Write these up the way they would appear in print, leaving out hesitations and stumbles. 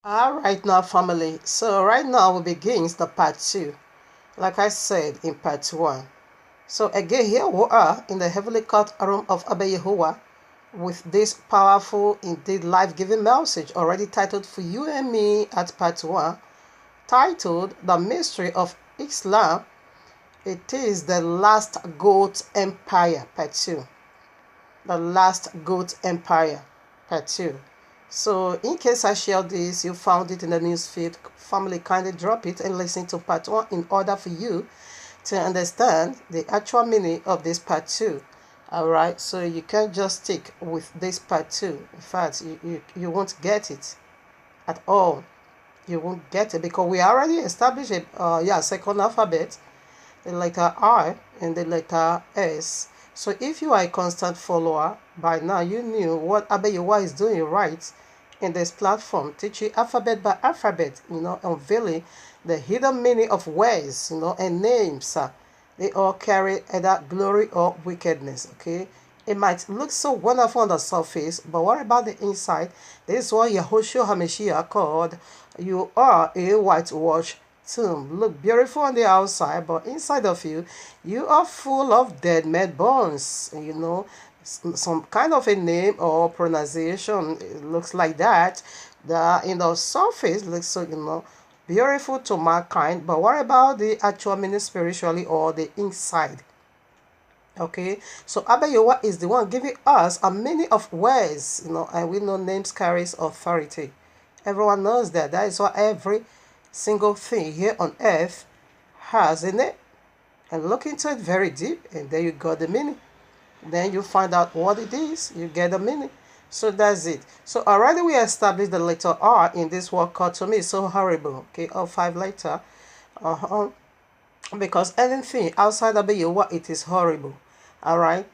Alright now family, so right now we begins the part 2, like I said in part 1. So again here we are in the heavenly court room of Abba Yahuwah with this powerful, indeed life-giving message already titled for you and me at part 1, titled The Mystery of Islam. It is the last goat empire, part 2. The last goat empire, part 2. So in case I share this, you found it in the news feed, family, kindly drop it and listen to part 1 in order for you to understand the actual meaning of this part 2. Alright, so you can't just stick with this part 2. In fact, you won't get it at all. You won't get it because we already established a second alphabet, the letter R and the letter S. So if you are a constant follower, by now you knew what Abba Yahuwah is doing right in this platform, teaching alphabet by alphabet, unveiling the hidden meaning of words, and names. They all carry either glory or wickedness, okay? It might look so wonderful on the surface, but what about the inside? This is what Yahushua HaMashiach called, you are a whitewashed tomb. Look beautiful on the outside, but inside of you, you are full of dead man bones. Some kind of a name or pronunciation, it looks like that. The surface looks so beautiful to mankind, but what about the actual meaning spiritually or the inside? Okay, so Abba Yahuwah is the one giving us a meaning of words, and we know names carries authority. Everyone knows that. That is what every single thing here on earth has in it. And look into it very deep, and there you got the meaning. Then you find out what it is, you get the meaning. So that's it. So already we established the letter R in this word called to me so horrible. Okay, all 5 letters. Because anything outside of Yahuwah, it is horrible. Alright.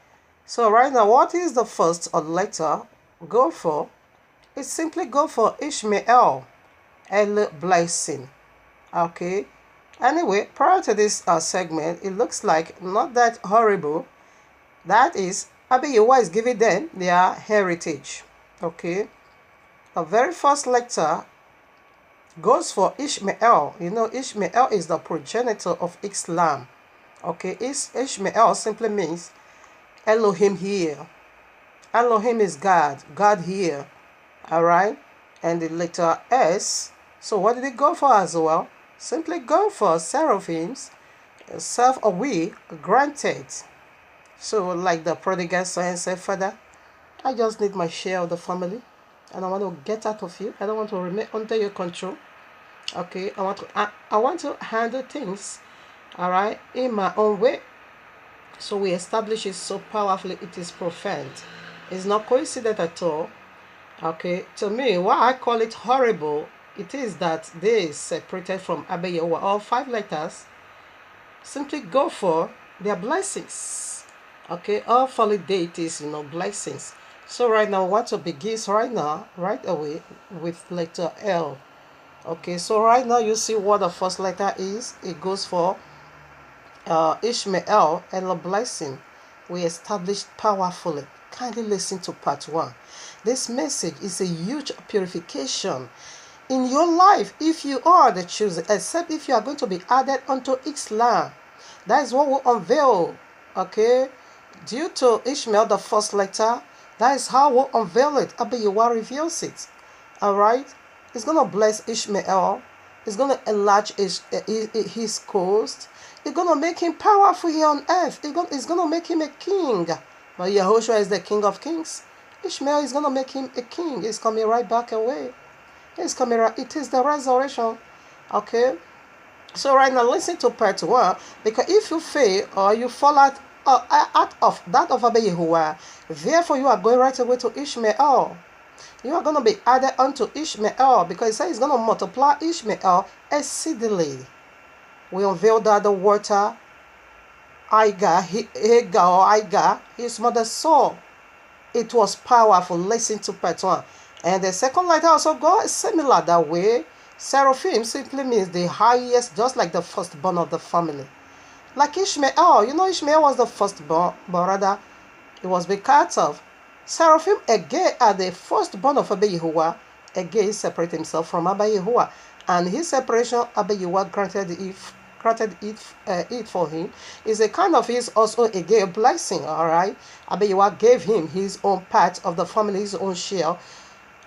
So right now, what is the first letter go for? It simply go for Ishmael, El blessing. Okay. Anyway, prior to this segment, it looks like not that horrible. That is, Abba Yahuwah is giving them their heritage. Okay. The very first letter goes for Ishmael. Ishmael is the progenitor of Islam. Okay, Ishmael simply means Elohim here. Elohim is God. God here. Alright? And the letter S. So what did it go for as well? Simply go for seraphims, self-aware, granted. So like the prodigal son and said, Father, I just need my share of the family. I don't want to get out of you. I don't want to remain under your control. Okay, I want to handle things, all right, in my own way. So we establish it so powerfully, it is profound. It's not coincident at all. Okay, to me, why I call it horrible, it is that they separated from Abba Yahuwah. All 5 letters simply go for their blessings. Okay, all fallen deities, blessings. So right now, I want to begin right away with letter L. Okay, so right now you see what the first letter is. It goes for Ishmael and a blessing. We established powerfully. Kindly listen to part 1. This message is a huge purification in your life if you are the chosen, except if you are going to be added unto Islam. That is what we unveil. Okay, due to Ishmael, the first letter, that is how we unveil it. Abba Yahuwah reveals it. Alright. He's going to bless Ishmael. He's going to enlarge his coast. He's going to make him powerful here on earth. He's going to make him a king. But Yahushua is the king of kings. Ishmael is going to make him a king. He's coming right back away. He's coming right. It is the resurrection. Okay? So right now, listen to part 1. Because if you fail or you fall out of that of Abba Yahuwah, therefore you are going right away to Ishmael. You are going to be added unto Ishmael because it says he's going to multiply Ishmael exceedingly. We unveiled that the water, Hagar, his mother saw. It was powerful. Listen to part 1. And the second letter also goes similar that way. Seraphim simply means the highest, just like the firstborn of the family. Like Ishmael, Ishmael was the firstborn, but rather it was being cut off. Seraphim again are the firstborn of Abba Yahuwah, again separate himself from Abba Yahuwah. And his separation, Abba Yahuwah granted it for him. Is a kind of his also again a blessing, all right? Abba Yahuwah gave him his own part of the family, his own share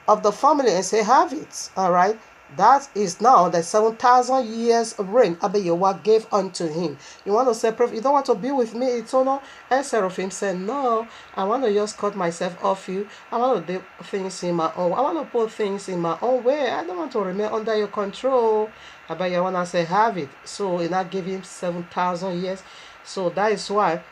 of the family, and say, have it, all right? That is now the 7,000 years reign Abba Yahuwah gave unto him. You want to separate, you don't want to be with me eternal? And Seraphim said, no, I want to just cut myself off you. I want to do things in my own, I want to put things in my own way. I don't want to remain under your control. Abba Yahuwah said, have it. So he now gave him 7,000 years. So that is why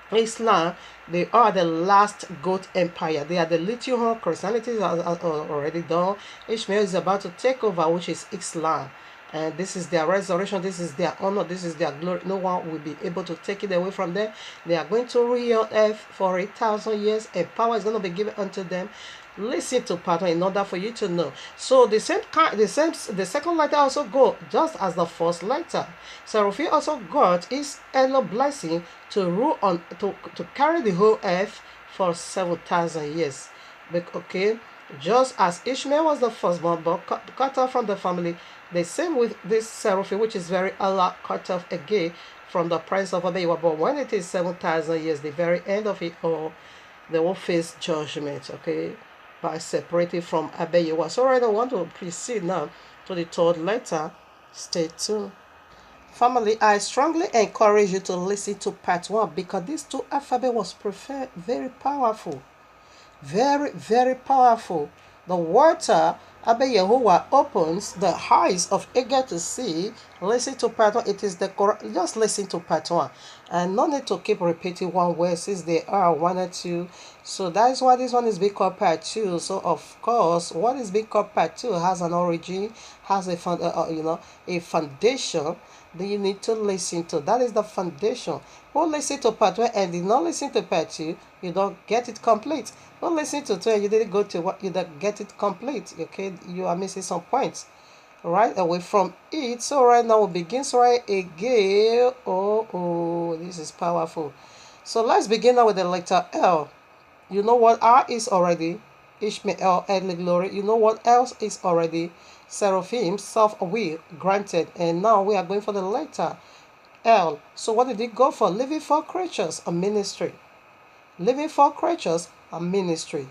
Islam, they are the last goat empire. They are the little horn. Christianity is already done. Ishmael is about to take over, which is Islam. And this is their resurrection. This is their honor. This is their glory. No one will be able to take it away from them. They are going to rule on earth for 1,000 years, and power is going to be given unto them. Listen to pattern in order for you to know. So the second letter also go just as the first letter. Seraphim also got his early blessing to rule on to carry the whole earth for 7,000 years. But okay, just as Ishmael was the firstborn but cut off from the family, the same with this Seraphim, which is very Allah, cut off again from the presence of Abba Yahuwah. But when it is 7,000 years, the very end of it all, they will face judgment, okay, by separating from Abba Yahuwah. So right, I want to proceed now to the third letter. Stay tuned. Family, I strongly encourage you to listen to part 1 because these two alphabet was preferred, very powerful. Very, very powerful. The water, Abba Yahuwah opens the eyes of eager to see. Listen to part 1. It is the Quran. Just listen to part 1. And no need to keep repeating one word since they are one or two. So that is why this one is being called part 2. So of course, what is being called part 2 has an origin, has a a foundation that you need to listen to. That is the foundation. Who listen to part 1 and did not listen to part 2, you don't get it complete. Who listen to 2 and you didn't go to what, you don't get it complete. Okay, you are missing some points right away from it. So right now we begin right again. Oh, this is powerful. So let's begin now with the letter L. You know what R is already? Ishmael, earthly glory. You know what else is already? Seraphim, self-will, granted. And now we are going for the letter L. So what did it go for? Living for creatures, a ministry. Living for creatures, a ministry.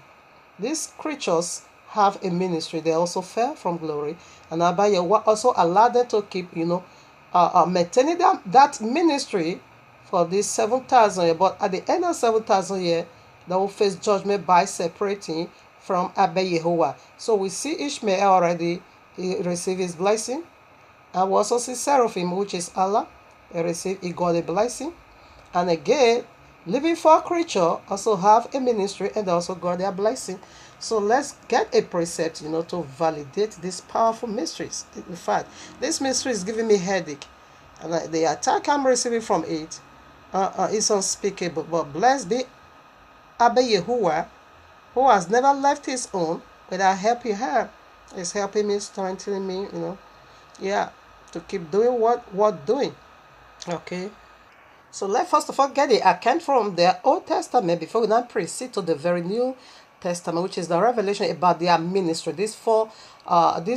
These creatures have a ministry. They also fell from glory. And Abba Yahuwah also allowed them to keep, maintaining that ministry for this 7,000 years. But at the end of 7,000 years, they will face judgment by separating from Abba Yahuwah. So we see Ishmael already, he received his blessing. And we also see Seraphim, which is Allah. He got a blessing. And again, living for a creature also have a ministry and also got their blessing. So let's get a precept, to validate these powerful mysteries. In fact, this mystery is giving me headache. And the attack I'm receiving from it is unspeakable. But blessed be Abba Yahuwah, who has never left his own without helping her. Is helping me, strengthening me, to keep doing what doing. Okay. So let's first of all get the account from the Old Testament before we now proceed to the very New Testament, which is the revelation about their ministry. This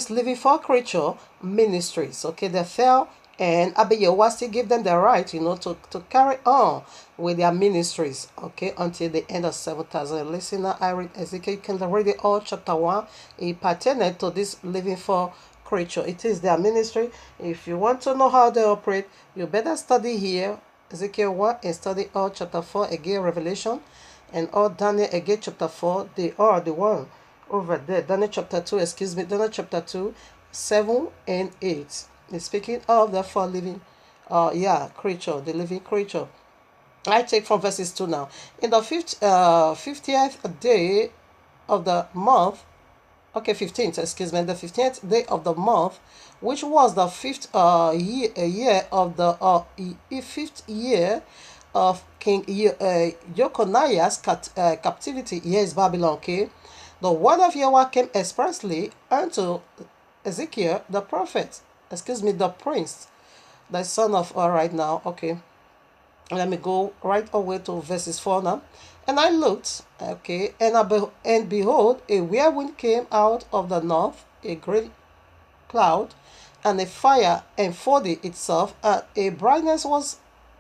living for creature ministries. Okay, they fell, and Abba Yahuwah still give them the right, to carry on with their ministries. Okay, until the end of 7,000. Listen now, I read Ezekiel. You can read it all, chapter 1. It pertains to this living for creature. It is their ministry. If you want to know how they operate, you better study here Ezekiel 1 and study all chapter 4 again, Revelation, and all Daniel again chapter 4. They are the one over there. Daniel chapter 2, Daniel chapter 2, 7 and 8. It's speaking of the four living creature, the living creature. I take from verses 2 now. In the 50th day of the month, 15th, the 15th day of the month, which was the fifth year of the fifth year of King Jeconiah's captivity. Here is Babylon. Okay, the word of Yahweh came expressly unto Ezekiel the prophet. The prince, the son of right now. Okay, let me go right away to verses 4 now. And I looked, okay, and behold, a whirlwind came out of the north, a great cloud, and a fire enfolded itself, and a brightness was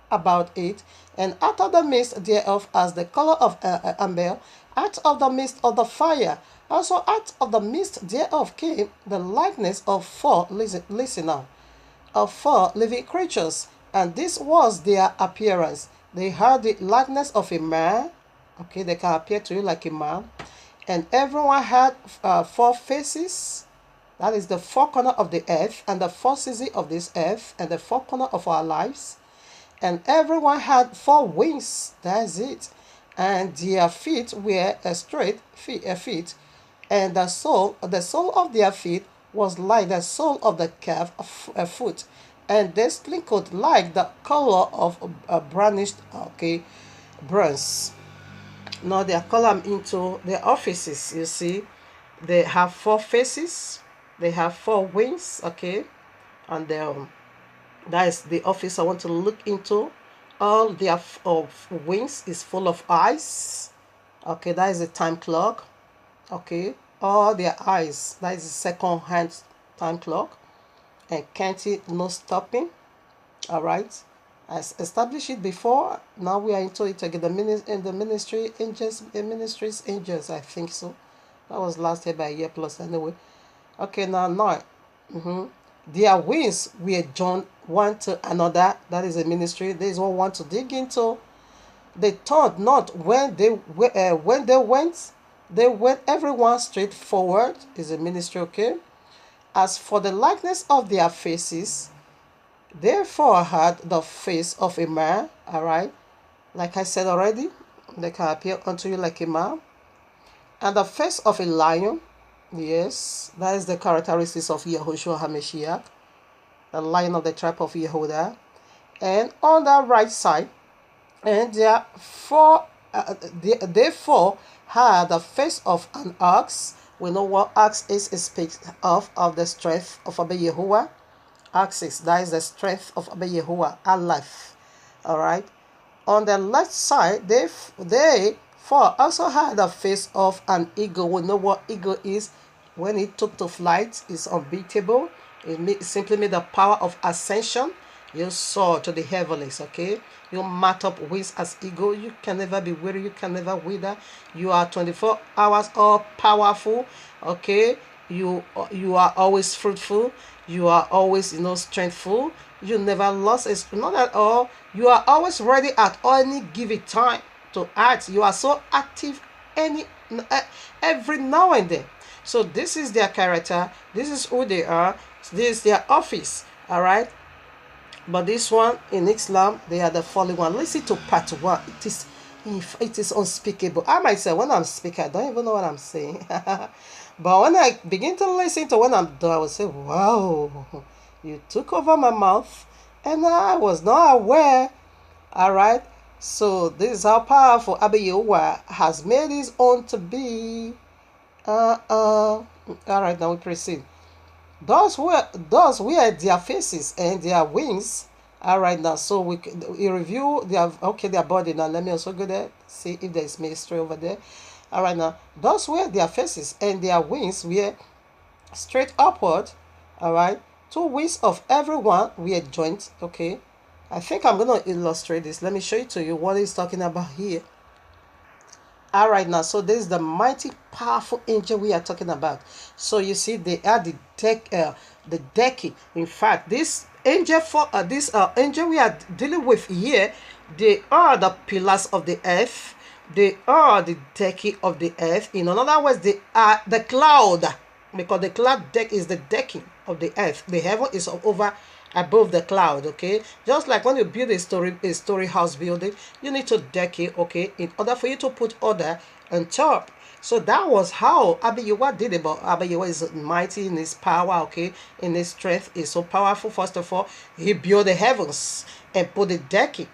about it, and out of the midst thereof, as the color of amber, out of the midst of the fire, also out of the midst thereof came the likeness of four, listen now, of four living creatures, and this was their appearance. They had the likeness of a man, okay, they can appear to you like a man, and everyone had four faces. That is the four corner of the earth, and the four seasons of this earth, and the four corner of our lives. And everyone had four wings. That's it. And their feet were straight feet, and the sole of their feet was like the sole of the calf foot, and they sprinkled like the color of brownish, okay, bronze. Now they are column into their offices. You see, they have four faces, they have four wings, okay, and that is the office I want to look into. All their of wings is full of eyes, okay, that is a time clock, okay. All their eyes, that is a second hand time clock, and can't it no stopping. All right, I established it before. Now we are into it again. The ministry angels, the ministries angels, I think so. That was last year by a year plus anyway. Okay, now. Their wings were joined one to another. That is a ministry. There is one want to dig into. They thought not when they went. They went everyone straight forward. Is a ministry, okay. As for the likeness of their faces, therefore had the face of a man. All right, like I said already, they can appear unto you like a man, and the face of a lion. Yes, that is the characteristics of Yahushua HaMashiach, the lion of the tribe of Yehuda. And on the right side, and therefore had the face of an ox. We know what ox is. It speaks of the strength of Abba Yahuwah. Ox is, that is the strength of Abba Yahuwah, our life. All right. On the left side, they also had the face of an eagle. We know what eagle is. When it took to flight, it's unbeatable. It simply made the power of ascension. You soar to the heavens, okay? You mount up wings as eagle. You can never be weary. You can never wither. You are 24 hours all powerful, okay? You are always fruitful. You are always, strengthful. You never lost. It's not at all. You are always ready at any given time to act. You are so active every now and then. So this is their character. This is who they are. This is their office. All right. But this one in Islam, they are the fallen one. Listen to part 1. It is unspeakable. I myself, when I'm speaking, I don't even know what I'm saying. But when I begin to listen to when I'm done, I will say, wow, you took over my mouth and I was not aware. All right. So this is how powerful Abba Yahuwah has made his own to be. All right, now we proceed. Those were their faces and their wings. All right, now so we review their body. Now let me also go there, see if there is mystery over there. All right, now those were their faces and their wings were straight upward. All right, 2 wings of everyone were joined. Okay, I think I'm gonna illustrate this. Let me show it to you what he's talking about here. All right, now so this is the mighty powerful angel we are talking about. So you see they are the decking. In fact, this angel angel we are dealing with here, they are the pillars of the earth. They are the decking of the earth. In other words, they are the cloud, because the cloud deck is the decking of the earth. The heaven is over above the cloud, okay? Just like when you build a story house building, you need to deck it, okay, in order for you to put order on top. So that was how Abba Yahuwah did it. But Abba Yahuwah is mighty in his power, okay, in his strength. Is so powerful. First of all, he built the heavens and put the decking,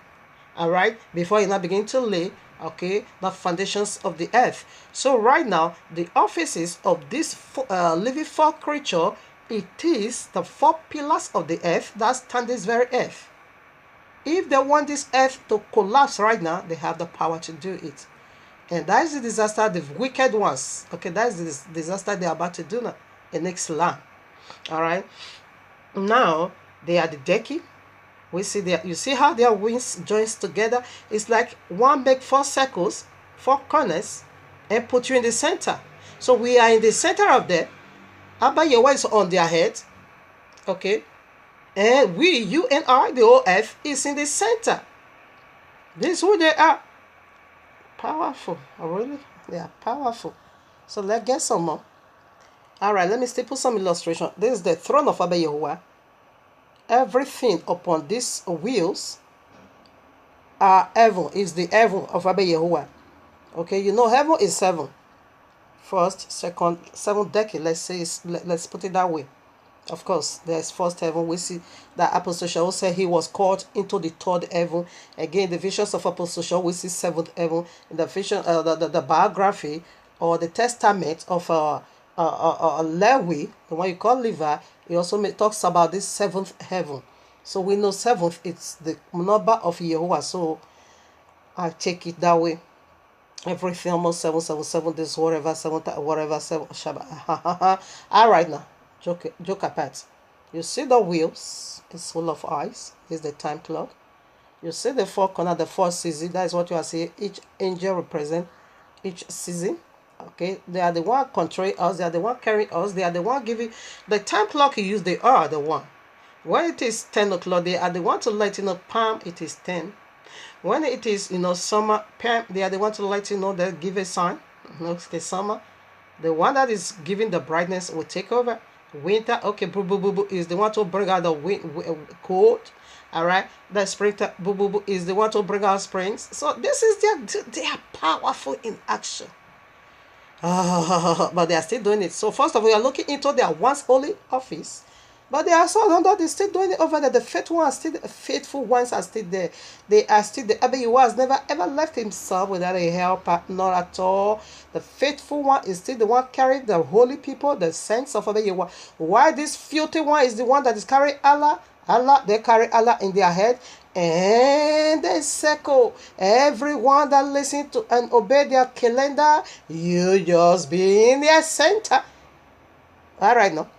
all right, before he now begin to lay, okay, the foundations of the earth. So right now, the offices of this living four creature, it is the 4 pillars of the earth that stand this very earth. If they want this earth to collapse right now, they have the power to do it. And that is the disaster, the wicked ones. Okay, that is the disaster they're about to do now. The next land. All right. Now, they are the Deki. We see there. You see how their wings joins together? It's like one make 4 circles, 4 corners, and put you in the center. So we are in the center of them. Abba Yehovah is on their head. Okay. And we, you and I, the whole earth, is in the center. This is who they are. Powerful. Oh, really? They are powerful. So let's get some more. Alright, let me still put some illustration. This is the throne of Abba Yehovah. Everything upon these wheels are heaven, is the heaven of Abba Yehovah. Okay, you know heaven is 7. First, second, 7 decade, let's say, let's put it that way. Of course, there's first heaven. We see that Apostle Shaul said he was called into the 3rd heaven. Again, the visions of Apostle Shaul, we see 7th heaven. In the vision, the biography or the testament of Lewi, the one you call Levi, he also talks about this 7th heaven. So we know 7th, it's the number of Yehovah. So I take it that way. Everything almost 777, this whatever, 7, whatever, 7, Shabbat. All right now. Joke apart. You see the wheels, it's full of eyes, is the time clock. You see the 4 corner, the 4 seasons, that is what you are seeing. Each angel represents each season. Okay, they are the one controlling us, they are the one carrying us, they are the one giving the time clock you use, they are the one. When it is 10 o'clock, they are the one to let you know, palm, it is 10. When it is, summer, palm, they are the one to let you know, they give a sign. Okay, summer. The one that is giving the brightness will take over. Winter, okay, boo boo boo boo is the one to bring out the cold. All right, the spring, boo boo boo is the one to bring out springs. So this is they are powerful in action. But they are still doing it. So first of all, we are looking into their once holy office, but they are so under, they're still doing it over there. The faithful ones are still there. They are still there. Abba Yehovah has never ever left himself without a helper, not at all. The faithful one is still the one carrying the holy people, the saints of Abba Yehovah. Why this filthy one is the one that is carrying Allah? They carry Allah in their head, and they circle everyone that listen to and obey their calendar. You just be in their center. All right now.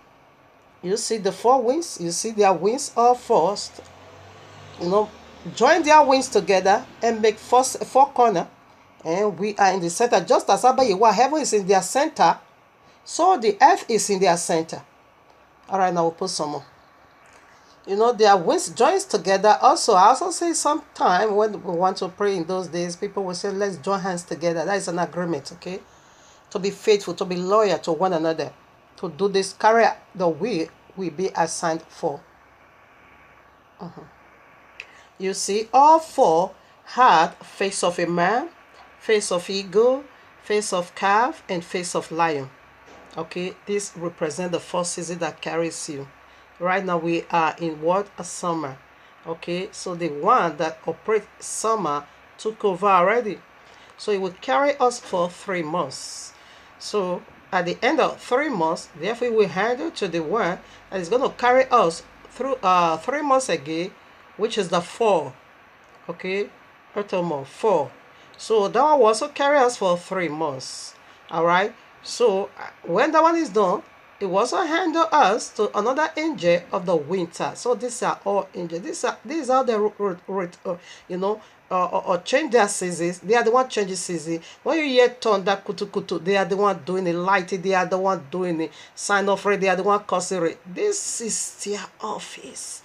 You see the 4 wings. You see their wings are first. Join their wings together and make 4 corner. And we are in the center. Just as Abba Yehovah, heaven is in their center, so the earth is in their center. All right, now we'll put some more. Their wings joins together. Also, I also say sometime when we want to pray in those days, people will say, let's join hands together. That is an agreement, okay? To be faithful, to be loyal to one another. To do this, carry the will we be assigned for. You see, all 4 had face of a man, face of eagle, face of calf, and face of lion. Okay, this represents the 4 season that carries you. Right now we are in what? A summer. Okay, so the one that operates summer took over already. So it will carry us for 3 months. So at the end of 3 months, therefore we hand it to the one that is going to carry us through 3 months again, which is the 4. Okay, 4. So that one will also carry us for 3 months. All right. So when that one is done, it will also handle us to another angel of the winter. So these are all angels. These are the or change their seasons. They are the one changing season. When you hear thunder, kutu kutu, they are the one doing it. Light, they are the one doing it. Sign off it, they are the one causing it. This is their office.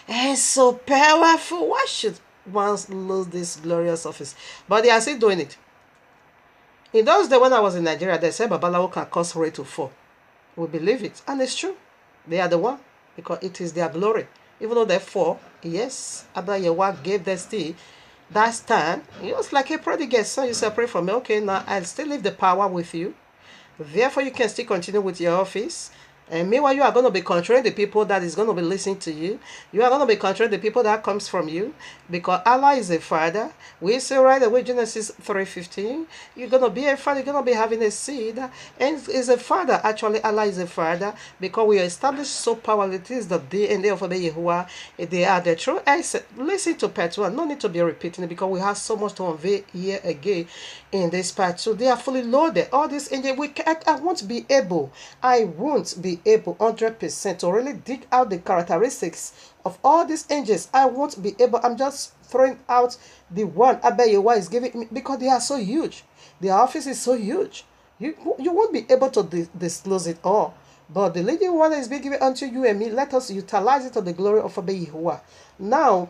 It's so powerful. Why should one lose this glorious office? But they are still doing it. In those days when I was in Nigeria, they said Babalawo can cause rain to fall. We believe it, and it's true. They are the one, because it is their glory. Even though they fall, yes, Abba Yehovah gave them still that stand. It was like a prodigal son. You say, pray for me. Okay, now I'll still leave the power with you. Therefore, you can still continue with your office. And meanwhile, you are going to be controlling the people that is going to be listening to you. You are going to be controlling the people that comes from you, because Allah is a father. We say right away, Genesis 3:15. You're going to be a father. You're going to be having a seed, and is a father. Actually, Allah is a father, because we are established so powerful. It is the DNA of Yahuwah. They are the true essence. Listen to part 1. No need to be repeating it, because we have so much to unveil here again in this part 2. They are fully loaded. All these angels, I won't be able 100% to really dig out the characteristics of all these angels. I won't be able. I'm just throwing out the one Abayewa is giving me, because they are so huge. Their office is so huge. You won't be able to disclose it all. But the leading one is being given unto you and me. Let us utilize it to the glory of Yahuwah. Now,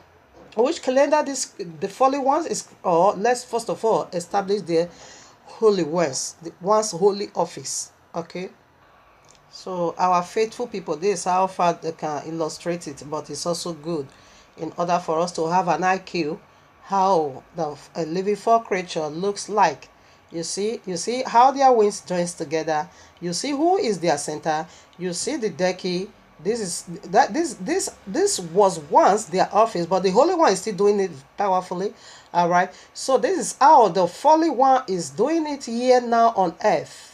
which calendar the following ones is, or let's first of all establish the holy ones, the one's holy office. Okay. So our faithful people, this is how far they can illustrate it, but it's also good in order for us to have an IQ how a living for creature looks like. You see how their wings joins together. You see who is their center. You see the decky. This was once their office, but the Holy One is still doing it powerfully. All right. So this is how the Holy One is doing it here now on earth.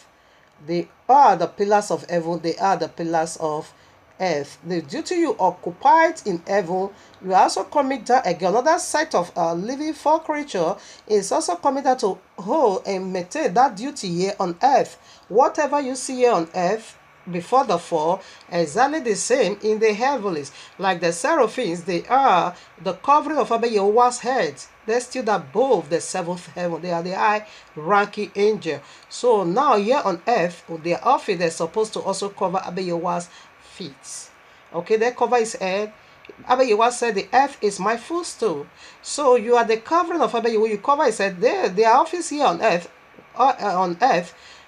They are the pillars of heaven. They are the pillars of earth. The duty you occupied in heaven, you are also committed again. Another side of a living for creature is also committed to hold and maintain that duty here on earth. Whatever you see here on earth before the fall, exactly the same in the heavens. Like the seraphims, they are the covering of Yahuwah's head. They stood above the seventh heaven. They are the high-ranking angel. So now here on earth, their office, they're supposed to also cover Yahuwah's feet. Okay, they cover his head. Yahuwah said, the earth is my footstool. So you are the covering of Yahuwah. You cover his head. Their office here on earth,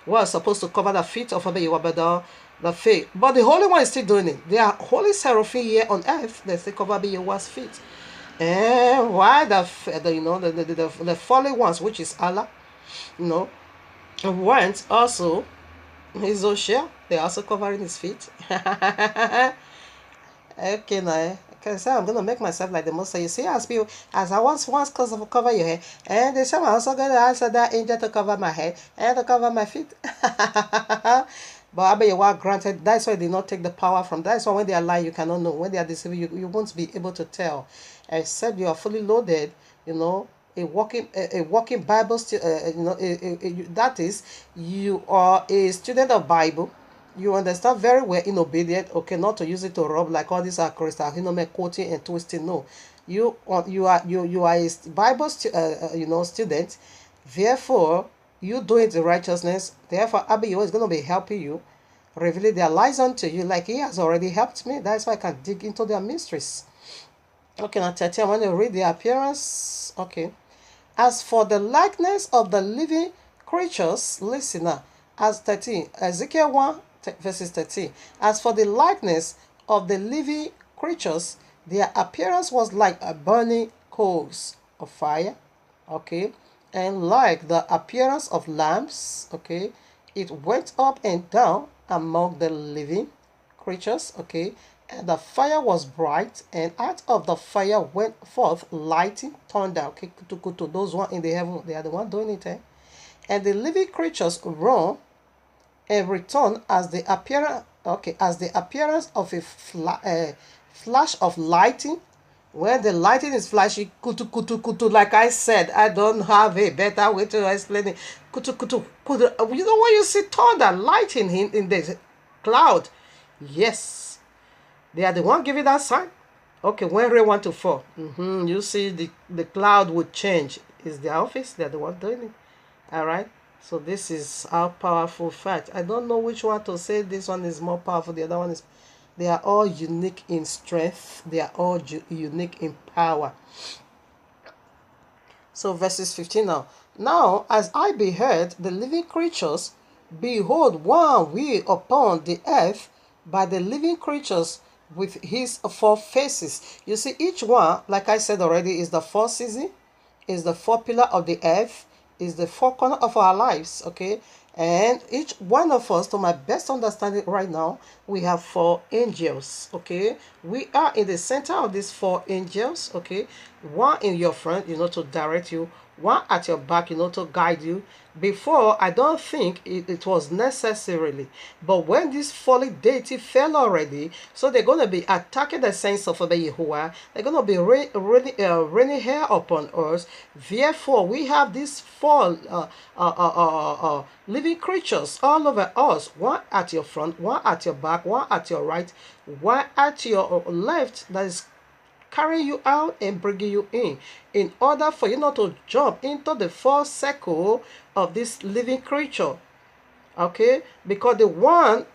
was supposed to cover the feet of Yahuwah, but the feet. But the Holy One is still doing it. They are holy seraphim here on earth. They still cover Yahuwah's feet. And why the fallen ones, which is Allah, went also his Oshia, they're also covering his feet. Okay, now because I'm gonna make myself like the most. So you see, as I once cover your head, and they say I'm also gonna ask that angel to cover my head and to cover my feet. But Yahuwah granted, that's why they did not take the power from that. That's why when they are lying, you cannot know. When they are deceiving, you won't be able to tell. Except you are fully loaded, a walking Bible, that is, you are a student of Bible. You understand very well in obedient, okay, not to use it to rob like all these are crystal, quoting and twisting. No, you are a Bible student. Therefore, you do it in righteousness. Therefore, Yahuwah is going to be helping you, revealing their lies unto you, like he has already helped me. That's why I can dig into their mysteries. Okay, now 13, I want to read the appearance. Okay. As for the likeness of the living creatures, listen now. As 13, Ezekiel 1, verses 13. As for the likeness of the living creatures, their appearance was like a burning coals of fire. Okay. And like the appearance of lamps. Okay. It went up and down among the living creatures. Okay. And the fire was bright, and out of the fire went forth lightning, thunder. Okay, to those one in the heaven, they are the one doing it. And the living creatures run and return as the appearance. Okay, as the appearance of a flash of lightning. When the lightning is flashing, kutu, like I said, I don't have a better way to explain it. Kutu. You know when you see thunder, lightning in the cloud? Yes. They are the one giving that sign. Okay, when rain want to fall, you see the cloud would change. It's their office. They're the one doing it. All right. So this is our powerful fact. I don't know which one to say. This one is more powerful. The other one is. They are all unique in strength. They are all unique in power. So verses 15 now. Now, as I beheld the living creatures, behold, one wheel upon the earth by the living creatures, with his four faces. You see, each one, like I said already, is the four season, is the four pillar of the earth, is the four corner of our lives. Okay, And each one of us, to my best understanding right now, we have 4 angels. Okay, we are in the center of these 4 angels. Okay, one in your front, to direct you, one at your back, to guide you. Before, I don't think it was necessarily, but when this fallen deity fell already, so they're going to be attacking the saints of the Yahuwah. They're going to be raining hair upon us. Therefore, we have these 4 living creatures all over us, one at your front, one at your back, one at your right, one at your left, that is carrying you out and bringing you in order for you not to jump into the first circle of this living creature. Okay, because the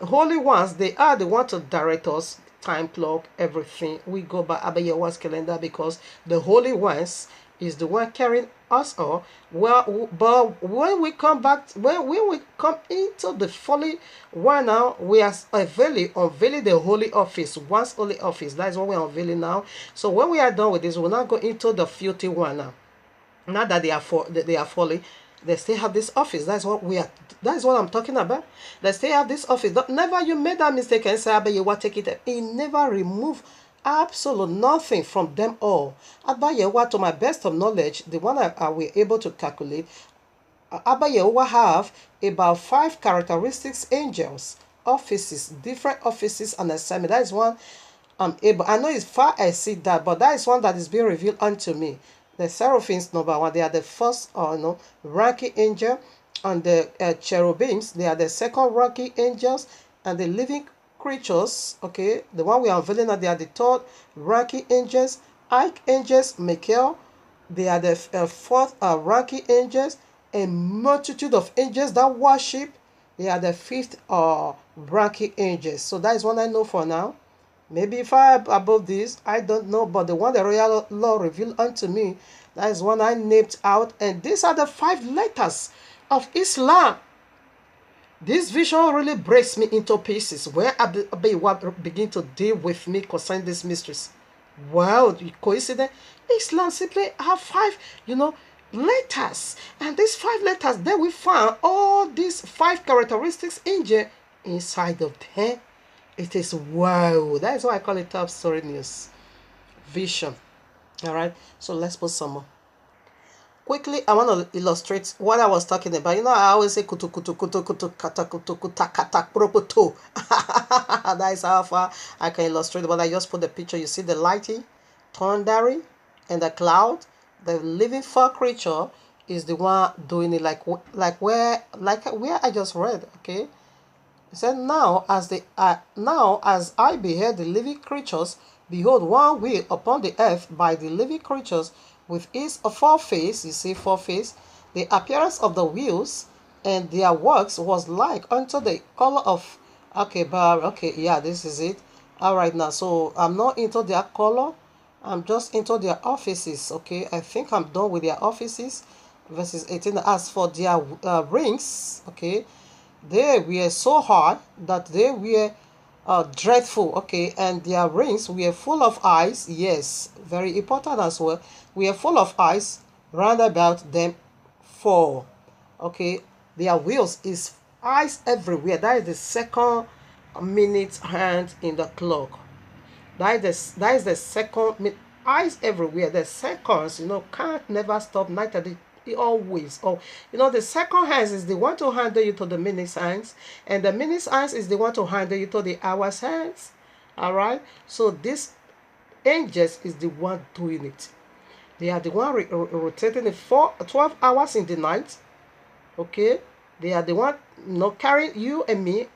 holy ones, they are the one to direct us, time clock, everything. We go by YAHUAH'S calendar because the holy ones is the one carrying us all. Well, but when we come back, when we come into the holy one now, we are unveiling the holy office, one's holy office. That is what we are unveiling now. So when we are done with this, we'll now go into the filthy one now. Not that they are fully, they still have this office. That's what I'm talking about. They still have this office. Never you made that mistake and say, Abba Yahuwah, take it. He never remove absolute nothing from them all. Abba Yahuwah, to my best of knowledge, the one I were able to calculate, Abba Yahuwah have about 5 characteristics angels, offices, different offices and assignment. That is one I'm able. I know it's far exceed that, but that is one that is being revealed unto me. The seraphims, number 1, they are the first ranking angel, and the cherubims, they are the second ranking angels, and the living creatures, okay, the one we are unveiling, they are the third ranking angels. Archangels, Michael, they are the fourth ranking angels, a multitude of angels that worship, they are the fifth ranking angels. So that is what I know for now. Maybe if I above this, I don't know, but the one the royal law revealed unto me, that is one I named out, and these are the 5 letters of Islam. This vision really breaks me into pieces where I begin to deal with me concerning these mysteries. Well, coincidence, Islam simply have 5, letters, and these 5 letters, then we found all these 5 characteristics inside of them. It is wow. That is why I call it top story news. Vision. Alright. So let's put some more. Quickly, I want to illustrate what I was talking about. I always say kutu kutu kutu kutu kata kutu kuta kata propoto. That is how far I can illustrate, but I just put the picture. You see the lighting, thundering, and the cloud. The living 4 creature is the one doing it like where I just read. Okay. He said, now as I beheld the living creatures, behold, one wheel upon the earth by the living creatures with its 4 face, you see 4 face, the appearance of the wheels and their works was like unto the color of, this is it. All right, now, so I'm not into their color, I'm just into their offices. Okay, I think I'm done with their offices. Verses 18, as for their rings, okay, they were so hard that they were dreadful, okay, and their rings were full of eyes. Yes, very important as well. We are full of eyes round about them 4. Okay, their wheels is eyes everywhere. That is the second minute hand in the clock. That is the second minute. Eyes everywhere. The seconds, can't never stop. Night and day, always. The second hands is the one to handle you to the minute's hands, and the minute's hands is the one to handle you to the hour's hands. All right. So this angels is the one doing it. They are the one rotating it for 12 hours in the night. Okay. They are the one carrying you and me.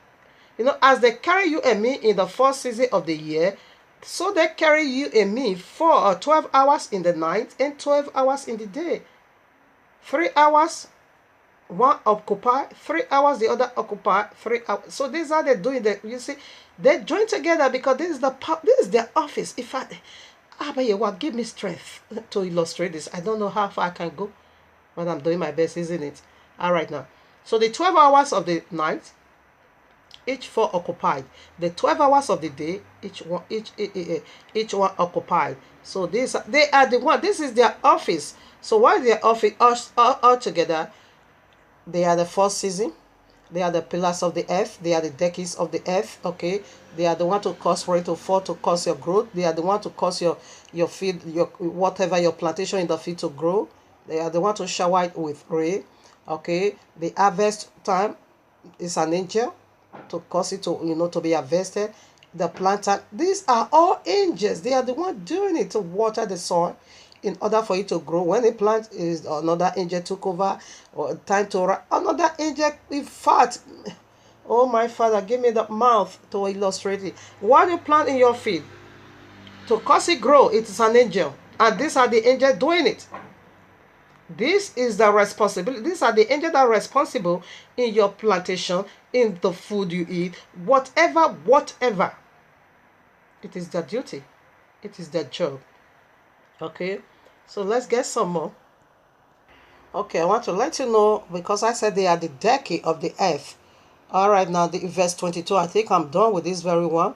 As they carry you and me in the first season of the year, so they carry you and me for 12 hours in the night and 12 hours in the day. 3 hours, one occupy, 3 hours, the other occupy, 3 hours. So these are they doing that. You see, they join together because this is their office. In fact, Abba Yahuwah, give me strength to illustrate this. I don't know how far I can go, but I'm doing my best, isn't it? All right, now. So the 12 hours of the night, each 4 occupied. The 12 hours of the day, each one occupied. So they are the one. This is their office. So while their office all together, they are the first season. They are the pillars of the earth. They are the decades of the earth. Okay, they are the one to cause rain to fall, to cause your growth. They are the one to cause your field, your whatever your plantation in the field to grow. They are the one to shower it with rain. Okay, the harvest time is an angel to cause it to to be harvested. The planter, these are all angels. They are the one doing it to water the soil in order for it to grow. When a plant is, another angel took over, or time to another angel. In fact, oh my Father, give me the mouth to illustrate it. What you plant in your field to cause it grow, it is an angel, and these are the angels doing it. This is the responsibility. These are the angels that are responsible in your plantation, in the food you eat, whatever. It is their duty. It is their job. Okay, so let's get some more. Okay, I want to let you know, because I said they are the decade of the earth. All right, now the verse 22. I think I'm done with this very one.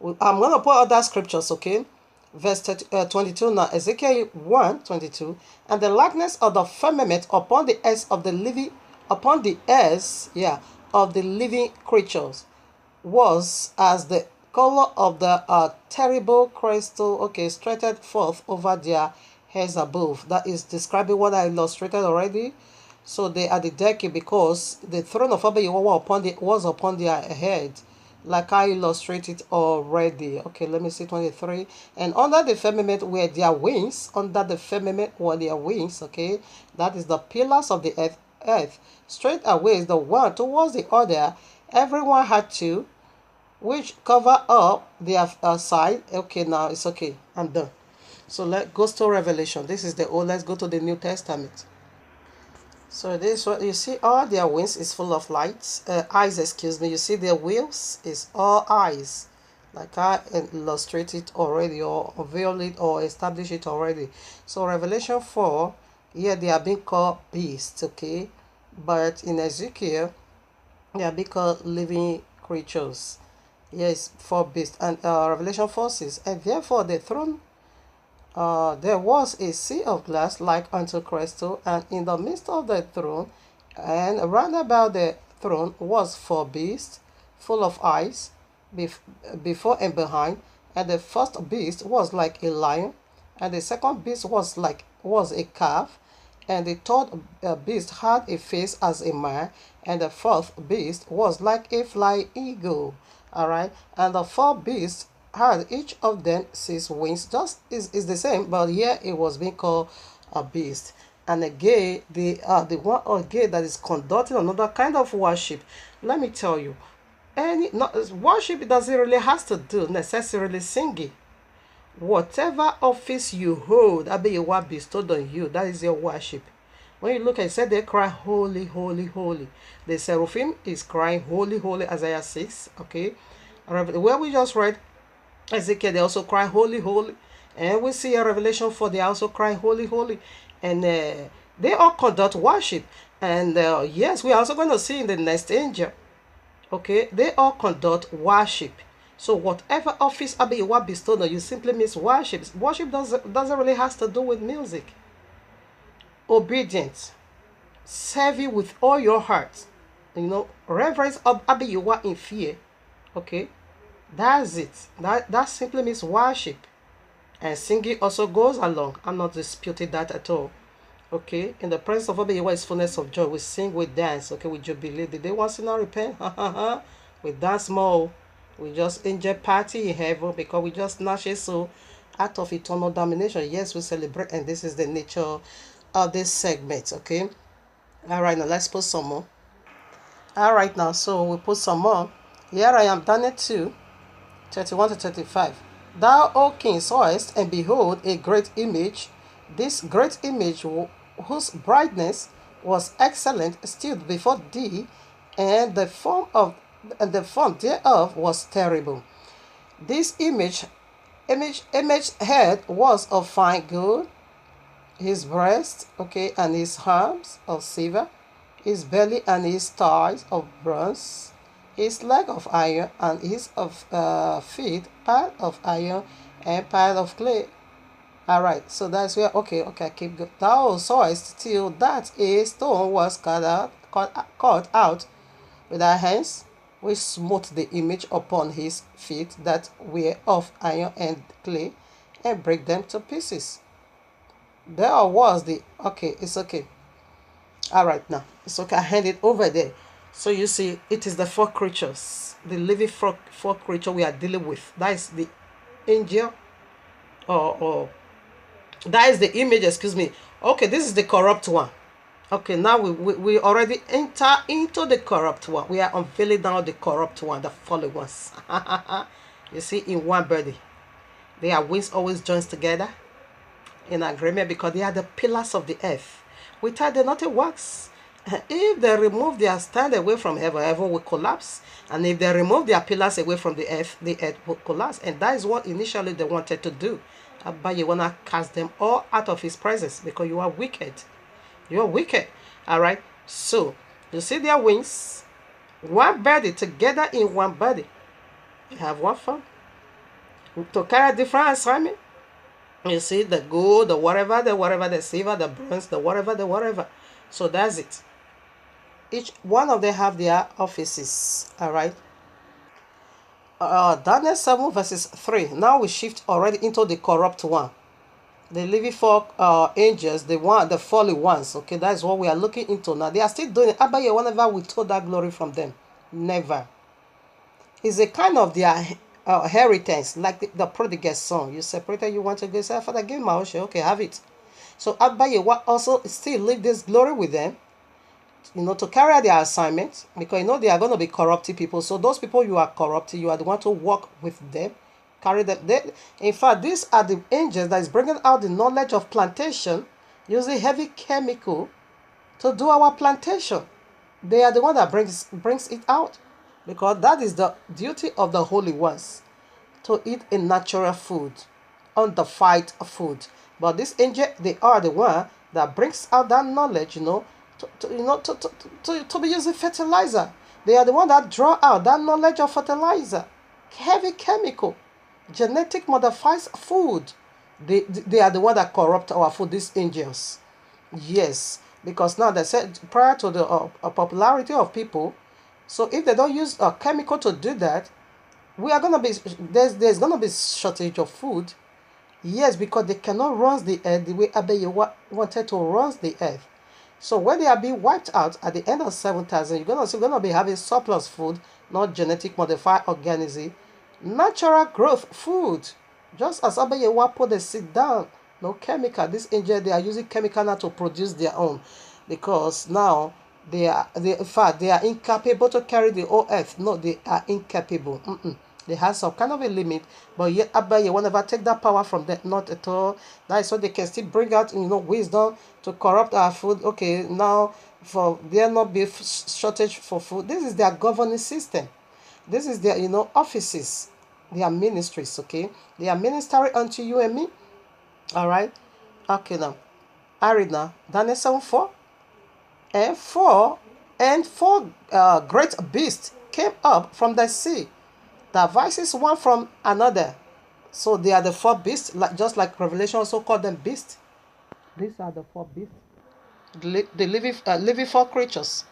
I'm going to put other scriptures, okay? Verse 22 now, Ezekiel 1:22. And the likeness of the firmament upon the earth of the living, upon the earth, of the living creatures, was as the color of the terrible crystal, okay, stretched forth over their heads above. That is describing what I illustrated already. So they are the decade, because the throne of Abba Yahweh was upon their head, like I illustrated already. Okay, let me see 23. And under the firmament were their wings. Under the firmament were their wings. Okay, that is the pillars of the earth. Straight away is the one towards the other. Everyone had two, which cover up their side. Okay, now it's okay. I'm done. So let's go to Revelation. This is the old. Let's go to the New Testament. So this what you see, all their wings is full of lights, eyes, excuse me. You see their wheels is all eyes, like I illustrated already, or unveiled it, or established it already. So Revelation 4, here they are being called beasts, okay, but in Ezekiel they are being called living creatures. Yes, 4 beasts. And Revelation 4 says, and therefore the throne, there was a sea of glass like unto crystal, and in the midst of the throne, and round about the throne, was 4 beasts, full of eyes, before and behind. And the first beast was like a lion, and the second beast was a calf, and the third beast had a face as a man, and the fourth beast was like a flying eagle. All right, and the 4 beasts had each of them 6 wings. Just is the same, but here it was being called a beast. And again, the one again that is conducting another kind of worship. Let me tell you, any not worship doesn't really has to do necessarily singing. Whatever office you hold, Abba Yahweh bestowed on you, that is your worship. When you look at it, said they cry holy, holy, holy. The seraphim is crying holy, holy, Isaiah 6. Okay, where we just read Ezekiel, they also cry holy, holy. And we see a Revelation 4, they also cry holy, holy. And they all conduct worship. And yes, we are also going to see in the next angel. Okay, they all conduct worship. So whatever office Abba Yahweh bestowed on you simply means worship. Worship doesn't really has to do with music. Obedience. Serve you with all your heart. Reverence of Abba Yahweh in fear. Okay. That's it. That simply means worship. And singing also goes along. I'm not disputing that at all. Okay. In the presence of Abba Yahweh is fullness of joy. We sing, we dance. Okay. We jubilate. Did they want to not repent? We dance more. We just enjoy party in heaven, because we just snatch it so out of eternal domination. Yes, we celebrate, and this is the nature of this segment. Okay. All right. Now let's put some more. All right. Now, so we put some more. Here I am, Daniel 2. 31 to 35. Thou, O king, sawest, and behold, a great image. This great image, whose brightness was excellent, stood before thee, and the form thereof was terrible. This image head was of fine gold, his breast, okay, and his arms of silver, his belly and his thighs of bronze, his leg of iron, and his of feet part of iron and part of clay. All right, so that's where okay, keep going. Thou sawest till that a stone was cut out With our hands, we smote the image upon his feet that were of iron and clay, and break them to pieces. There was the okay, it's okay. All right, now it's okay. I hand it over there. So you see, it is the four creatures, the living four creature we are dealing with. That is the angel, or that is the image. Excuse me. Okay, this is the corrupt one. Okay, now we already enter into the corrupt one. We are unveiling now the corrupt one, the fallen ones. You see, in one body, their wings always joins together in agreement because they are the pillars of the earth. Without them, nothing works. If they remove their stand away from heaven, heaven will collapse. And if they remove their pillars away from the earth will collapse. And that is what initially they wanted to do. But you want to cast them all out of his presence because you are wicked. You are wicked. All right. So, you see their wings, one body together in one body. You have one form to carry different assignment. You see the gold, the whatever, the silver, the bronze, the whatever. So that's it. Each one of them have their offices. All right. Daniel 7 verses 3. Now we shift already into the corrupt one. The living four angels, the fallen ones. Okay, that is what we are looking into now. They are still doing it. Abaye, whenever we took that glory from them, never. It's a kind of their inheritance, like the prodigal son. You separated, you want to go, say, Father, give me my ocean. Okay, have it. So Abaye also still leave this glory with them, to carry out their assignment, because they are going to be corrupted people. So those people you are corrupted, you are the one to work with them. Carry them. In fact, these are the angels that is bringing out the knowledge of plantation using heavy chemical to do our plantation. They are the one that brings it out, because that is the duty of the holy ones, to eat a natural food, undefiled food. But this angel, they are the one that brings out that knowledge, to be using fertilizer. They are the one that draw out that knowledge of fertilizer, heavy chemical, genetic modified food. They are the one that corrupt our food, these angels. Yes, because now they said prior to the popularity of people, so if they don't use a chemical to do that, we are gonna be there's gonna be shortage of food. Yes, because they cannot run the earth the way Abaye wanted to run the earth. So when they are being wiped out at the end of 7,000, you're gonna be having surplus food, not genetic modified organism, natural growth food. Just as Abaye put the seed down, no chemical. This angel, they are using chemical now to produce their own, because now in fact they are incapable to carry the whole earth. No, they are incapable. They have some kind of a limit, but yet Abaye will never take that power from them, not at all. That is why they can still bring out wisdom to corrupt our food. Okay, now for there not be shortage for food. This is their governing system. This is their offices, their ministries. Okay, they are ministering unto you and me. All right. Okay, now I read now Daniel 7:4. And four great beasts came up from the sea, the voices one from another. So they are the four beasts, just like Revelation also called them beasts. These are the four beasts, the living four creatures.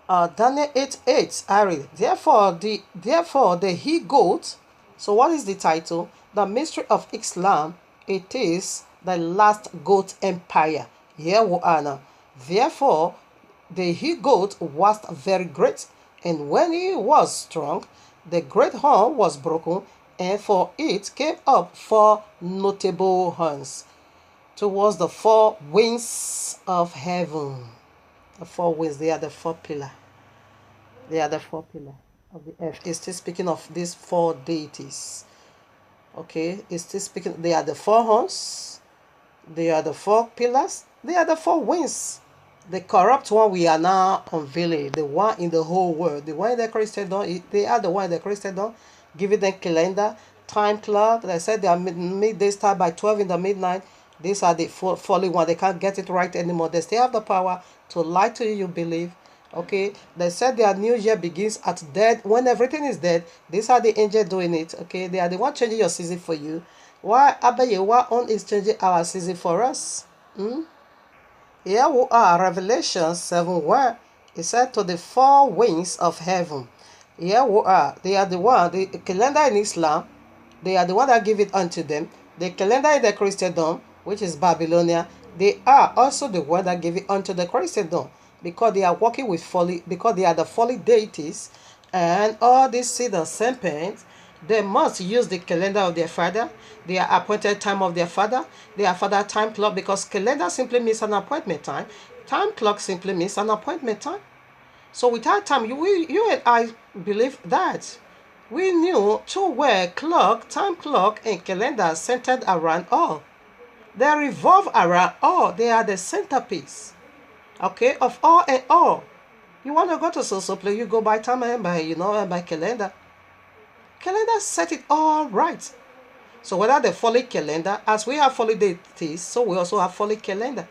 Daniel 8:8. I read. Therefore the he goat. So what is the title? The mystery of Islam. It is the last goat empire. Here we are now. Therefore the he goat was very great, and when he was strong, the great horn was broken, and for it came up four notable horns towards the four winds of heaven. The four winds, they are the four pillars. They are the four pillars of the earth. It's still speaking of these four deities. Okay, it's still speaking. They are the four horns. They are the four pillars. They are the four winds. The corrupt one we are now unveiling. The one in the whole world. The one in the Christendom. They are the one in the Christendom. Giving them calendar, time clock. They said their midday start by 12 in the midnight. These are the fallen one. They can't get it right anymore. They still have the power to lie to you. You believe. Okay, they said their new year begins at dead. When everything is dead, these are the angels doing it. Okay, they are the one changing your season for you. Why Abaye on is changing our season for us? Here we are, Revelation 7, where It said to the four winds of heaven. YAHUAH, they are the one, the calendar in Islam, they are the one that give it unto them. The calendar in the Christendom, which is Babylonia, they are also the one that give it unto the Christendom, because they are working with folly, because they are the folly deities, and all these seed and serpents, they must use the calendar of their father, their appointed time of their father, their father time clock, because calendar simply means an appointment time. Time clock simply means an appointment time. So without time, you and I believe that. We knew too well time clock, and calendar centered around all. They revolve around all. They are the centerpiece, okay, of all and all. You want to go to social place, you go by time and by calendar. Calendar set it all right. So whether the folly calendar, as we have folly deities, so we also have folly calendar.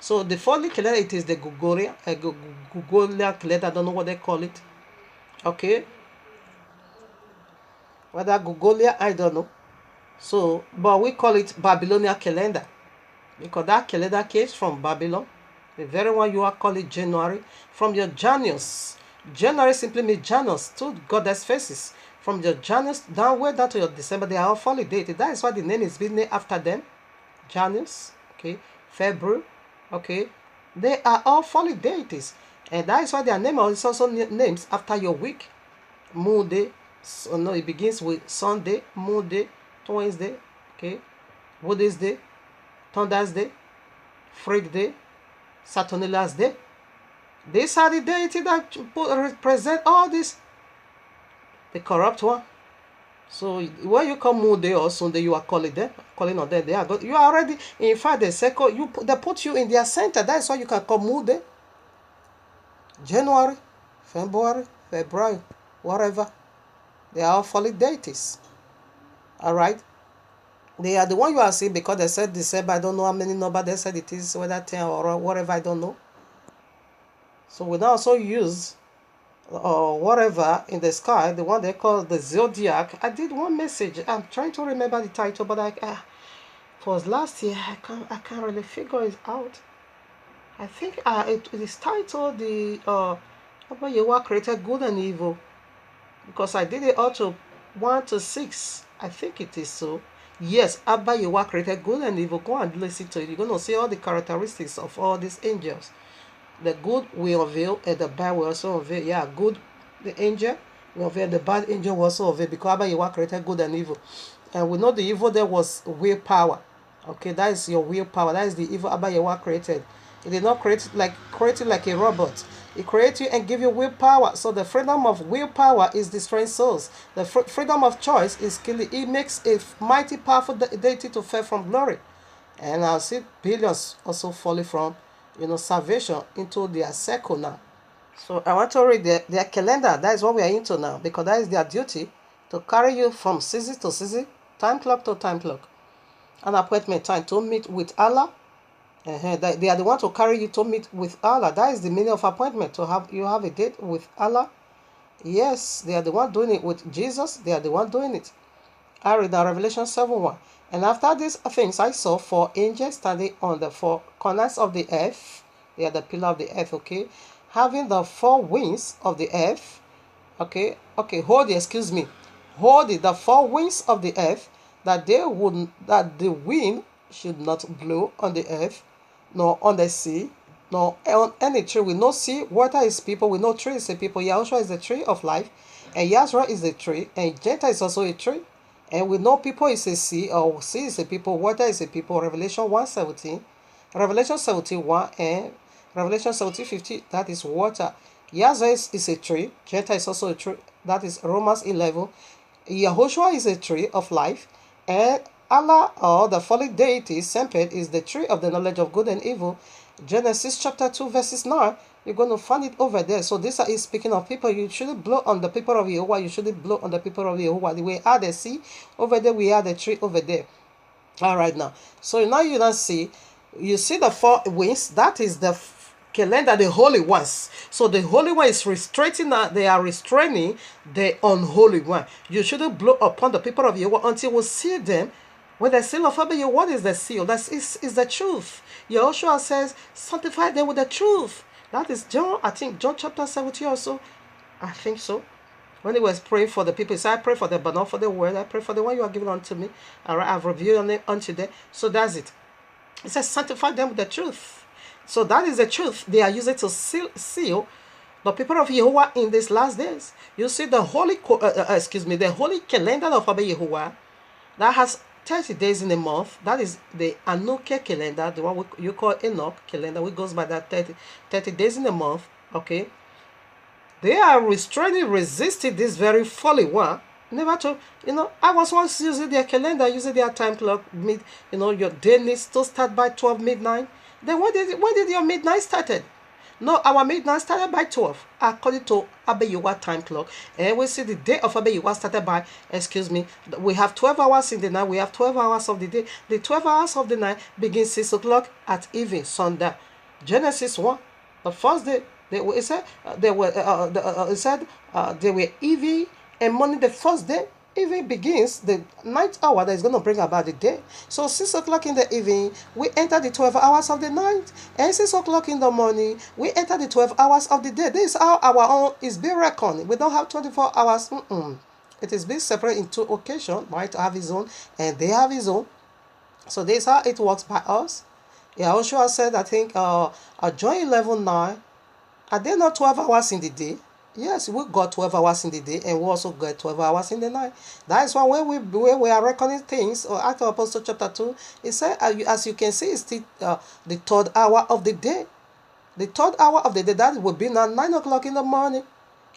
So the folly calendar, it is the Gregorian calendar. I don't know what they call it. Okay. Whether Gregorian, I don't know. So, but we call it Babylonian calendar, because that calendar came from Babylon. The very one you are calling January, from your Janus. January simply means Janus, two goddess faces. From your Janus downward down to your December, they are all folly dated. That is why the name is being named after them. Janus, okay, February, okay. They are all folly deities. And that is why their name is also names after your week. Moon day, so no, it begins with Sunday, Moon day, Wednesday, okay, Wednesday, Thunder's day, Freak day, Saturnilla's day. These are the deities that represent all this. The corrupt one. So when you call Moon day or Sunday, you are calling on them. They are good. You are already, in fact, they put you in their center. That's why you can call Moon day. January, February, whatever. They are all folly deities. Alright? They are the one you are seeing, because they said December, I don't know how many number they said it is, whether 10 or whatever, I don't know. So we now also use whatever in the sky, the one they call the zodiac. I did one message. I'm trying to remember the title, but it was last year. I can't really figure it out. I think it is titled the YAHUAH created good and evil, because I did it up to 1 to 6. I think it is so. Yes, YAHUAH created good and evil. Go and listen to it. You're going to see all the characteristics of all these angels. The good will unveil, and the bad will also unveil. Yeah, good, the angel will unveil, the bad angel will also unveil, because YAHUAH created good and evil. And we know the evil there was willpower. Okay, that is your willpower. That is the evil YAHUAH created. It did not create it like a robot. It created you and give you willpower. So the freedom of willpower is destroying souls. The freedom of choice is killing. It makes a mighty powerful deity to fall from glory. And I'll see billions also falling from salvation into their circle now. So I want to read their calendar. That is what we are into now, because that is their duty, to carry you from season to season, time clock to time clock. An appointment time to meet with Allah. They are the one to carry you to meet with Allah. That is the meaning of appointment, you have a date with Allah. Yes, they are the one doing it with Jesus. They are the one doing it. I read now Revelation 7:1. And after these things I saw 4 angels standing on the 4 corners of the earth. They are the pillar of the earth, okay? Having the 4 winds of the earth. Okay, hold it, excuse me. Hold it, the 4 winds of the earth, that the wind should not blow on the earth, nor on the sea, nor on any tree. We know sea, water is people, we know tree is a people. Yahushua is the tree of life, and Yahshua is the tree, and Gentile is also a tree. And we know people is a sea, or sea is a people, water is a people. Revelation 1:17, Revelation 17:1, and Revelation 17:50, that is water. Yahshua is a tree, Gentile is also a tree, that is Romans 11. Yahushua is a tree of life, and Allah, or the fallen deity, Semped, is the tree of the knowledge of good and evil. Genesis chapter 2 verses 9. You're going to find it over there. So this is speaking of people. You shouldn't blow on the people of YAHUAH. You shouldn't blow on the people of YAHUAH. We are the sea over there. We are the tree over there. All right now. So now you don't see. You see the 4 winds. That is the calendar, the holy ones. So the holy one is restraining. They are restraining the unholy one. You shouldn't blow upon the people of YAHUAH until we see them. When the seal of YAHUAH, what is the seal? That is the truth. Yahushua says, sanctify them with the truth. That is John, I think John chapter 17 also. I think so. When he was praying for the people, he said, I pray for them, but not for the word. I pray for the one you are giving unto me. All right, I've revealed it unto them. So that's it. It says, sanctify them with the truth. So that is the truth. They are using to seal the people of Yahuwah in these last days. You see the the holy calendar of Abba Yahuwah that has 30 days in a month. That is the Anuke calendar, the one you call Enoch calendar, which goes by that 30 days in a month. Okay. They are resisting this very folly one. Never to, I was once using their calendar, using their time clock, your day needs to start by 12 midnight. Then when did your midnight started? No, our midnight started by 12, according to Abba Yahuwah time clock. And we see the day of Abba Yahuwah started by, we have 12 hours in the night, we have 12 hours of the day. The 12 hours of the night begins 6 o'clock at evening, Sunday. Genesis 1, the first day, they were evening and morning the first day. Evening begins the ninth hour that is going to bring about the day. So 6 o'clock in the evening, we enter the 12 hours of the night. And 6 o'clock in the morning, we enter the 12 hours of the day. This is how our own is being reckoned. We don't have 24 hours. It is being separated in 2 occasions. Right, have his own and they have his own. So this is how it works by us. Yahushua said, I think, John 11:9, are there not 12 hours in the day? Yes, we got 12 hours in the day and we also got 12 hours in the night. That is why when we are reckoning things, or Acts of Apostles chapter 2, it said, as you can see, it's the 3rd hour of the day. The 3rd hour of the day, that will be now 9 o'clock in the morning.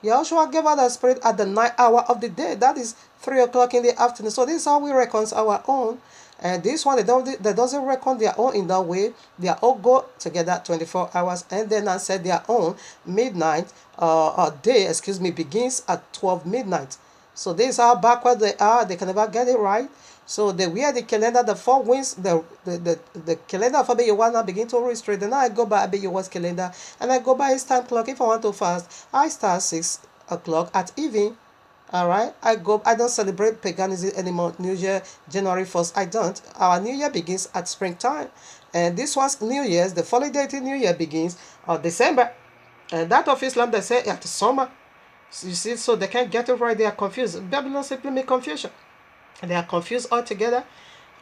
Yahushua gave us the Spirit at the 9th hour of the day. That is 3 o'clock in the afternoon. So this is how we reckon our own. And this one, they doesn't reckon their own in that way. They all go together 24 hours. And then I said their own midnight day, begins at 12 midnight. So this is how backward they are. They can never get it right. So they wear the calendar, the 4 winds, the calendar of Abba Yahuwah now begin to restrict. Then I go by Abba Yahuwah's calendar and I go by his time clock. If I want to fast, I start 6 o'clock at evening. Alright, I don't celebrate paganism anymore. New Year, January 1st, I don't. Our New Year begins at springtime. And this one's New Year's, the following day to New Year begins December. And that of Islam, they say at summer. So you see, so they can't get it right, they are confused. Babylon simply means confusion. They are confused altogether.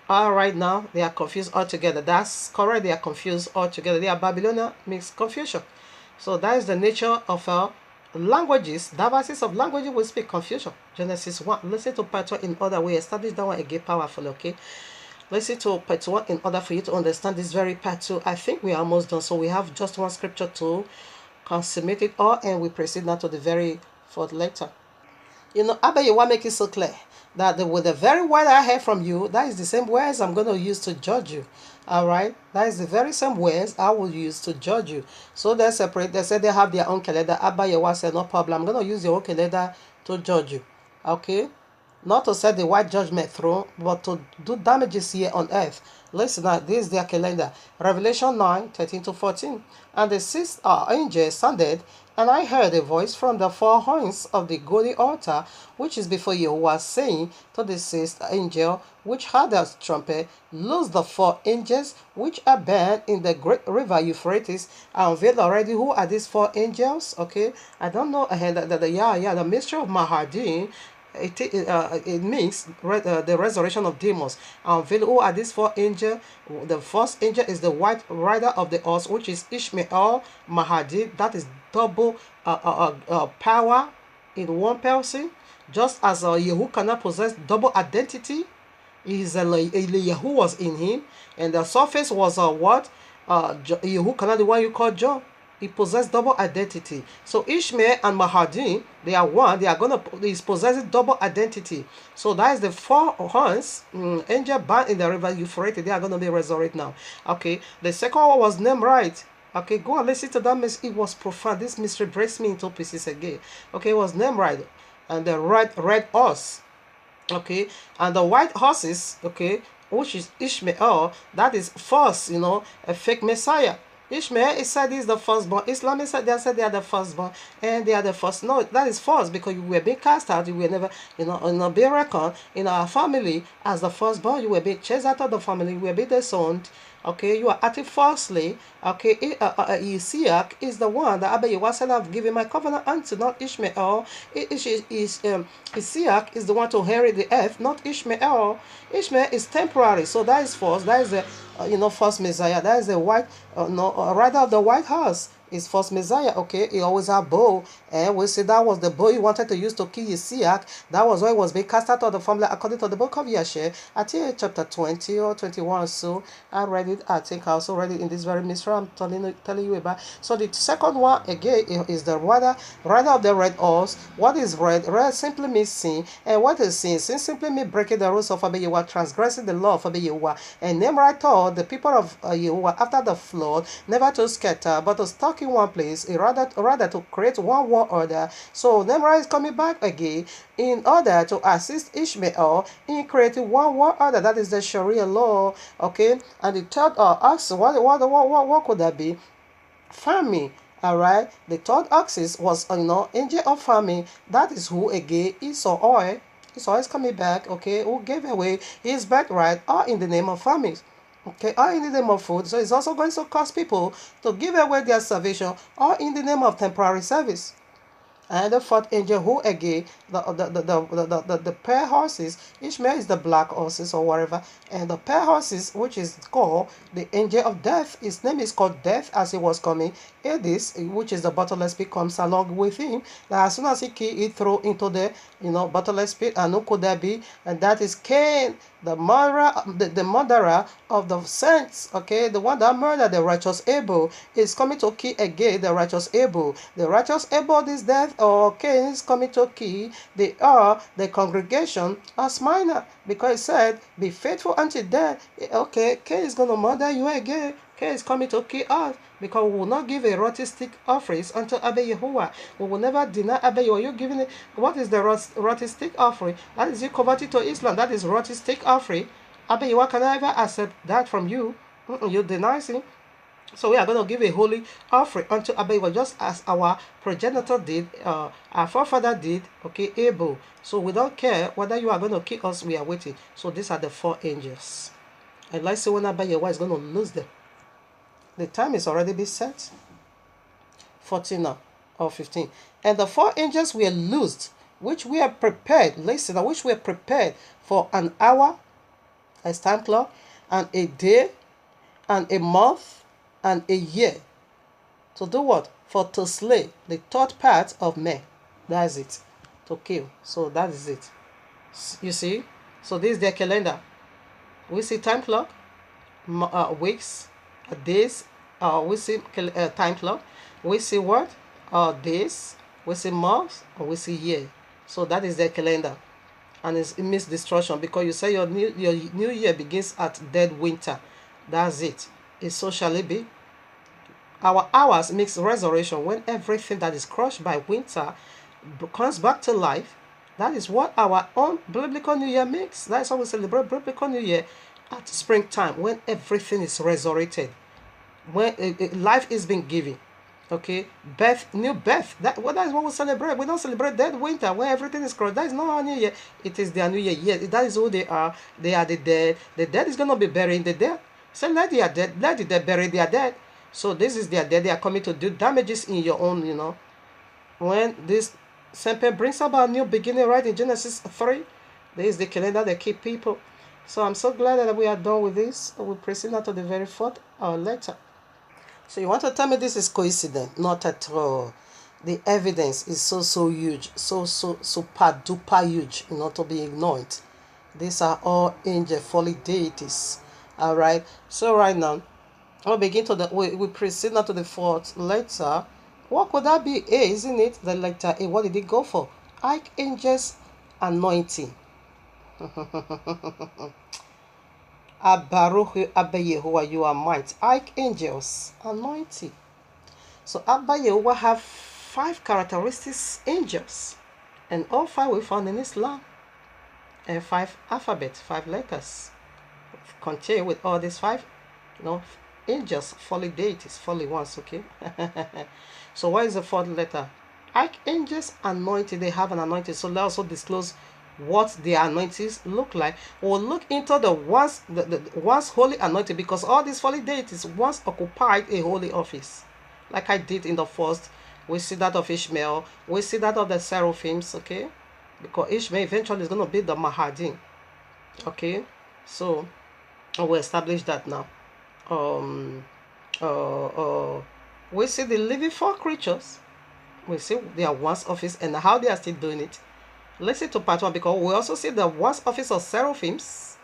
All right now, they are confused altogether. That's correct, they are confused altogether. They are Babylonian means confusion. So that is the nature of our languages. Diversities of languages will speak confusion. Genesis 1. Listen to part 1 in order. We establish that one again powerfully, okay? Listen to part 1 in order for you to understand this very part 2. I think we are almost done. So we have just one scripture to consummate it all, and we proceed now to the very 4th letter. Abba Yahuwah make it so clear that with the very word I heard from you, that is the same words I'm going to use to judge you. Alright, that is the very same words I will use to judge you. So they separate. They said they have their own calendar. Abba Yahuwah said, no problem, I'm going to use your own calendar to judge you. Okay, not to set the white judgment throne, but to do damages here on earth. Listen now, this is their calendar. Revelation 9:13-14. And the 6th angel sounded, and I heard a voice from the 4 horns of the golden altar, which is before Yahuwah, saying to the 6th angel, which had a trumpet, loose the 4 angels which are bound in the great river Euphrates. I unveiled already who are these 4 angels. Okay, I don't know. The mystery of Mahadi. It means the resurrection of demons. Who are these 4 angels? The first angel is the white rider of the horse, which is Ishmael Mahadi. That is double power in one person. Just as Yahu cannot possess double identity, Yahu was in him, and the surface was what? Yahu cannot, the one you call John. He possessed double identity. So Ishmael and Mahadi, they are one. He's possessing double identity. So that is the 4 horns. Angel bound in the river Euphrates. They are going to be resurrected now. Okay. The second one was named right. Okay, go and listen to that. It was profound. This mystery breaks me into pieces again. Okay, it was named right. And the red horse. Okay. And the white horses, okay, which is Ishmael, that is false, a fake Messiah. Ishmael, it said he's the firstborn. Islam said they are the firstborn, and they are the first. No, that is false, because you were being cast out. You were never, be reckoned in our family as the firstborn. You were being chased out of the family. You were being disowned. Okay, you are acting falsely. Okay, Isaac is the one that Abba Yehovah said, I've given my covenant unto, not Ishmael. Isaac is the one to inherit the earth, not Ishmael. Ishmael is temporary, so that is false. That is the false Messiah. That is the white, rather of the White House is false Messiah. Okay, he always had bow, and we see that was the bow he wanted to use to kill Isaac. That was why he was being cast out of the family, according to the book of Yashar. I think chapter 20 or 21. So I read it. I think I also read it in this very mystery I'm telling you about. So the second one again is the rider of the red horse. What is red? Red simply means sin. And what is sin? Sin simply means breaking the rules of Abba Yehovah, transgressing the law of Abba Yehovah. And Nimrod told the people of Yehovah after the flood never to scatter, but to stuck in one place, rather to create one world order. So Nimrod is coming back again in order to assist Ishmael in creating one world order. That is the Sharia law. Okay, and the third ask what could that be? Farming. All right, the third axis was angel of farming. That is who again? Esau. Esau is coming back. Okay, who gave away his birthright, all in the name of farming. Okay, all in the name of food. So it's also going to cause people to give away their salvation, all in the name of temporary service. And the fourth angel, who again, the pair horses, Ishmael is the black horses or whatever, and the pair horses, which is called the angel of death, his name is called death as he was coming. Hades, which is the bottomless pit, comes along with him. Now, as soon as he throw into the bottomless pit, and who could that be? And that is Cain, the murderer of the saints. Okay, the one that murdered the righteous Abel is coming to kill again the righteous Abel. The righteous Abel is death, or Cain is coming to kill the congregation as minor, because it said, be faithful until death. Okay, Cain is going to murder you again. Cain is coming to kill us, because we will not give a rotting offerings unto Abba Yehovah. We will never deny Abba Yehovah. You're giving it. What is the rotting offering? That is you converted to Islam. That is rotting offering. Abba Yehovah can never accept that from you. You deny him. So we are going to give a holy offering unto Abba Yehovah, just as our progenitor did, our forefather did, okay, Abel. So we don't care whether you are going to kill us, we are waiting. So these are the four angels. And let's see when Abba Yehovah is going to lose them. The time is already been set. 14 now, or 15. And the four angels were loosed, which we are prepared, listen, which we are prepared for an hour, as time clock, and a day, and a month, and a year. To do what? For to slay the third part of men. That is it. To kill. So that is it. You see? So this is their calendar. We see time clock, weeks, days. We see time clock. We see what? Days. We see months. Or we see year. So that is their calendar. And it means destruction, because you say your new year begins at dead winter. That's it. So shall it be. Our hours makes resurrection, when everything that is crushed by winter comes back to life. That is what our own biblical New Year makes. That is how we celebrate biblical New Year at springtime, when everything is resurrected, when life is being given. Okay, new birth. That is what we celebrate. We don't celebrate dead winter, where everything is crushed. That is not our New Year. It is their New Year. Yes, that is who they are. They are the dead. The dead is going to be buried in the dead. So let the dead bury their dead. So this is their dead. They are coming to do damages in your own, When this serpent brings about new beginning, right in Genesis 3, there is the calendar that keep people. So I'm so glad that we are done with this. We proceed now to the very fourth letter. So you want to tell me this is coincidence? Not at all. The evidence is so huge, so super duper huge, to be ignored. These are all angel folly deities. All right. So right now, we proceed now to the fourth letter. What could that be? A, isn't it? The letter A. What did it go for? Archangel's anointing. Abaruch Abba Yehovah, you are might. Archangels anointing. So Abba Yehovah have 5 characteristics angels, and all 5 we found in Islam, and 5 alphabets, 5 letters contain with all these 5 angels, folly deities, folly ones. Okay. So what is the 4th letter? Archangels anointed. They have an anointing. So they also disclose what their anointings look like. We'll look into the once holy anointing, because all these holy deities once occupied a holy office. Like I did in the first, we see that of Ishmael, we see that of the seraphims, okay? Because Ishmael eventually is going to be the Mahdi, okay? So we'll establish that now. Um, uh, uh, we see the living four creatures. We see their once office and how they are still doing it. Listen to part one, because we also see the once office of seraphims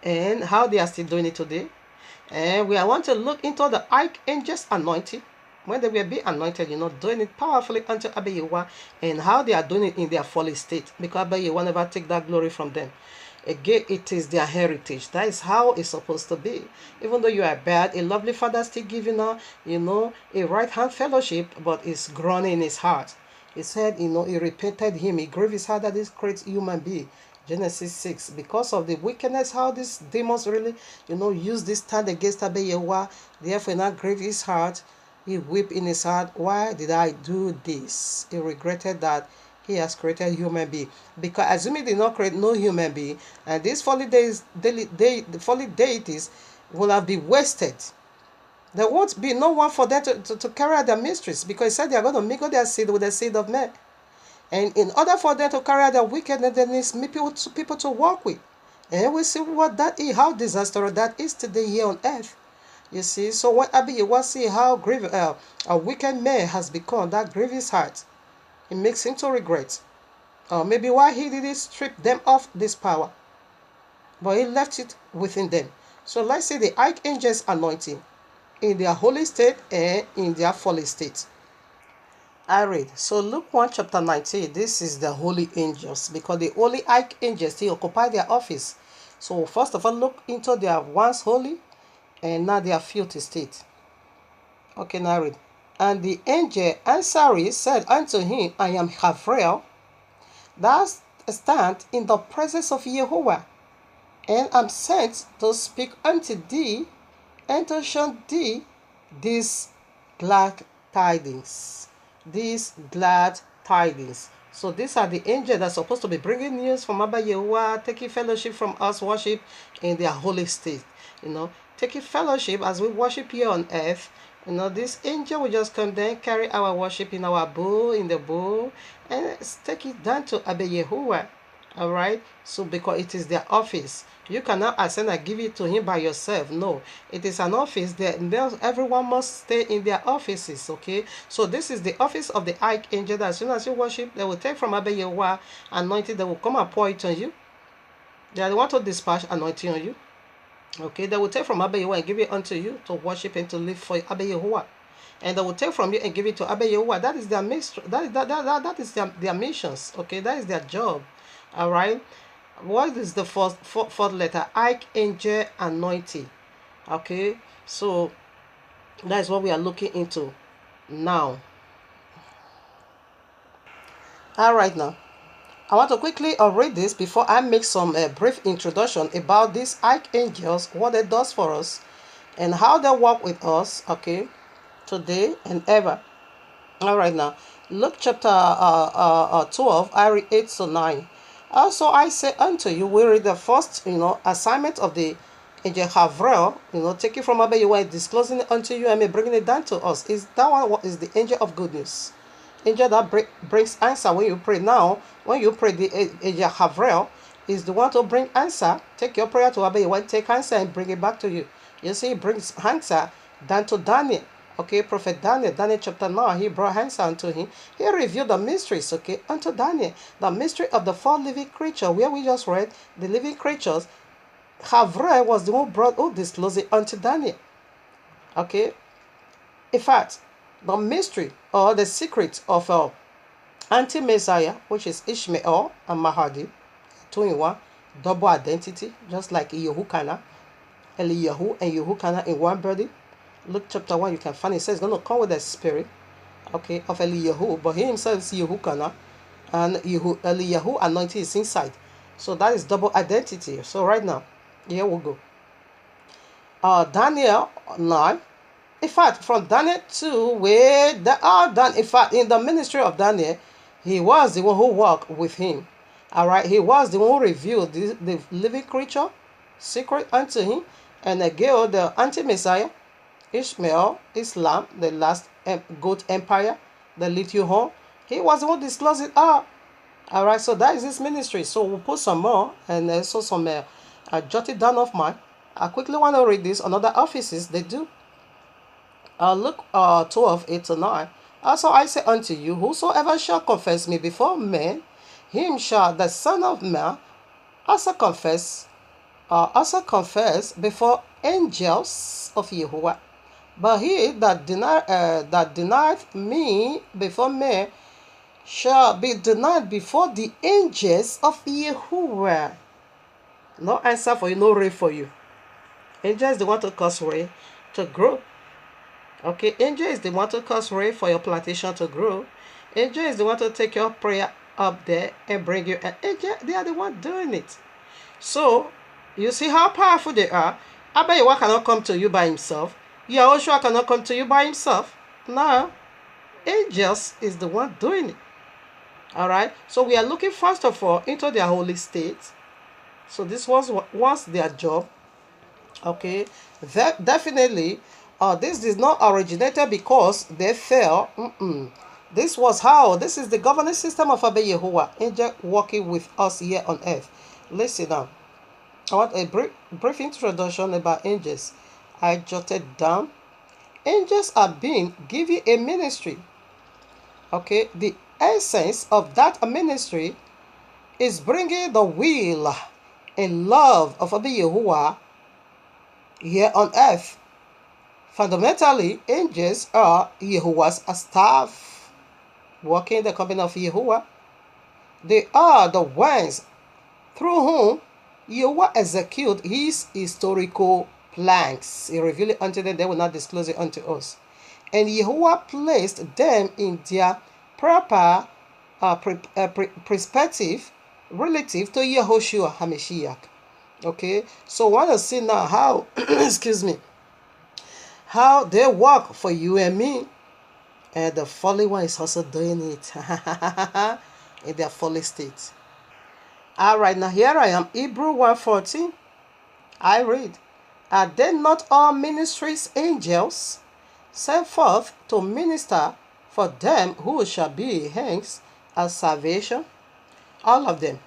and how they are still doing it today. And we want to look into the archangels anointing, when they will be anointed, doing it powerfully unto Abayewa, and how they are doing it in their fallen state, because Abayewa never take that glory from them. Again, it is their heritage. That is how it's supposed to be. Even though you are bad, a lovely father still giving her, a right hand fellowship, but it's groaning in his heart. He said, he repented him. He grieved his heart that this great human being. Genesis 6. Because of the wickedness, how these demons really, use this stand against Abayewa, therefore not grieve his heart. He wept in his heart. Why did I do this? He regretted that he has created human being. Because assuming he did not create no human being, and these folly deities will have been wasted. There won't be no one for them to carry out their mysteries, because he said they are going to mingle their seed with the seed of men. And in order for them to carry out their wickedness, there needs people to work with. And we see what that is, how disastrous that is today here on earth. You see, so when Abiyawa see how a wicked man has become, that grieves his heart. It makes him to regret. Maybe why he didn't strip them of this power, but he left it within them. So let's see the archangels anointing in their holy state and in their fallen state. I read. So Luke 1 chapter 19, this is the holy angels, because the holy archangels, they occupy their office. So first of all, look into their once holy and now their filthy state. Okay, now read. And the angel answering said unto him, I am Gabriel, thou stand in the presence of Yahuwah, and am sent to speak unto thee, and to show thee these glad tidings. These glad tidings. So these are the angels that are supposed to be bringing news from Abba Yahuwah, taking fellowship from us, worship in their holy state. Taking fellowship as we worship here on earth. This angel will just come there, carry our worship in our bowl, and take it down to Abba Yahuwah. Alright? So because it is their office. You cannot ascend and give it to him by yourself. No. It is an office that everyone must stay in their offices. Okay? So this is the office of the archangel, that as soon as you worship, they will take from Abba Yahuwah anointing, they will come and pour it on you. They are the one to dispatch anointing on you. Okay, they will take from Abba Yahuwah and give it unto you to worship and to live for Abba Yahuwah. And they will take from you and give it to Abba Yahuwah. That is their mystery. That is their missions. Okay, that is their job. All right. What is the fourth letter? Archangel anointing. Okay, so that is what we are looking into now. All right, now I want to quickly read this before I make some brief introduction about these archangels, what it does for us, and how they work with us, okay, today and ever. All right, now, Luke chapter 12, I read 8 to 9. Also, I say unto you, we read the first, assignment of the angel Gabriel, taking from Abba Yahuwah, disclosing it unto you, and may bringing it down to us. Is that one is the angel of good news? Angel that brings answer when you pray. Now, when you pray, the angel Gabriel is the one to bring answer. Take your prayer to Abba Yahuwah, take answer and bring it back to you. You see, he brings answer down to Daniel. Okay, Prophet Daniel chapter 9, he brought answer unto him. He revealed the mysteries, okay, unto Daniel. The mystery of the four living creatures, where we just read, the living creatures. Gabriel was the one who disclosed it unto Daniel. Okay, in fact, the mystery or the secret of anti-Messiah, which is Ishmael and Mahdi, 2-in-1, double identity, just like Yahuwah, Eliyahu and Yahuwah in one body. Luke chapter 1, you can find it says it's going to come with the spirit, okay, of Eliyahu, but he himself is Yahuwah, and Eliyahu anointing is inside. So that is double identity. So right now, here we go. Daniel 9. In fact, from Daniel 2, where they are done, in fact, in the ministry of Daniel, he was the one who walked with him. All right, he was the one who revealed the living creature secret unto him, and again the anti-Messiah, Ishmael, Islam, the last goat empire, the little horn. He was the one who disclosed it all. All right, so that is his ministry. So we'll put some more and also some jotted down of mine. I quickly want to read this on other offices they do. Luke 12, 8 to 9. Also I say unto you, whosoever shall confess me before men, him shall the Son of Man also confess before angels of Yahuwah. But he that denieth me before men shall be denied before the angels of Yahuwah. No answer for you, no ray for you. Angel is the one to cause ray to grow. Okay, angel is the one to cause ray for your plantation to grow. Angel is the one to take your prayer up there and bring you an angel. They are the one doing it. So, you see how powerful they are. Abayewa cannot come to you by himself. Yahushua cannot come to you by himself. No. Angels is the one doing it. Alright. So we are looking first of all into their holy state. So this was their job. Okay. Definitely, this did not originate because they fell. This was how. This is the governance system of Abba Yahuwah. Angel working with us here on earth. Listen now. I want a brief introduction about angels. I jotted down. Angels are being given a ministry. Okay, the essence of that ministry is bringing the will and love of Abba Yahuwah here on earth. Fundamentally, angels are Yahuwah's staff, working in the company of Yahuwah. They are the ones through whom Yahuwah execute his historical plans. He revealed it unto them, they will not disclose it unto us. And Yahuwah placed them in their proper perspective relative to Yahushua HaMashiach. Okay, so I want to see now how, excuse me, how they work for you and me. And the fallen one is also doing it in their fallen state. Alright, now here I am, Hebrew 1:14. I read, are they not all ministries angels sent forth to minister for them who shall be hence as salvation? All of them,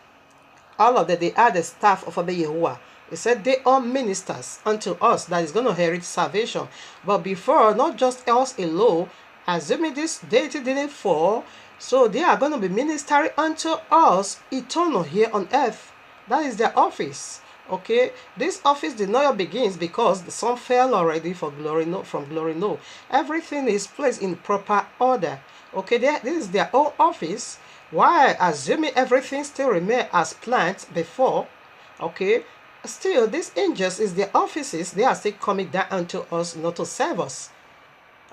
they are the staff of Abba Yahuwah. He said they are ministers unto us that is going to inherit salvation. But before, not just us alone, assuming this deity didn't fall, so they are going to be ministering unto us eternal here on earth. That is their office. Okay, this office did not begins because the sun fell already for glory, no, from glory, no. Everything is placed in proper order. Okay, this is their own office. Why, assuming everything still remain as planned before, okay, still these angels is their offices. They are still coming down unto us, not to serve us.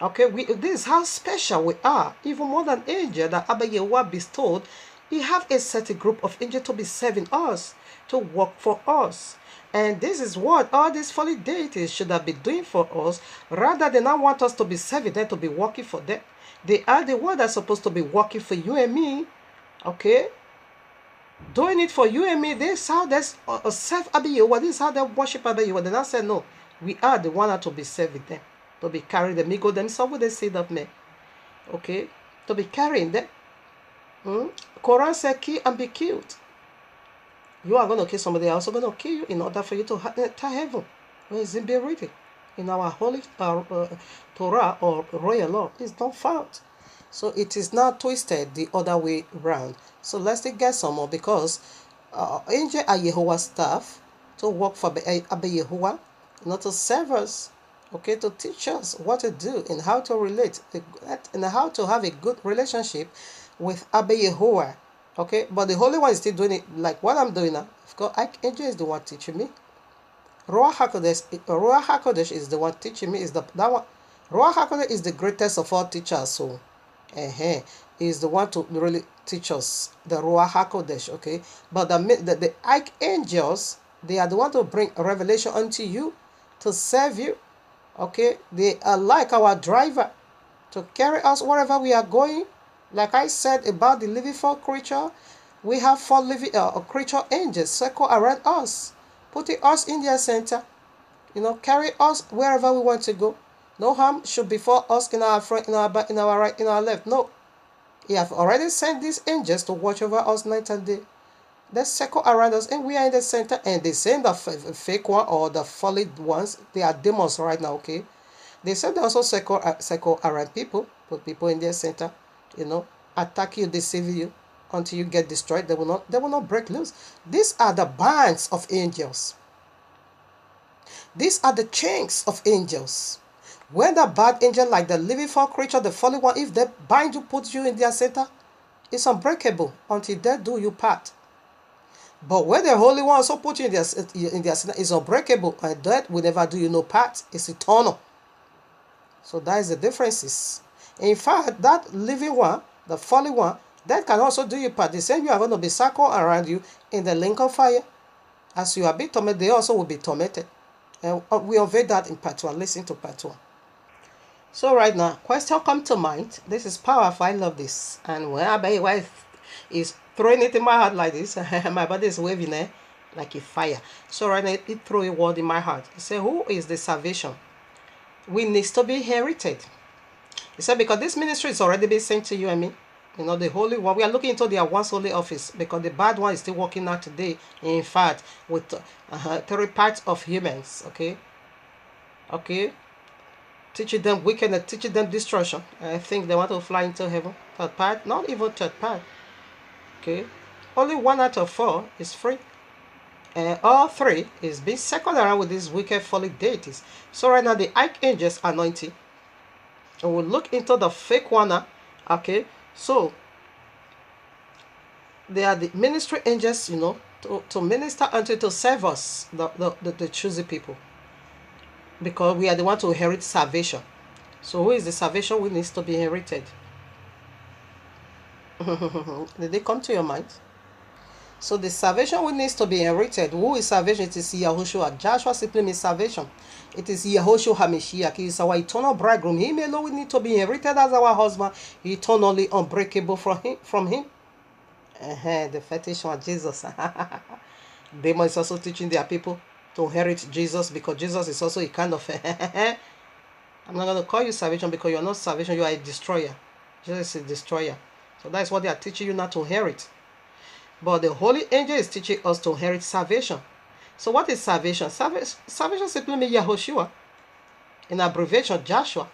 Okay, this is how special we are. Even more than angel that Abba Yahuwah bestowed, he have a certain group of angels to be serving us, to work for us. And this is what all these fallen deities should have been doing for us, rather than not want us to be serving them, to be working for them. They are the ones that are supposed to be working for you and me. Okay, doing it for you and me. This is how they serve Abba Yahuwah. This is how they worship Abba Yahuwah. They not say no. We are the one to be serving them, to be carrying them. Me go them. Some would they say that me. Okay, to be carrying them. Quran said, kill and be killed. You are going to kill somebody else. Going to kill you in order for you to enter heaven. Where is it being written? In our holy Torah or royal law, it's not found. So it is not twisted the other way around. So let's get some more, because angel are Yahuwah's staff to work for Abba Yahuwah, not to serve us, okay, to teach us what to do and how to relate and how to have a good relationship with Abba Yahuwah. Okay, but the Holy One is still doing it like what I'm doing now. Of course, angel is the one teaching me. Ruach HaKodesh is the one teaching me. That one. Ruach HaKodesh is the greatest of all teachers. So, he is the one to really teach us, the Ruach HaKodesh. Okay, but the archangels, they are the one to bring revelation unto you, to serve you. Okay, they are like our driver to carry us wherever we are going. Like I said about the living creature, We have 4 living creature angels circle around us, putting us in their center. Carry us wherever we want to go. No harm should befall us in our front, in our back, in our right, in our left. No. He have already sent these angels to watch over us night and day. They circle around us, and we are in the center. And they send the fake one or the fallen ones. They are demons right now, okay? They said they also circle around people, put people in their center, attack you, deceive you until you get destroyed. They will not break loose. These are the bands of angels. These are the chains of angels. When the bad angel, like the living four creature, the fallen one, if they bind you, put you in their center, it's unbreakable until they do you part. But when the Holy One also put you in their center, it's unbreakable, and that will never do you no part. It's eternal. So that is the differences. In fact, that living one, the fallen one, that can also do you part. The same you are going to be circled around you in the lake of fire. As you are being tormented, they also will be tormented. And we unveil that in part 1. Listen to part 1. So right now, question come to mind. This is powerful. I love this. And when my wife is throwing it in my heart like this, my body is waving like a fire. So right now, it threw a word in my heart. It said, who is the salvation? We need to be inherited. He said, because this ministry is already been sent to you and me. The Holy One. We are looking into their once holy office because the bad one is still working out today. In fact, with 3 parts of humans. Okay. Teaching them wickedness, teaching them destruction. I think they want to fly into heaven. 3rd part, not even 3rd part. Okay. Only 1 out of 4 is free. And all 3 is being circled around with these wicked fallen deities. So right now the archangels anointing. And we'll look into the fake one now. Okay. So they are the ministry angels, to minister unto, to serve us, the chosen people. Because we are the one to inherit salvation. So who is the salvation we needs to be inherited? Did they come to your mind? So the salvation we needs to be inherited. Who is salvation? It is Yahushua. Joshua simply means salvation. It is Yahushua HaMashiach. He is our eternal bridegroom. Him alone we need to be inherited as our husband, eternally unbreakable from him. The fetish one, Jesus. Demon is also teaching their people to inherit Jesus, because Jesus is also a kind of I'm not going to call you salvation because you're not salvation, you are a destroyer. Jesus is a destroyer. So that's what they are teaching you not to inherit. But the holy angel is teaching us to inherit salvation. So what is salvation? Salvation simply means Yahushua. In abbreviation, Joshua.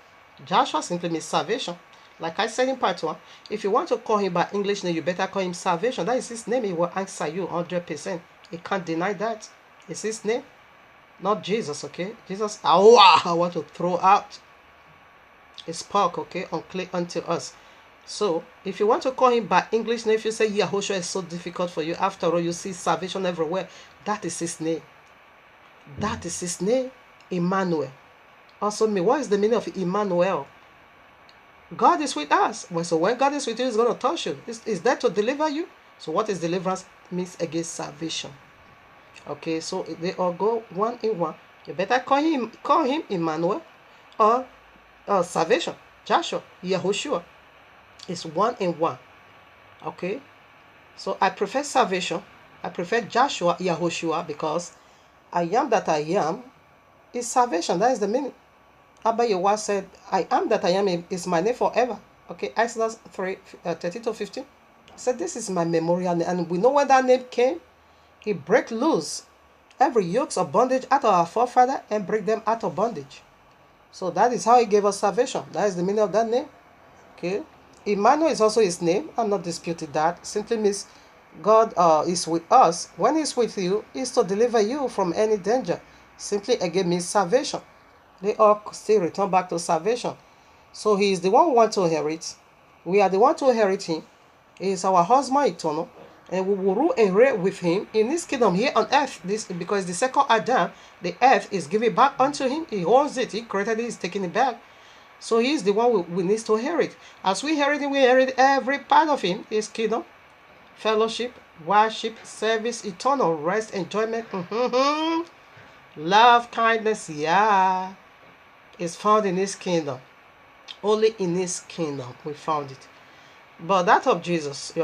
Joshua simply means salvation. Like I said in part 1, if you want to call him by English name, you better call him salvation. That is his name. He will answer you 100%. He can't deny that. It's his name. Not Jesus, okay? Jesus, I want to throw out his pork, okay, unclean unto us. So, if you want to call him by English name, if you say Yahushua is so difficult for you, after all, you see salvation everywhere. That is his name. That is his name, Emmanuel. Also, what is the meaning of Emmanuel? God is with us. So when God is with you, he's going to touch you. Is that to deliver you? So what is deliverance? Means against salvation. Okay, so they all go one in one. You better call him Emmanuel or salvation. Joshua, Yahushua is 1 in 1. Okay, so I prefer salvation. I prefer Joshua, Yahushua, because I am that I am is salvation. That is the meaning. Abba Yahweh said, I am that I am is my name forever. Okay, Exodus 3:13-15. He said, this is my memorial name. And we know when that name came. He break loose every yokes of bondage out of our forefather and break them out of bondage. So that is how he gave us salvation. That is the meaning of that name. Okay. Emmanuel is also his name. I'm not disputing that. Simply means God is with us. When he's with you, is to deliver you from any danger. Simply again means salvation. They all still return back to salvation. So he is the one who wants to inherit. We are the one to inherit him. He is our husband eternal. And we will rule and reign with him in his kingdom here on earth. This because the second Adam, the earth is given back unto him. He owns it. He created it. He's taking it back. So he is the one we need to inherit. As we inherit him, we inherit every part of him. His kingdom, fellowship, worship, service, eternal rest, enjoyment. Love, kindness, is found in his kingdom. Only in his kingdom we found it. But that of Jesus, you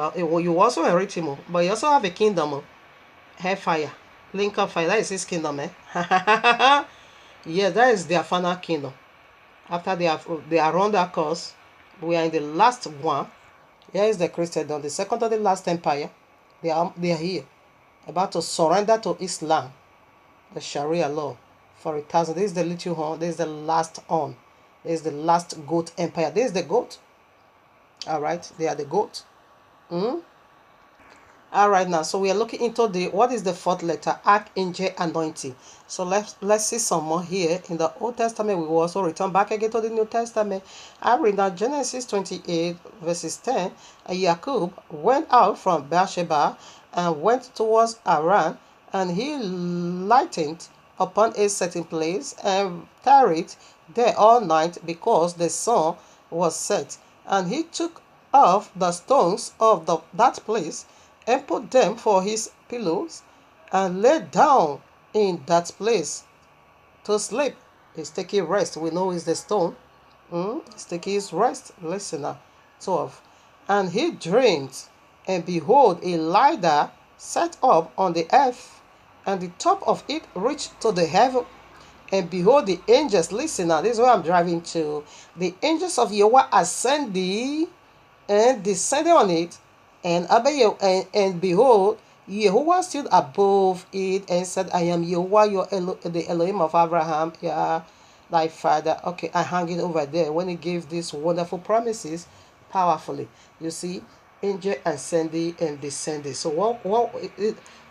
also inherit him, but you also have a kingdom, hellfire, link of fire. That is his kingdom, eh? Yes, that is their final kingdom. After they are run that course, we are in the last one. Here is the Christendom, the second to the last empire. They are here, about to surrender to Islam, the Sharia law, for 1,000. This is the little horn. This is the last horn. This is the last goat empire. This is the goat. All right, they are the goat. All right, now, so we are looking into what is the fourth letter, archangel anointing. So let's see some more here in the Old Testament. We will also return back again to the New Testament. I read now Genesis 28 verses 10. And Jacob went out from Beersheba and went towards Aran, and he lightened upon a certain place and tarried there all night, because the sun was set. And he took off the stones of that place and put them for his pillows, and lay down in that place to sleep. He's taking rest. We know it's the stone. He's taking his rest. Listen now. 12. And he dreamed, and behold, a ladder set up on the earth, and the top of it reached to the heaven. And behold, the angels, listen now, this is where I'm driving to. The angels of Yahweh ascended and descended on it, and behold, Yahuwah stood above it and said, I am Yahuwah, the Elohim of Abraham, yeah, thy father. Okay, I hang it over there when he gave these wonderful promises powerfully. You see, angel ascending and descending. So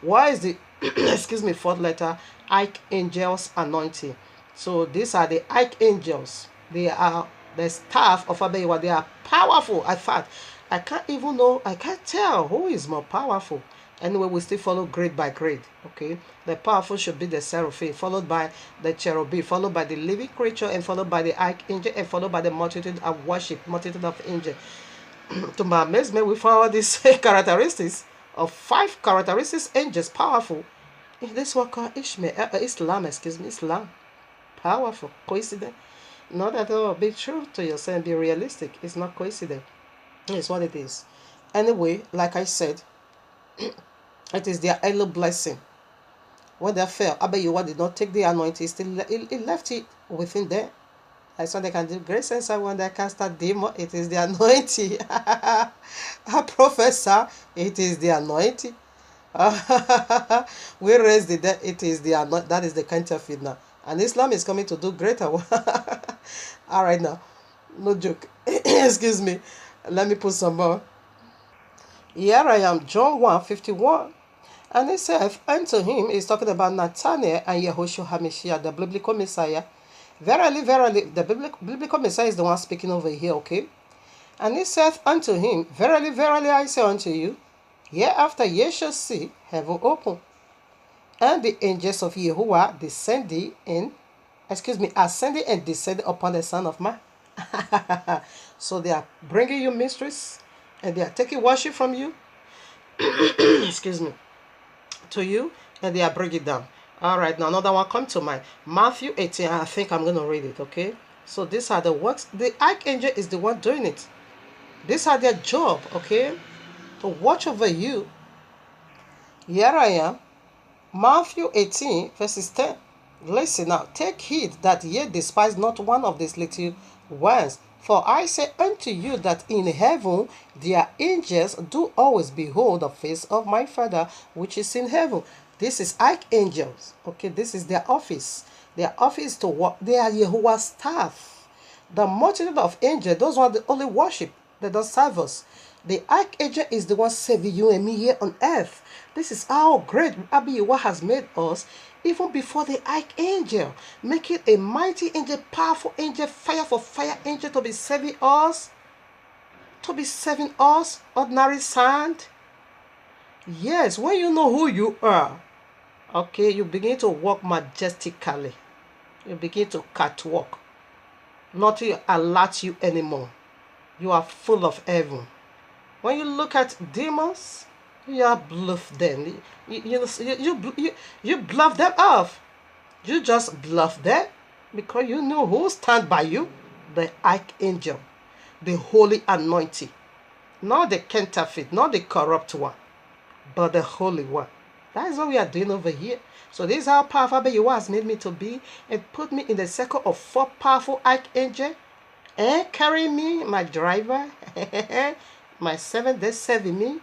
why is the excuse me, fourth letter, archangels anointing? So these are the archangels. They are the staff of Abiyawa. They are powerful. In fact, I can't tell who is more powerful. Anyway, we still follow grade by grade. Okay, the powerful should be the seraphim, followed by the cherubim, followed by the living creature, and followed by the archangel, and followed by the multitude of worship, multitude of angels. To my amazement, we found these characteristics of 5 characteristics angels powerful. This one called Islam. Powerful. Coincidence? Not at all. Be true to yourself and be realistic. It's not coincidence. It's what it is. Anyway, like I said, it is their early blessing. When they fell, Abiyawa did not take the anointing. He left it within them. That's why they can do great sense when they cast a demon. It is the anointing. A professor, it is the anointing. We raise the dead. It is the anointing. That is the counterfeit now. And Islam is coming to do greater. All right now. No joke. Excuse me. Let me put some more. Here I am, John 1:51. And he saith unto him, he's talking about Nathanael and Yahushua HaMashiach, the biblical Messiah. Verily, verily, the biblical Messiah is the one speaking over here, okay? And he saith unto him, Verily, verily, I say unto you, hereafter ye shall see heaven open, and the angels of Yahuwah ascending and descending upon the Son of Man. So they are bringing you mysteries, and they are taking worship from you, excuse me, to you, and they are bringing it down. All right, now another one come to mind. Matthew 18, I think I'm going to read it, okay? So these are the works. The archangel is the one doing it. These are their job, okay? To watch over you. Here I am. Matthew 18, verses 10. Listen now. Take heed that ye despise not one of these little ones. For I say unto you that in heaven their angels do always behold the face of my Father which is in heaven. This is archangels. Okay, this is their office. Their office to work. They are Yahuwah's staff. The multitude of angels, those ones only worship. They don't serve us. The archangel is the one saving you and me here on earth. This is how great Yahuwah has made us, even before the archangel. Make it a mighty angel, powerful angel, fire for fire angel to be saving us. To be saving us, ordinary sand. Yes, when you know who you are, okay, you begin to walk majestically. You begin to catwalk. Nothing alert you anymore. You are full of heaven. When you look at demons, you bluff them. You bluff them off. You just bluff them because you know who stand by you. The archangel, the holy anointing. Not the counterfeit, not the corrupt one, but the holy one. That is what we are doing over here. So this is how powerful YAHUAH has made me to be and put me in the circle of 4 powerful archangels and carry me, my driver, my servant, they serving me.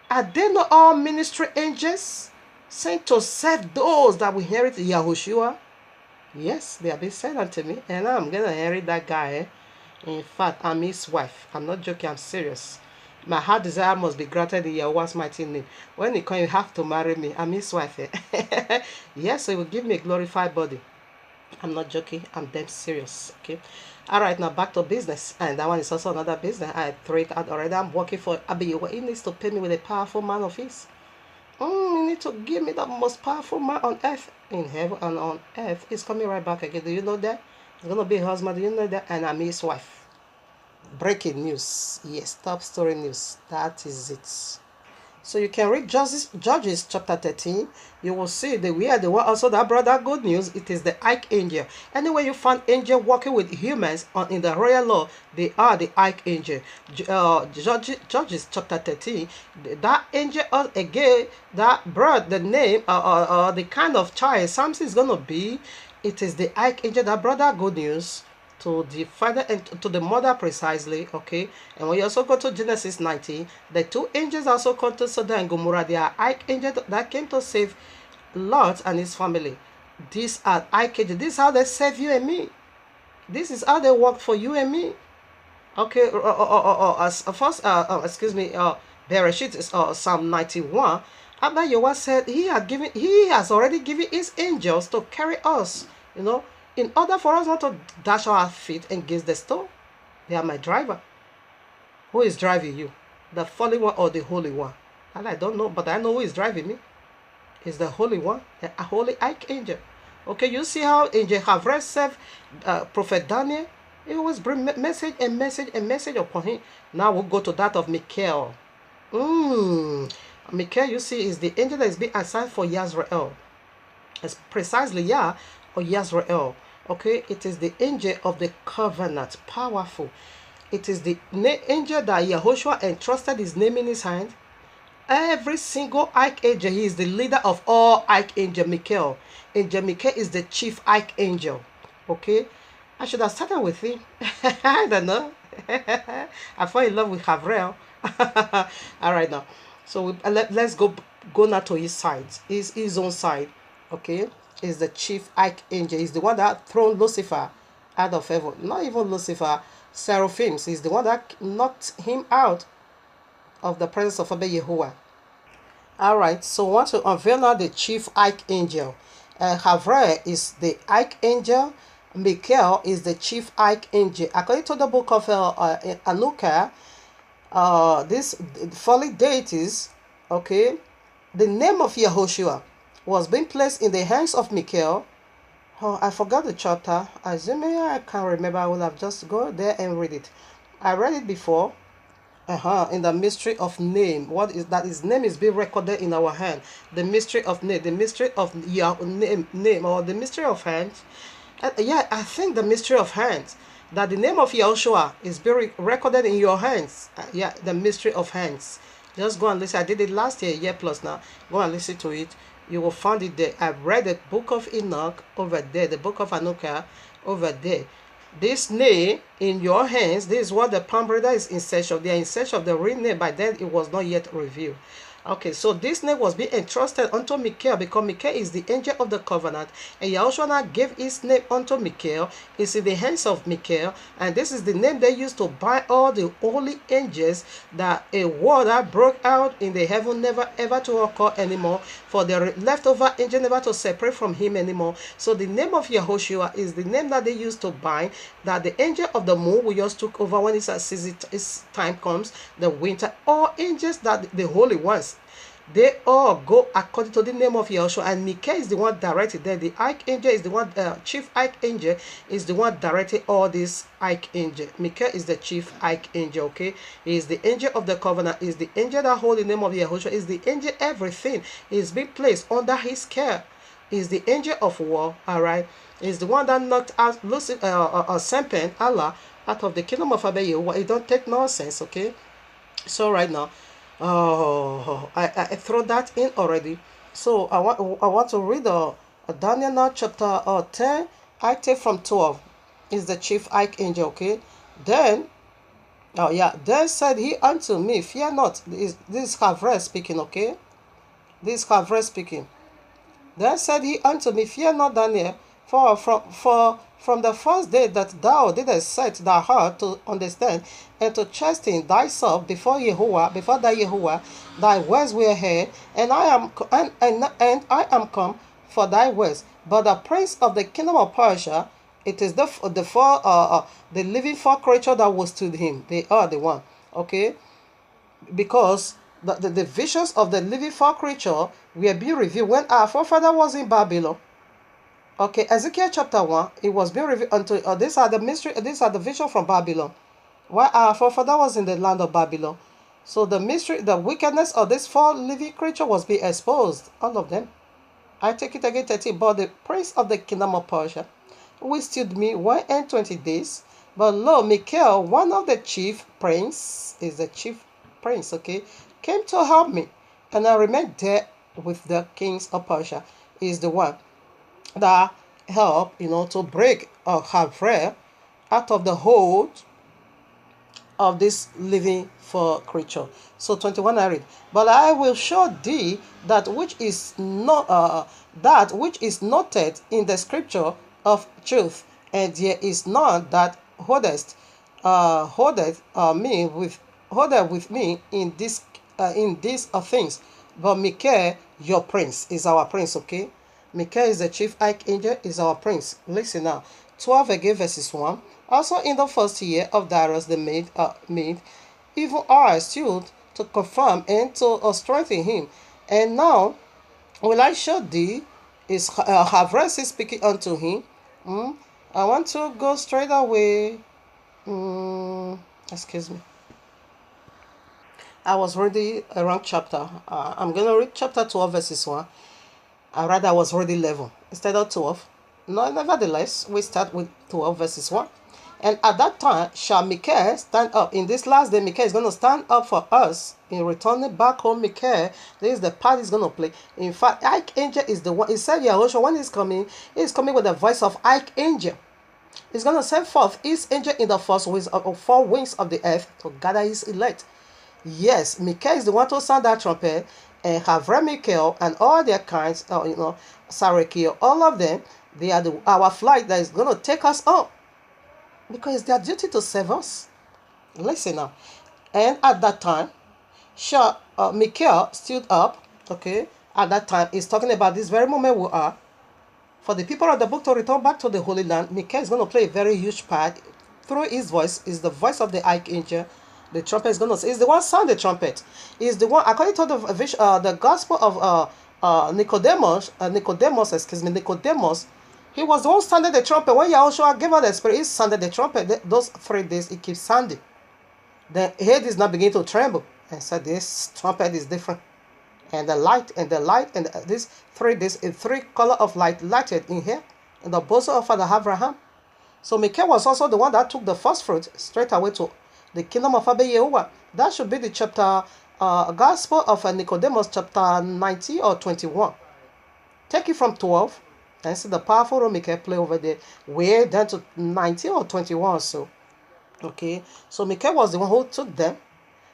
Are they not all ministry angels sent to serve those that will inherit Yahushua? Yes, they have been sent unto me, and I'm going to inherit that guy. In fact, I'm his wife. I'm not joking, I'm serious. My heart desire must be granted in YAHUAH'S mighty name. When you come, you have to marry me. I'm his wife. Yes, he will give me a glorified body. I'm not joking, I'm damn serious. Okay. Alright, now back to business. And that one is also another business. I threw it out already. I'm working for YAHUAH. He needs to pay me with a powerful man of his. He needs to give me the most powerful man on earth. In heaven and on earth. He's coming right back again. Do you know that? He's going to be a husband. Do you know that? And I'm his wife. Breaking news. Yes, top story news. That is it. So you can read Judges chapter 13. You will see that we are the one also that brought that good news. It is the archangel. Anyway, you find angel working with humans in the royal law, they are the archangel. Judges chapter 13. That angel again that brought the name the kind of child Samson is gonna be. It is the archangel that brought that good news to the father and to the mother precisely. Okay, and when you also go to Genesis 19, the 2 angels also come to Sodom and Gomorrah. They are archangels that came to save Lot and his family. These are archangels. This is how they save you and me. This is how they work for you and me. Okay, excuse me, Bereshit is Psalm 91. After YAHUAH said he has already given his angels to carry us, you know, in order for us not to dash our feet against the stone. They are my driver. Who is driving you? The fallen one or the holy one? And I don't know, but I know who is driving me. It's the holy one, the holy archangel. Okay, you see how Angel Havre served Prophet Daniel? He always bring message and message and message upon him. Now we'll go to that of Michael. Michael, you see, is the angel that is being assigned for Yazrael. It's precisely Yah or Yazrael. Okay, it is the angel of the covenant, powerful. It is the angel that Yahushua entrusted his name in his hand. Every single archangel, he is the leader of all archangel. Michael. Angel Michael is the chief archangel. Okay, I should have started with him. I don't know. I fall in love with Havrel. All right now, so let's go now to his side, his own side. Okay, is the chief archangel. He's the one that thrown Lucifer out of heaven. Not even Lucifer, seraphims. He's the one that knocked him out of the presence of YAHUAH. All right, so I want to unveil now the chief archangel. Havre is the archangel. Michael is the chief archangel. According to the book of Anuka, these fallen deities, okay, the name of Yahushua was being placed in the hands of Michael. Oh, I forgot the chapter. I can't remember. I will have just go there and read it. I read it before. In the mystery of name. What is that? His name is being recorded in our hand. The mystery of name. The mystery of name or the mystery of hands. Yeah, I think the mystery of hands. That the name of Yahushua is being recorded in your hands. Yeah, the mystery of hands. Just go and listen. I did it last year plus now. Go and listen to it. You will find it there. I've read the book of Enoch over there. The book of Anuka over there. This name in your hands, this is what the palm reader is in search of. They are in search of the real name, but then it was not yet revealed. Okay, so this name was being entrusted unto Michael because Michael is the angel of the covenant. And Yahushua gave his name unto Michael. It's in the hands of Michael. And this is the name they used to bind all the holy angels, that a war that broke out in the heaven never ever to occur anymore, for the leftover angel never to separate from him anymore. So the name of Yahushua is the name that they used to bind, that the angel of the moon will just took over when its time comes, the winter. All angels that the holy ones, they all go according to the name of Yahushua, and Michael is the one directed them. The archangel is the one, chief archangel is the one directing all these archangel. Michael is the chief archangel. Okay, he is the angel of the covenant. Is the angel that holds the name of Yahushua. Is the angel everything is being placed under his care. Is the angel of war. All right, is the one that knocked out Lucifer, serpent, Allah, out of the kingdom of Abba Yehovah. It don't take nonsense, okay? So right now, I throw that in already. So I want to read Daniel now chapter 10. I take from 12. Is the chief archangel, okay? Then, oh yeah, then said he unto me, fear not. This is Havre speaking, okay? This is Havre speaking. Then said he unto me, fear not, Daniel, for from the first day that thou didst set thy heart to understand and to chasten thyself before Yahuwah, before thy Yahuwah, thy words were heard, and I am come for thy words. But the prince of the kingdom of Persia, it is the living four creature that was to him. They are the one, okay? Because the visions of the living four creature were being revealed when our forefather was in Babylon. Okay, Ezekiel chapter 1, it was being revealed unto these are the mystery, these are the vision from Babylon. While our forefather was in the land of Babylon. So the mystery, the wickedness of this four living creature was being exposed, all of them. I take it again 30, but the prince of the kingdom of Persia withstood me 1 and 20 days. But lo, Michael, one of the chief prince, is the chief prince, okay, came to help me, and I remained there with the kings of Persia. Is the one that help, to break or Havre out of the hold of this living for creature. So 21 I read, but I will show thee that which is noted in the scripture of truth, and there is none that holdeth with me in these things. But Michael, your prince, is our prince, okay? Michael is the chief archangel, is our prince. Listen now. 12 again, verses 1. Also in the first year of Darius the Mede, even I stood to confirm and to strengthen him. And now will I show thee, is Havre speaking unto him. I want to go straight away. Excuse me. I was reading a wrong chapter. I'm going to read chapter 12, verses 1. I was already 11 instead of 12. No, nevertheless, we start with 12 verses 1. And at that time shall Michael stand up. In this last day, Michael is going to stand up for us. In returning back home, Michael, this is the part he's going to play. In fact, Archangel is the one. He said, Yahushua, when he's coming with the voice of Archangel. He's going to send forth his angel in the four wings of the earth to gather his elect. Yes, Michael is the one to sound that trumpet, and Havre Michael and all their kinds, Sarakiel, all of them, they are our flight that is going to take us up. Because it's their duty to serve us. Listen now. And at that time, Michael stood up, okay? At that time, he's talking about this very moment we are. For the people of the book to return back to the Holy Land, Michael is going to play a very huge part. Through his voice, is the voice of the archangel. The trumpet is going to say, he's the one sound the trumpet. He's the one, according to the gospel of Nicodemus, he was the one sounded the trumpet. When Yahushua gave out the spirit, he sounded the trumpet. Those 3 days, he keeps sounding. Then Hades now begin to tremble and said, this trumpet is different. And the light, and these 3 days, 3 color of light lighted in here, in the bosom of Father Abraham. So Michael was also the one that took the first fruit straight away to the kingdom of Abba Yehovah. That should be the chapter, Gospel of Nicodemus, chapter 19 or 21. Take it from 12 and see the powerful role Michael play over there. Way down to 19 or 21 or so. Okay, so Michael was the one who took them.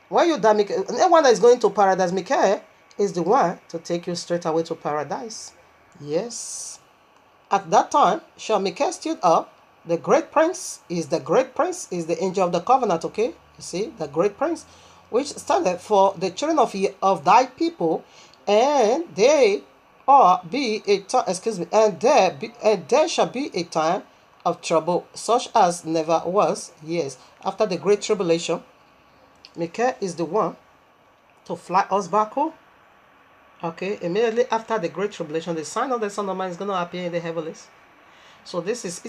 When you die, anyone that is going to paradise, Michael is the one to take you straight away to paradise. Yes. At that time, shall Michael stood up. The great prince, is the angel of the covenant, okay? You see, the great prince, which standeth for the children of thy people, and there shall be a time of trouble, such as never was, yes, after the great tribulation. Michael is the one to fly us back home. Okay, immediately after the great tribulation, the sign of the Son of Man is going to appear in the heavens. So this is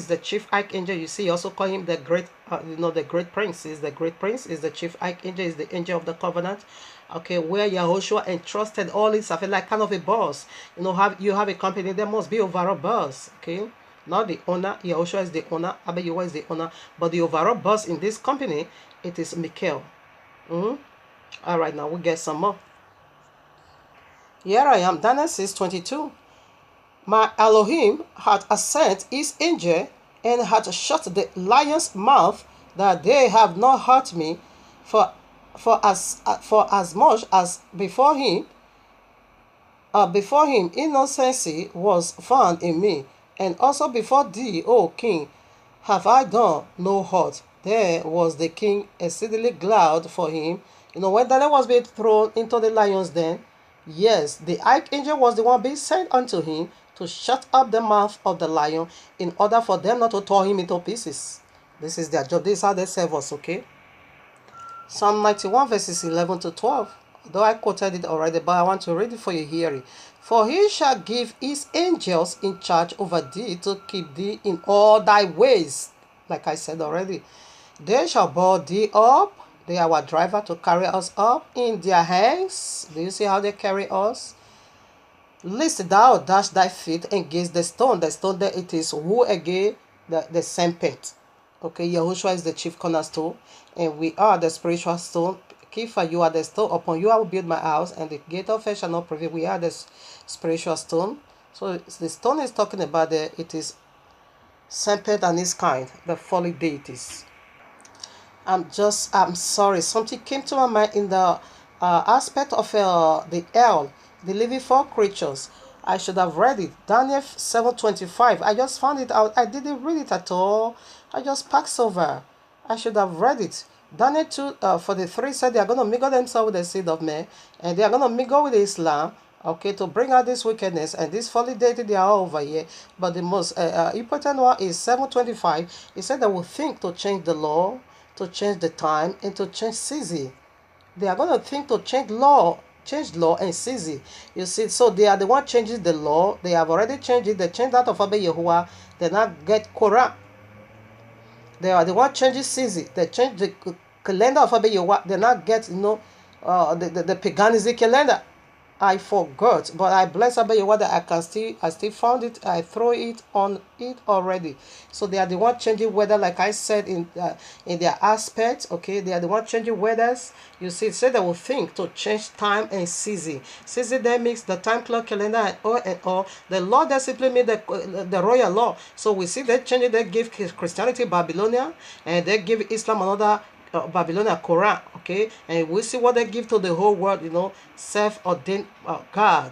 the chief archangel. You see, also call him the great, the great prince. Is the great prince, is the chief archangel, is the angel of the covenant. Okay, where Yahushua entrusted all his affairs like kind of a boss. You have a company, there must be overall boss. Okay, not the owner. Yahushua is the owner. Abba Yahuwah is the owner. But the overall boss in this company, it is Michael. All right, now we get some more. Here I am, Daniel 6:22. My Elohim had sent his angel and had shut the lion's mouth, that they have not hurt me, for as much as before him innocency was found in me, and also before thee, O king, have I done no hurt. There was the king exceedingly glad for him. When Daniel was being thrown into the lion's den, yes, the archangel was the one being sent unto him to shut up the mouth of the lion, in order for them not to tear him into pieces. This is their job. This is how they serve us, okay? Psalm 91 verses 11 to 12. Though I quoted it already, but I want to read it for your hearing. For he shall give his angels in charge over thee, to keep thee in all thy ways. Like I said already. They shall bear thee up. They are our driver, to carry us up in their hands. Do you see how they carry us? Lest thou dash thy feet against the stone. The stone there, it is who again? The serpent. Okay, Yahushua is the chief cornerstone, and we are the spiritual stone. Kifa, you are the stone. Upon you I will build my house, and the gate of hell shall not prevail. We are the spiritual stone. So the stone is talking about it is serpent and his kind, the fallen deities. I'm sorry. Something came to my mind in the aspect of the hell, the living four creatures. I should have read it. Daniel 7:25. I just found it out. I didn't read it at all. I just passed over. I should have read it. Daniel 2:43 said they are going to mingle themselves with the seed of men, and they are going to mingle with Islam, okay, to bring out this wickedness and this folly deity. They are over here. But the most important one is 7:25. He said they will think to change the law, to change the time, and to change season. They are going to think to change law and season. You see, so they are the one changing the law. They have already changed it. They changed that of Abba Yahuwah. They now get Quran. They are the one changing season. They change the calendar of Abba Yahuwah. They now get the paganism calendar. I forgot, but I bless Abba Yahuwah that I still found it. I throw it on it already. So they are the one changing weather, like I said in their aspect. Okay, they are the one changing weathers. You see, it said they will think to change time and season. Season there makes the time clock calendar and all. The law that simply made the royal law. So we see they changing. They give Christianity Babylonia, and they give Islam another. Babylonian Quran, okay, and we see what they give to the whole world, self-ordained God,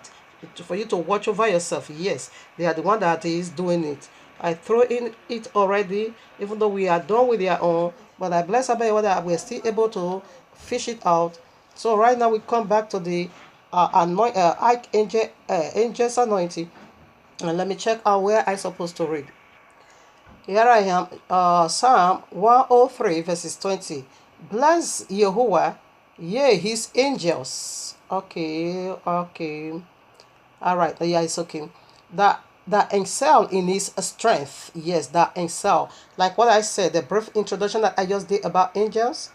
for you to watch over yourself. Yes, they are the one that is doing it. I throw in it already, even though we are done with their own, but I bless Abba that we're still able to fish it out. So right now we come back to the angel's anointing, and let me check out where I'm supposed to read. Here I am, Psalm 103 verses 20. Bless Yahuwah, ye his angels. Okay. All right, yeah, it's okay. That excel in his strength. Yes, that excel. Like what I said, the brief introduction that I just did about angels,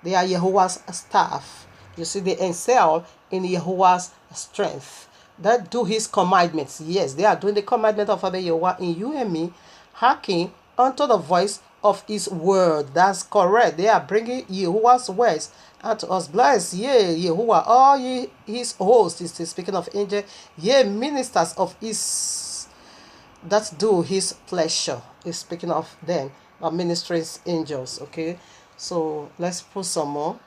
they are Yahuwah's staff. You see, they excel in Yahuwah's strength. That do his commandments. Yes, they are doing the commandment of Abba Yahuwah in you and me, hearkening unto the voice of his word. That's correct. They are bringing Yahuwah's words unto us. Bless ye Yahuwah, all ye his hosts. Is speaking of angels, ye ministers of his that do his pleasure. Is speaking of them, ministries angels. Okay, so let's put some more.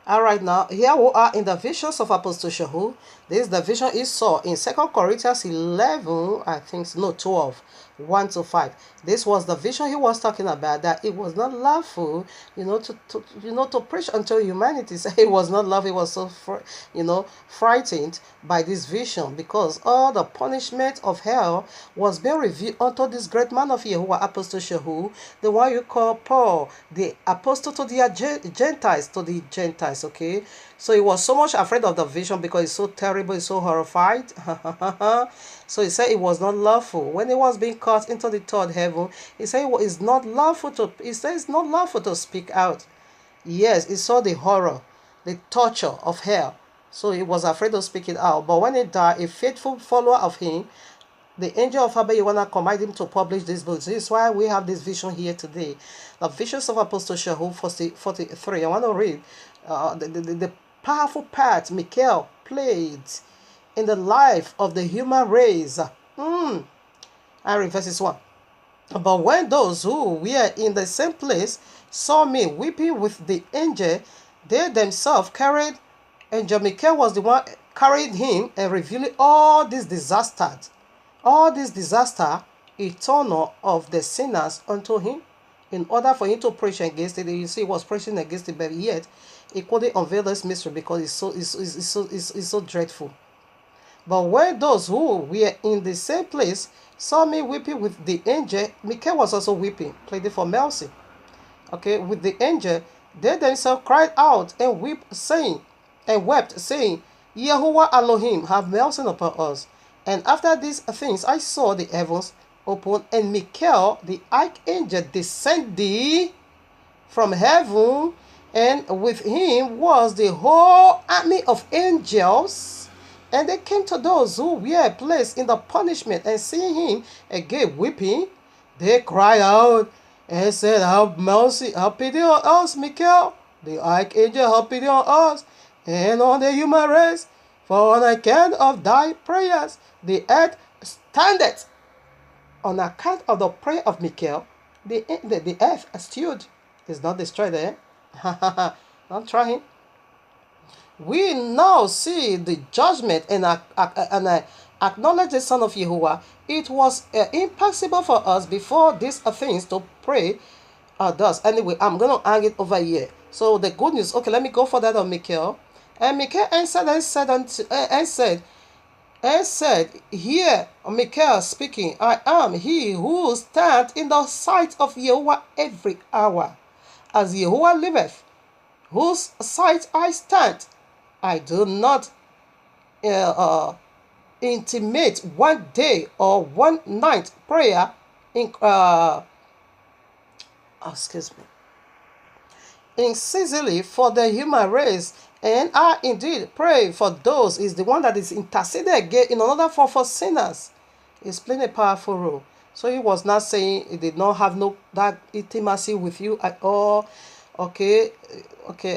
All right, now here we are in the visions of Apostle Shahu. This is the vision he saw in 2 Corinthians 11, I think, no, 12, 1 to 5. This was the vision he was talking about, that it was not lawful, to preach unto humanity. So it was not lawful. He was so, frightened by this vision, because all the punishment of hell was being revealed unto this great man of Yahuwah, Apostle Shahu, the one you call Paul, the apostle to the Gentiles, okay? So he was so much afraid of the vision because it's so terrible, it's so horrified. So he said it was not lawful. When he was being caught into the third heaven, he said it's not lawful to speak out. Yes, he saw the horror, the torture of hell. So he was afraid of speaking out. But when he died, a faithful follower of him, the angel of Abba Yahuwah commanded him to publish this book. This is why we have this vision here today. The visions of Apostle Shahu 43. I want to read the powerful part Michael played in the life of the human race. I read verses 1. But when those who were in the same place saw me weeping with the angel, they themselves carried, Angel Michael was the one carried him and revealing all this disaster eternal of the sinners unto him, in order for him to preach against it. You see, he was preaching against it, but yet he couldn't unveil this mystery because it's so dreadful. But when those who were in the same place saw me weeping with the angel, Michael was also weeping, pleading for mercy. Okay, with the angel, they themselves cried out and wept, saying, Yahuwah Elohim, have mercy upon us. And after these things, I saw the heavens open, and Michael, the archangel, descended from heaven, and with him was the whole army of angels. And they came to those who were placed in the punishment, and seeing him again weeping, they cried out and said, have mercy, have pity on us, Michael, the archangel, have pity on us, and on the human race. For on account of thy prayers, the earth standeth. On account of the prayer of Michael, the earth stood. It's not destroyed there. Don't try him. We now see the judgment and acknowledge the Son of Yahuwah. It was impossible for us before these things to pray thus. Anyway, I'm going to hang it over here. So the good news, okay, let me go for that on Michael. And Michael answered and said, Here, Michael speaking, I am he who stands in the sight of Yahuwah every hour. As Yahuwah liveth, whose sight I stand, I do not intimate one day or one night prayer in incessantly for the human race, and I indeed pray for those. Is the one that is interceded again in order for sinners. He's playing a powerful role. So he was not saying he did not have that intimacy with you at all. Okay,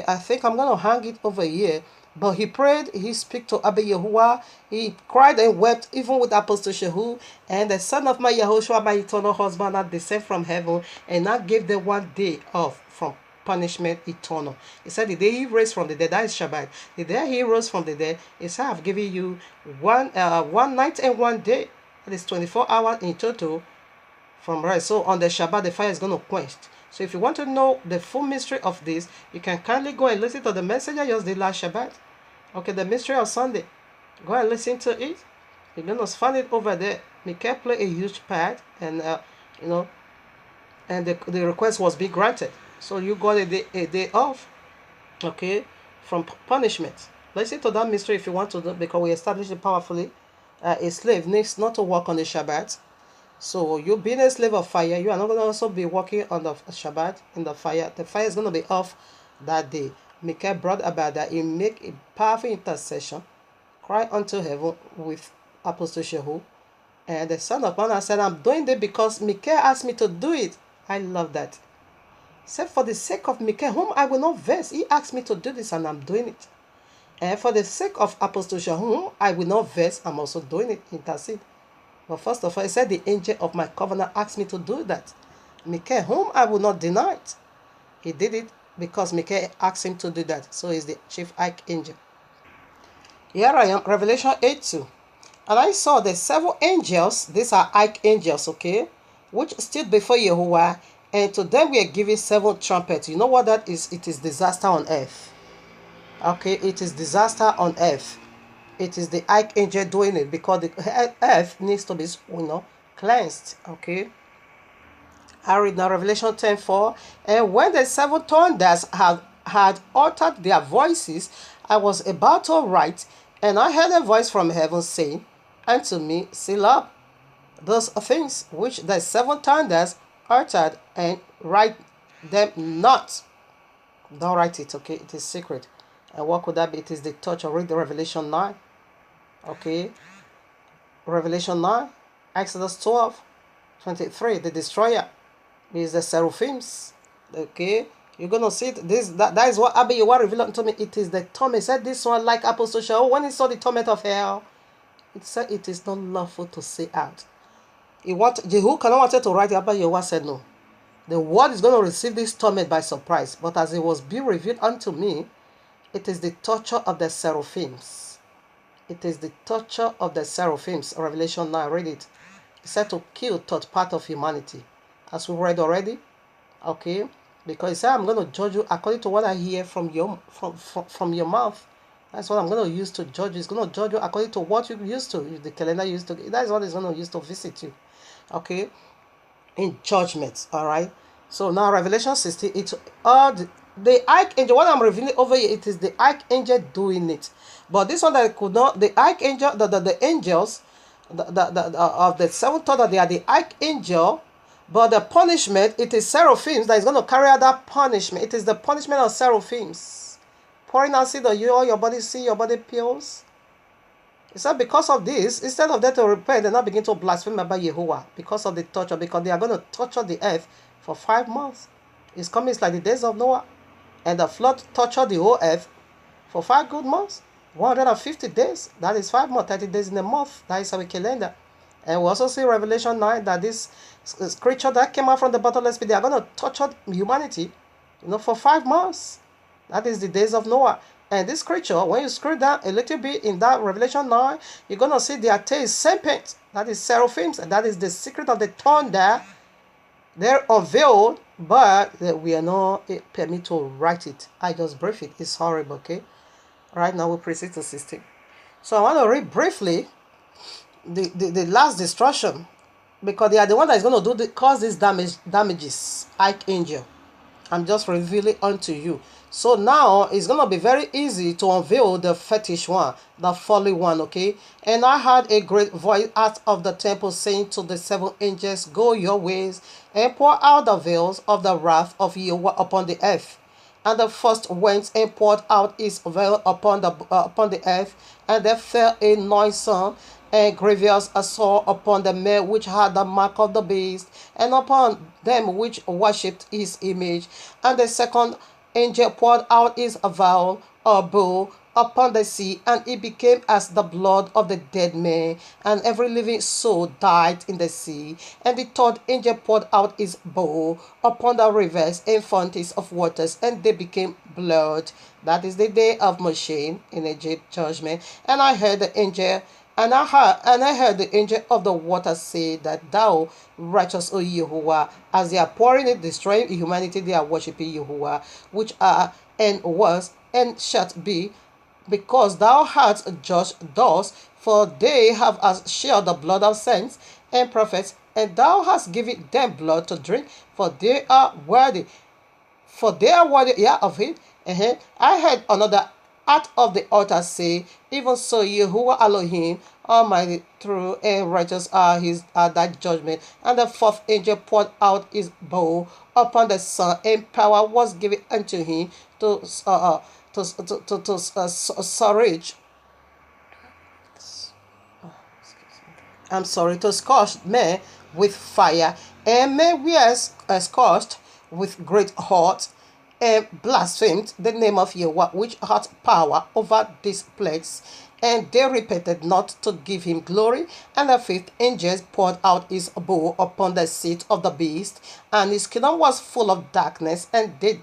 I think I'm gonna hang it over here. But he prayed, he spoke to Abba Yahuwah, he cried and wept even with Apostle Shehu, and the son of my Yahushua, my eternal husband, had descended from heaven, and I gave them 1 day off from punishment eternal. He said the day he raised from the dead, that is Shabbat. The day he rose from the dead, he said, I've given you one night and 1 day. That is 24 hours in total from rise. So on the Shabbat, the fire is going to quench. So if you want to know the full mystery of this, you can kindly go and listen to the message I just did last Shabbat. Okay, the mystery of Sunday. Go and listen to it. You're going to find it over there. Michael played a huge part, and and the request was being granted. So you got a day off, okay, from punishment. Listen to that mystery if you want to know, because we established it powerfully. A slave needs not to work on the Shabbat. So you being a slave of fire, you are not going to also be working on the Shabbat in the fire. The fire is going to be off that day. Michael brought about that he make a powerful intercession, cry unto heaven with Apostle Shehu. And the son of man said, I'm doing it because Michael asked me to do it. I love that. Said, for the sake of Michael, whom I will not vex, he asked me to do this and I'm doing it. And for the sake of Apostle Shehu, whom I will not vex, I'm also doing it. Intercede. But first of all, he said, the angel of my covenant asked me to do that. Michael, whom I will not deny it. He did it because Michael asked him to do that. So he's the chief archangel. Here I am, Revelation 8:2. And I saw the 7 angels, these are archangels, okay, which stood before Yahuwah, and to them we are giving 7 trumpets. You know what that is? It is disaster on earth. Okay, it is disaster on earth. It is the archangel doing it because the earth needs to be, cleansed. Okay. I read now Revelation 10:4. And when the 7 thunders had uttered their voices, I was about to write, and I heard a voice from heaven saying unto me, seal up those things which the 7 thunders uttered, and write them not. Don't write it, okay? It is secret. And what could that be? It is the touch of read the Revelation 9. Okay. Revelation 9. Exodus 12:23. The destroyer is the seraphims. Okay, you're gonna see it. That is what Abba Yahweh revealed unto me. It is the torment. He said this one like Apostle Shaul when he saw the torment of hell. It said it is not lawful to say out. Jehu cannot wanted to write. Abba Yahweh said no. The world is going to receive this torment by surprise. But as it was being revealed unto me, it is the torture of the seraphims. It is the torture of the seraphims. Revelation 9, read it. It said to kill third part of humanity. As we read already. Okay. Because he said, I'm going to judge you according to what I hear from your mouth. That's what I'm going to use to judge you. It's going to judge you according to what you used to. The calendar used to. That is what it's going to use to visit you. Okay. In judgment. All right. So now Revelation 16. It's all the archangel. What I'm revealing over here, it is the archangel doing it. But this one that could not. The archangel, the angels, of the seventh order, they are the archangel. But the punishment, it is seraphims that is going to carry out that punishment. It is the punishment of seraphims. Pouring out seed on you, all your body see, your body pills. It said because of this, instead of them to repent, they now begin to blaspheme about Yahuwah because of the torture, because they are going to torture the earth for 5 months. It's coming, it's like the days of Noah. And the flood tortured the whole earth for 5 good months. 150 days. That is 5 months, 30 days in a month. That is our calendar. And we also see Revelation 9 that this creature that came out from the bottomless pit, they are going to torture humanity, for 5 months. That is the days of Noah. And this creature, when you scroll down a little bit in that Revelation 9, you're going to see their tail serpent. That is seraphims. And that is the secret of the thunder. They're unveiled, but we are not permitted to write it. I just brief it. It's horrible, okay? Right now we proceed to 16. So I want to read briefly the last destruction, because they are the one that is going to cause these damages. Archangel, I'm just revealing unto you. So now it's going to be very easy to unveil the fetish one, the folly one, okay? And I heard a great voice out of the temple saying to the 7 angels, go your ways and pour out the veils of the wrath of Yahweh upon the earth. And the first went and poured out his veil upon the earth, and there fell a noisome and grievous sore upon the men which had the mark of the beast, and upon them which worshipped his image. And the second angel poured out his vial or bowl upon the sea, and it became as the blood of the dead man, and every living soul died in the sea. And the third angel poured out his bowl upon the rivers and fountains of waters, and they became blood. That is the day of Moshe in Egypt judgment. And I heard the angel And I heard the angel of the water say that thou, righteous O Yahuwah, as they are pouring it, destroying humanity, they are worshipping Yahuwah, which are and was and shalt be, because thou hast judged thus, for they have as share the blood of saints and prophets, and thou hast given them blood to drink, for they are worthy. For they are worthy, of it. I heard another out of the altar say, even so Yahuwah Elohim, Almighty, true and righteous are thy judgment. And the fourth angel poured out his bowl upon the sun, and power was given unto him to scorch men with fire, and men were scorched with great hot, and blasphemed the name of Yahweh, which had power over this place. And they repented not to give him glory. And the fifth angel poured out his bowl upon the seat of the beast, and his kingdom was full of darkness, and they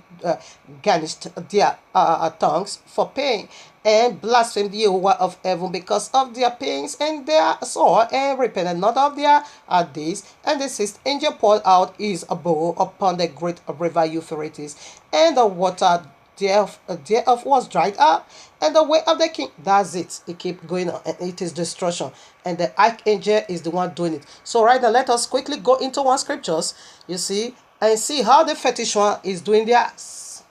garnished their tongues for pain, and blasphemed Yahweh of heaven because of their pains and their sore, and repented not of their deeds. And the sixth angel poured out his bowl upon the great river Euphrates, and the water thereof was dried up, and the way of the king. That's it. It keeps going on, and it is destruction. And the archangel is the one doing it. So right now, let us quickly go into one scriptures, you see, and see how the fetish one is doing theirs.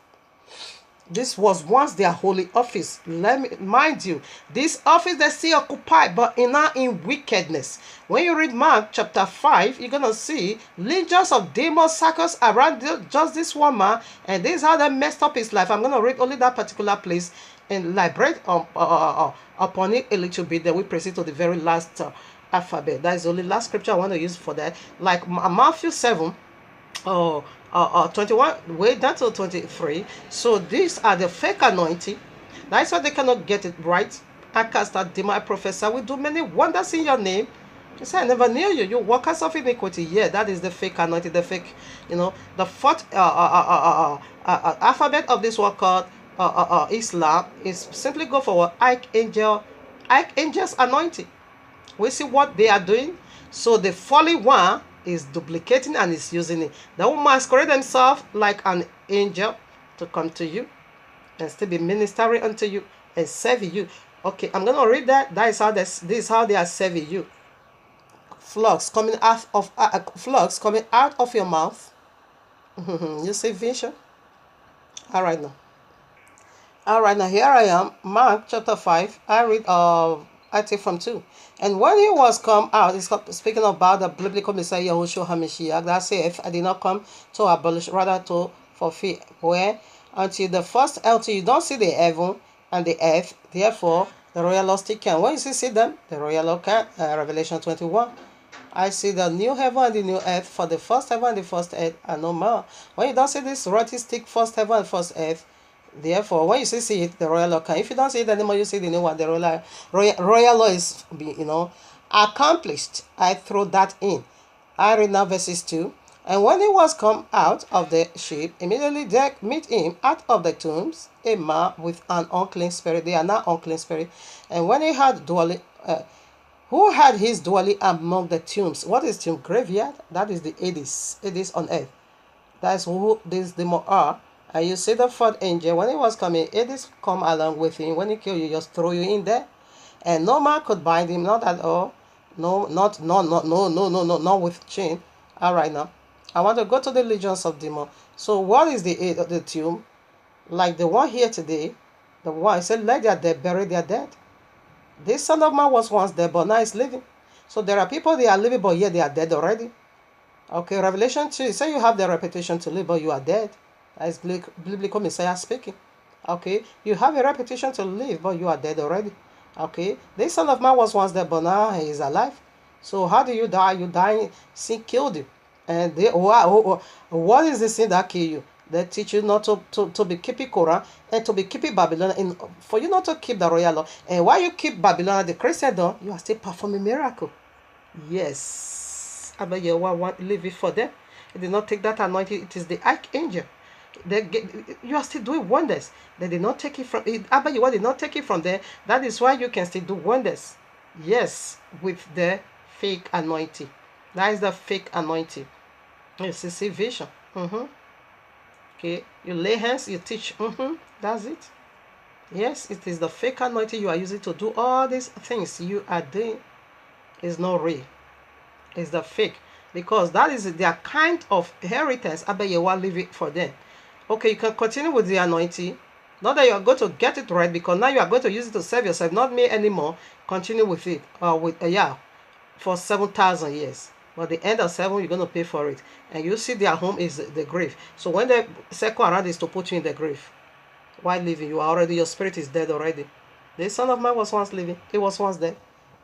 This was once their holy office. Let me mind you, this office they still occupied, but now in wickedness. When you read Mark chapter 5, you're gonna see legions of demons circles around just this one man, and this is how they messed up his life. I'm gonna read only that particular place and elaborate upon it a little bit. Then we proceed to the very last alphabet. That is the only last scripture I want to use for that. Like Matthew 7 or 21, way down to 23. So these are the fake anointing. That's why they cannot get it right. I cast out demon, I prophesy, we do many wonders in your name. He said, I never knew you. You workers of iniquity. Yeah, that is the fake anointing, the fake, the fourth alphabet of this word called Islam is simply go for what Archangel's anointing. We see what they are doing. So the fallen one is duplicating and is using it. They will masquerade themselves like an angel to come to you and still be ministering unto you and serving you. Okay, I'm gonna read that. This is how they are serving you. Flux coming out of your mouth. You see vision. All right now here I am, Mark chapter 5. I take from 2. And when he was come out, he's speaking about the biblical Messiah Yahushua HaMashiach, that saith, I did not come to abolish, rather to fulfill. Where until you don't see the heaven and the earth, therefore the royal lost can. When you see them, the royal law can. Revelation 21. I see the new heaven and the new earth, for the first heaven and the first earth are no more. When you don't see this royalistic first heaven and first earth, therefore, when you see it, the royal law can. If you don't see it anymore, you see the new one. The royal law is, accomplished. I throw that in. I read now verses 2. And when he was come out of the ship, immediately there meet him out of the tombs a man with an unclean spirit. They are now unclean spirit. And when he had who had his dwelling among the tombs? What is tomb? Graveyard? That is the Hades on earth. That's who these demons are. And you see the fourth angel, when he was coming, Hades come along with him. When he kill you, just throw you in there. And no man could bind him, not at all. No, not with chain. All right now. I want to go to the legions of demons. So what is the tomb? Like the one here today, the one, I said, let their dead bury their dead. This son of man was once dead, but now he's living. So there are people, they are living, but yet they are dead already. Okay, Revelation 2, say you have the reputation to live, but you are dead. That is biblical Messiah speaking. Okay, you have a reputation to live, but you are dead already. Okay, this son of man was once dead, but now he is alive. So how do you die? You die, sin killed you. And what is the sin that killed you? They teach you not to be keeping Quran and to be keeping Babylon, and for you not to keep the royal law. And while you keep Babylon at the Christendom, you are still performing miracle. Yes. Abba Yahuwah leave it for them. It did not take that anointing. It is the archangel. You are still doing wonders. They did not take it from Abba Yahuwah did not take it from there. That is why you can still do wonders. Yes, with the fake anointing. That is the fake anointing. You see vision. Okay, you lay hands, you teach. That's it. Yes, it is the fake anointing you are using to do all these things you are doing. Is not real. It's the fake. Because that is their kind of inheritance. Abba Yahuwah leave it for them. Okay, you can continue with the anointing. Not that you are going to get it right, because now you are going to use it to serve yourself, not me anymore. Continue with it. For 7,000 years. But the end of 7, you're going to pay for it. And you see their home is the grave. So when they circle around is to put you in the grave. Why living? Your spirit is dead already. The son of man was once living. He was once dead.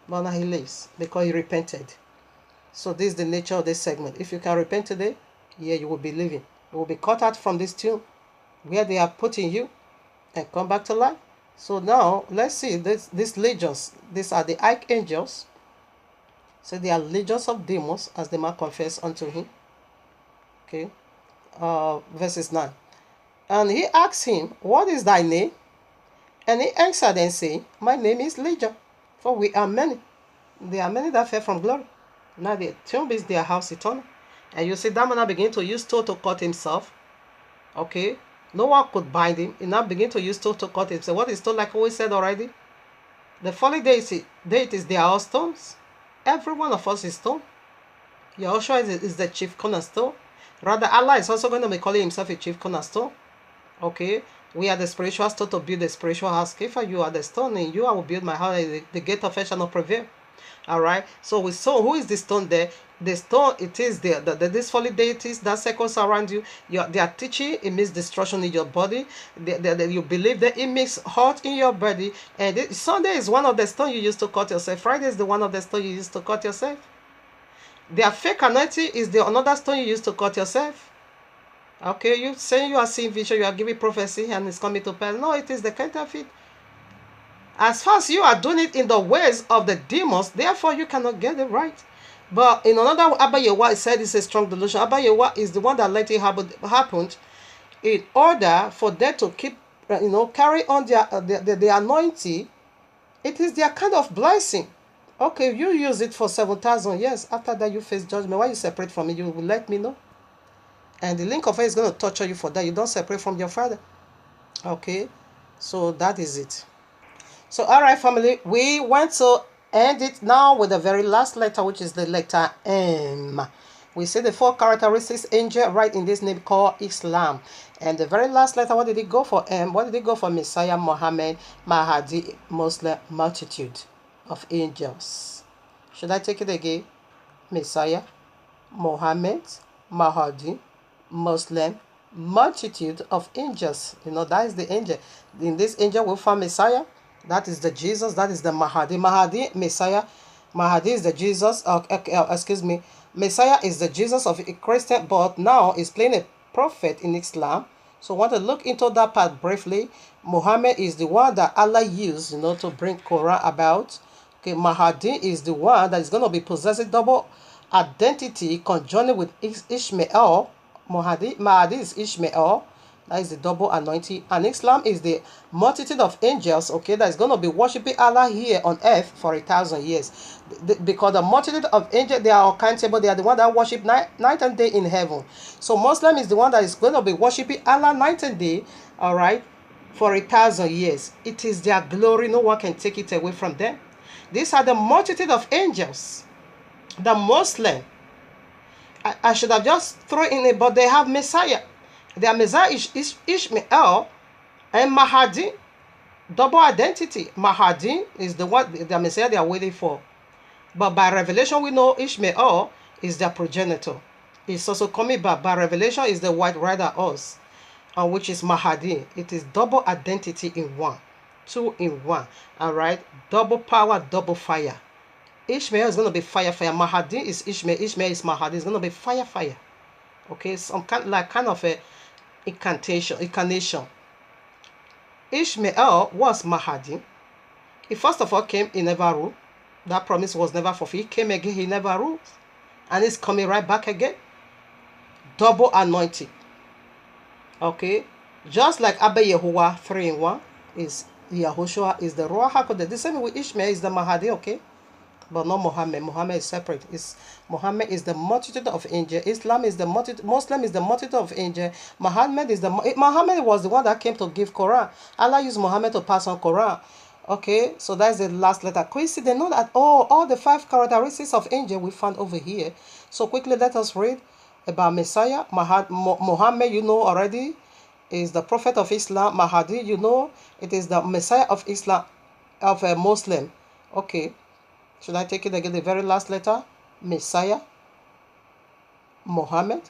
But now he lives because he repented. So this is the nature of this segment. If you can repent today, yeah, you will be living. You will be cut out from this tomb where they are putting you and come back to life. So now, let's see these legions. These are the archangels. So they are legions of demons, as the man confessed unto him. Okay. Verses 9. And he asked him, what is thy name? And he answered and said, my name is Legion, for we are many. There are many that fell from glory. Now the tomb is their house eternal. And you see that man now begin to use stone to cut himself. Okay. No one could bind him. He now begin to use stone to cut himself. What is stone, like we said already? The fallen deities, they are all stones. Every one of us is stone. Yahushua is the chief cornerstone. Rather, Allah is also going to be calling himself a chief cornerstone. Okay. We are the spiritual stone to build the spiritual house. If you are the stone, and you, I will build my house. The gate of hell shall not prevail. All right. So we saw who is the stone there. The stone, it is these holy deities that circles around you. They are teaching it means destruction in your body. You believe that it makes hurt in your body. And Sunday is one of the stones you used to cut yourself. Friday is the one of the stones you used to cut yourself. Their fake anointing is the another stone you used to cut yourself. Okay, you saying you are seeing vision, you are giving prophecy, and it's coming to pass. No, it is the counterfeit. As far as you are doing it in the ways of the demons, therefore you cannot get it right. But in another, Abba Yahweh said it's a strong delusion. Abba Yahweh is the one that let it happen in order for them to keep, carry on their anointing. It is their kind of blessing. Okay, you use it for 7,000 years. After that, you face judgment. When you separate from it, you will let me know. And the link of it is going to torture you for that. You don't separate from your father. Okay, so that is it. So, all right, family, we want to end it now with the very last letter, which is the letter M. We see the 4 characteristics angel right in this name called Islam. And the very last letter, what did it go for? M. What did it go for? Messiah, Muhammad, Mahdi, Muslim, multitude of angels. Should I take it again? Messiah, Muhammad, Mahdi, Muslim, multitude of angels. That is the angel. In this angel we find Messiah. That is the Jesus. That is the Mahdi. Mahdi, Messiah. Mahdi is the Jesus. Messiah is the Jesus of a Christian, but now is playing a prophet in Islam. So I want to look into that part briefly. Muhammad is the one that Allah used, to bring Quran about. Okay, Mahdi is the one that is going to be possessing double identity conjoined with Ishmael. Mahdi is Ishmael. That is the double anointing. And Islam is the multitude of angels, okay, that is going to be worshiping Allah here on earth for 1,000 years. Because the multitude of angels, they are accountable. They are the one that worship night and day in heaven. So Muslim is the one that is going to be worshiping Allah night and day, all right, for 1,000 years. It is their glory. No one can take it away from them. These are the multitude of angels. The Muslim, I should have just thrown in it, but they have Messiah. Their Messiah is Ishmael and Mahdi, double identity. Mahdi is the one, the Messiah they are waiting for. But by revelation, we know Ishmael is their progenitor. It's also coming back. By revelation is the white rider horse, which is Mahdi. It is double identity in one. 2 in 1. All right. Double power, double fire. Ishmael is going to be fire. Mahdi is Ishmael. Ishmael is Mahdi. It's going to be fire. Okay. Some kind of a incarnation. Ishmael was Mahdi. He first of all came, he never ruled. That promise was never fulfilled. He came again, he never ruled. And he's coming right back again. Double anointing. Okay. Just like Abba Yahuwah 3 in 1 is Yahushua is the Ruach HaKodesh. The same with Ishmael is the Mahdi, okay? But not Muhammad. Muhammad is separate. Muhammad is the multitude of angels. Islam is the multitude. Muslim is the multitude of angels. Muhammad was the one that came to give Quran. Allah used Muhammad to pass on Quran. Okay, so that's the last letter. Quickly, they know that all the 5 characteristics of angel we found over here. So quickly, let us read about Messiah. Muhammad, you know already, is the prophet of Islam. Mahdi, you know, it is the Messiah of Islam, of a Muslim. Okay. Should I take it again? The very last letter? Messiah, Muhammad,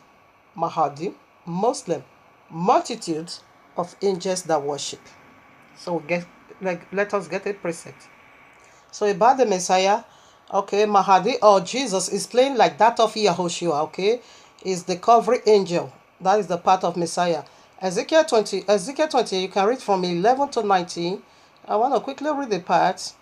Mahdi, Muslim, multitude of angels that worship. So let us get a precept. So about the Messiah, okay, Mahdi or Jesus is plain like that of Yahushua, okay, is the covering angel. That is the part of Messiah. Ezekiel 20, you can read from 11 to 19. I want to quickly read the part.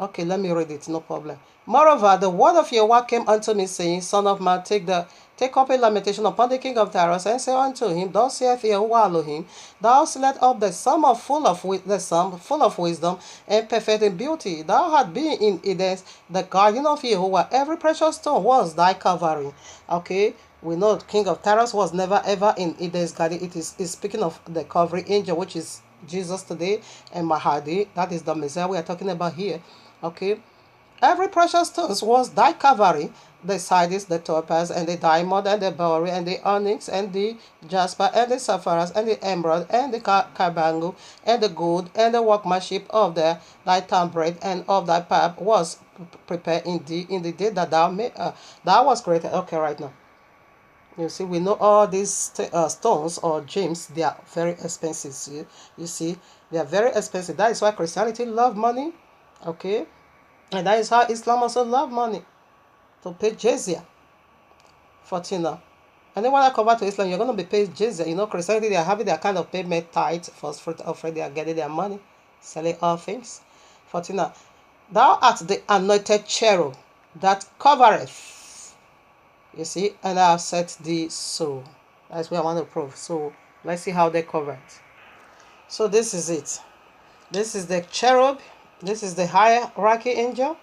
Okay, let me read it, no problem. Moreover, the word of Yahweh came unto me, saying, Son of man, take up a lamentation upon the king of Tyros, and say unto him, Thus saith Yahuwah Elohim, Thou set up the sum full of wisdom and perfect in beauty. Thou hast been in Eden, the garden of Yahuwah. Every precious stone was thy covering. Okay, we know king of Tyros was never ever in Eden's garden. It is speaking of the covering angel, which is Jesus today, and Mahdi. That is the Messiah we are talking about here. Okay, every precious stone was thy covering, the sardius, the topaz, and the diamond, and the beryl, and the onyx, and the jasper, and the sapphires, and the emerald, and the carbuncle, and the gold, and the workmanship of thy tambrade and of thy pipe was prepare in the day that thou was created. Okay, right now. You see, we know all these stones or gems, they are very expensive. You see, they are very expensive. That is why Christianity love money, okay? And that is how Islam also love money, to pay jizya for Tina. And then when I convert to Islam, you're going to be paid jizya. You know, Christianity, they are having their kind of payment tithe, first fruit offering, they are getting their money, selling all things. 14. Thou art the anointed cherub that covereth. You see, and I have set thee so. That's what I want to prove. So let's see how they cover it. So this is it. This is the cherub. This is the hierarchy angel.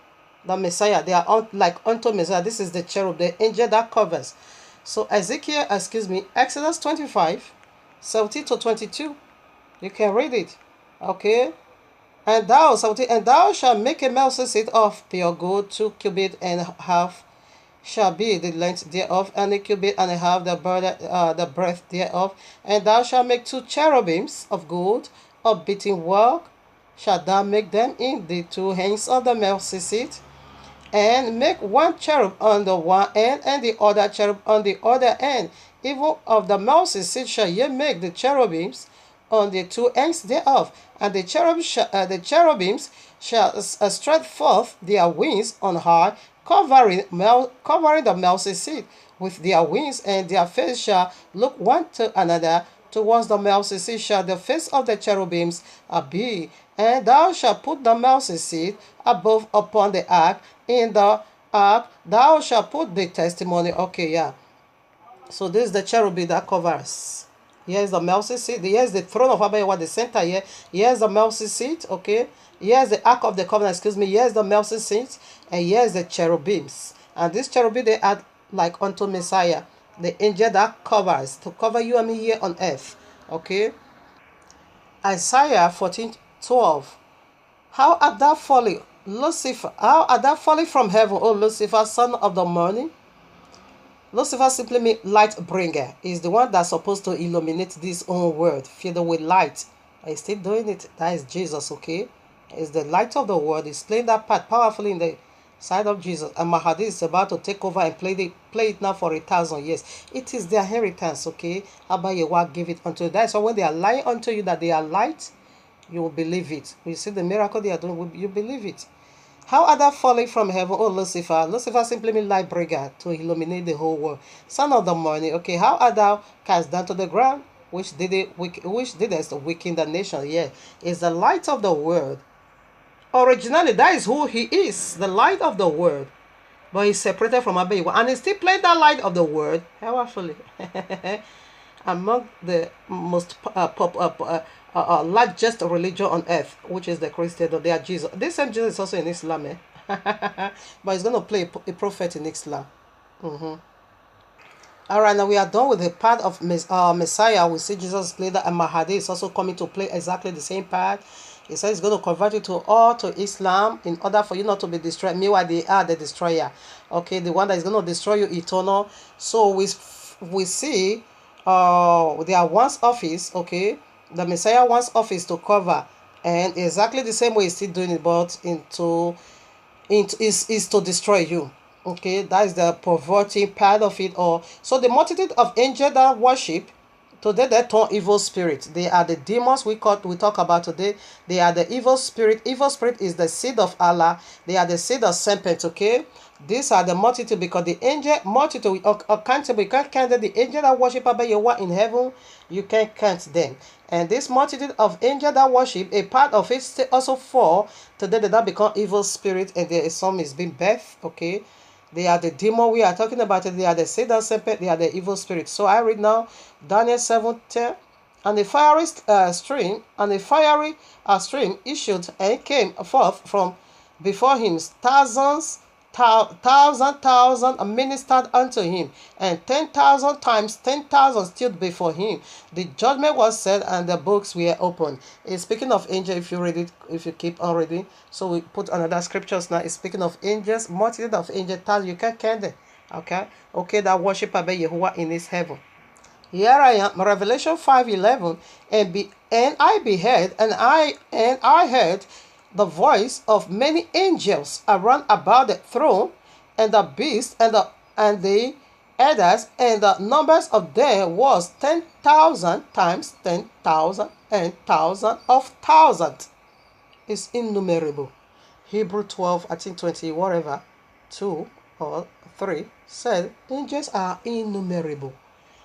The Messiah. They are like unto Messiah. This is the cherub, the angel that covers. So Exodus 25, 17 to 22. You can read it. Okay. And thou shalt make a mercy seat of pure gold, 2 cubits and a half shall be the length thereof, and a cubit and a half the breadth thereof. And thou shalt make 2 cherubims of gold of beaten work. Shalt thou make them in the 2 hands of the mercy seat, and make 1 cherub on the one end, and the other cherub on the other end. Even of the mercy seat shall ye make the cherubims on the 2 ends thereof, and the cherubims shall stretch forth their wings on high, covering the mercy seat with their wings, and their face shall look one to another. Towards the mercy seat shall the face of the cherubims be. And thou shalt put the mercy seat above upon the ark. In the ark thou shalt put the testimony. Okay, yeah. So this is the cherubim that covers. Here's the mercy seat. Here's the throne of Abba Yahweh, the center here. Here's the mercy seat. Okay. Here's the ark of the covenant. Here's the mercy seat. And here's the cherubims. And these cherubim, they are like unto Messiah, the angel that covers, to cover you and me here on earth. Okay. Isaiah 14:12. How art thou fallen, Lucifer? How art thou fallen from heaven, O Lucifer, son of the morning? Lucifer simply means light bringer. Is the one that's supposed to illuminate this own world, filled with light. He's still doing it. That is Jesus, okay? Is the light of the world. He's playing that part powerfully in the side of Jesus. And Mahdi is about to take over and play it now for 1,000 years. It is their inheritance, okay? Abba Yahweh give it unto you. That's why when they are lying unto you that they are light, you will believe it. You see the miracle they are doing, you believe it. How are thou falling from heaven, O Lucifer? Lucifer simply means light bringer, to illuminate the whole world. Son of the morning. Okay, how art thou cast down to the ground, which didst weaken the nation? Yeah, is the light of the world. Originally, that is who he is, the light of the world. But he's separated from Abba Yahweh, and he still playing that light of the world powerfully. Among the most largest religion on earth, which is the Christian, they are Jesus. This same Jesus is also in Islam, eh? But he's going to play a prophet in Islam. All right, now we are done with the part of Messiah. We see Jesus play that, and Mahdi is also coming to play exactly the same part. He says he's going to convert you to Islam in order for you not to be destroyed. Meanwhile, they are the destroyer. Okay, the one that is going to destroy you eternal. So we see there are one's office, okay? The Messiah wants office to cover, and exactly the same way he's still doing it, but is to destroy you. Okay, that is the perverting part of it all. So the multitude of angels that worship today, they turn evil spirits. They are the demons we talk about today. They are the evil spirit. Evil spirit is the seed of Allah. They are the seed of serpent. Okay, these are the multitude, because the angel multitude are countable. You can't count the angel that worship Abba Yahweh in heaven. You can't count them. And this multitude of angels that worship, a part of it also fall today. They don't become evil spirit, and there is some is being birthed. Okay, they are the demon we are talking about. They are the seed of serpent. They are the evil spirit. So I read now Daniel 7:10. And the fiery stream issued and came forth from before him. Thousand ministered unto him, and 10,000 times 10,000 stood before him. The judgment was said, and the books were opened. It's speaking of angels. If you read it, if you keep on reading, so we put another scriptures now. It's speaking of angels, multitude of angels. You can't count them. Okay, that worship Abba Yahweh in his heaven. Here I am, Revelation 5:11, and I beheld, and I heard the voice of many angels around about the throne, and the beast and the elders, and the numbers of them was 10,000 times 10,000 and thousand of thousand. Is innumerable. Hebrew 12, I think 20, whatever, 2 or 3 said angels are innumerable.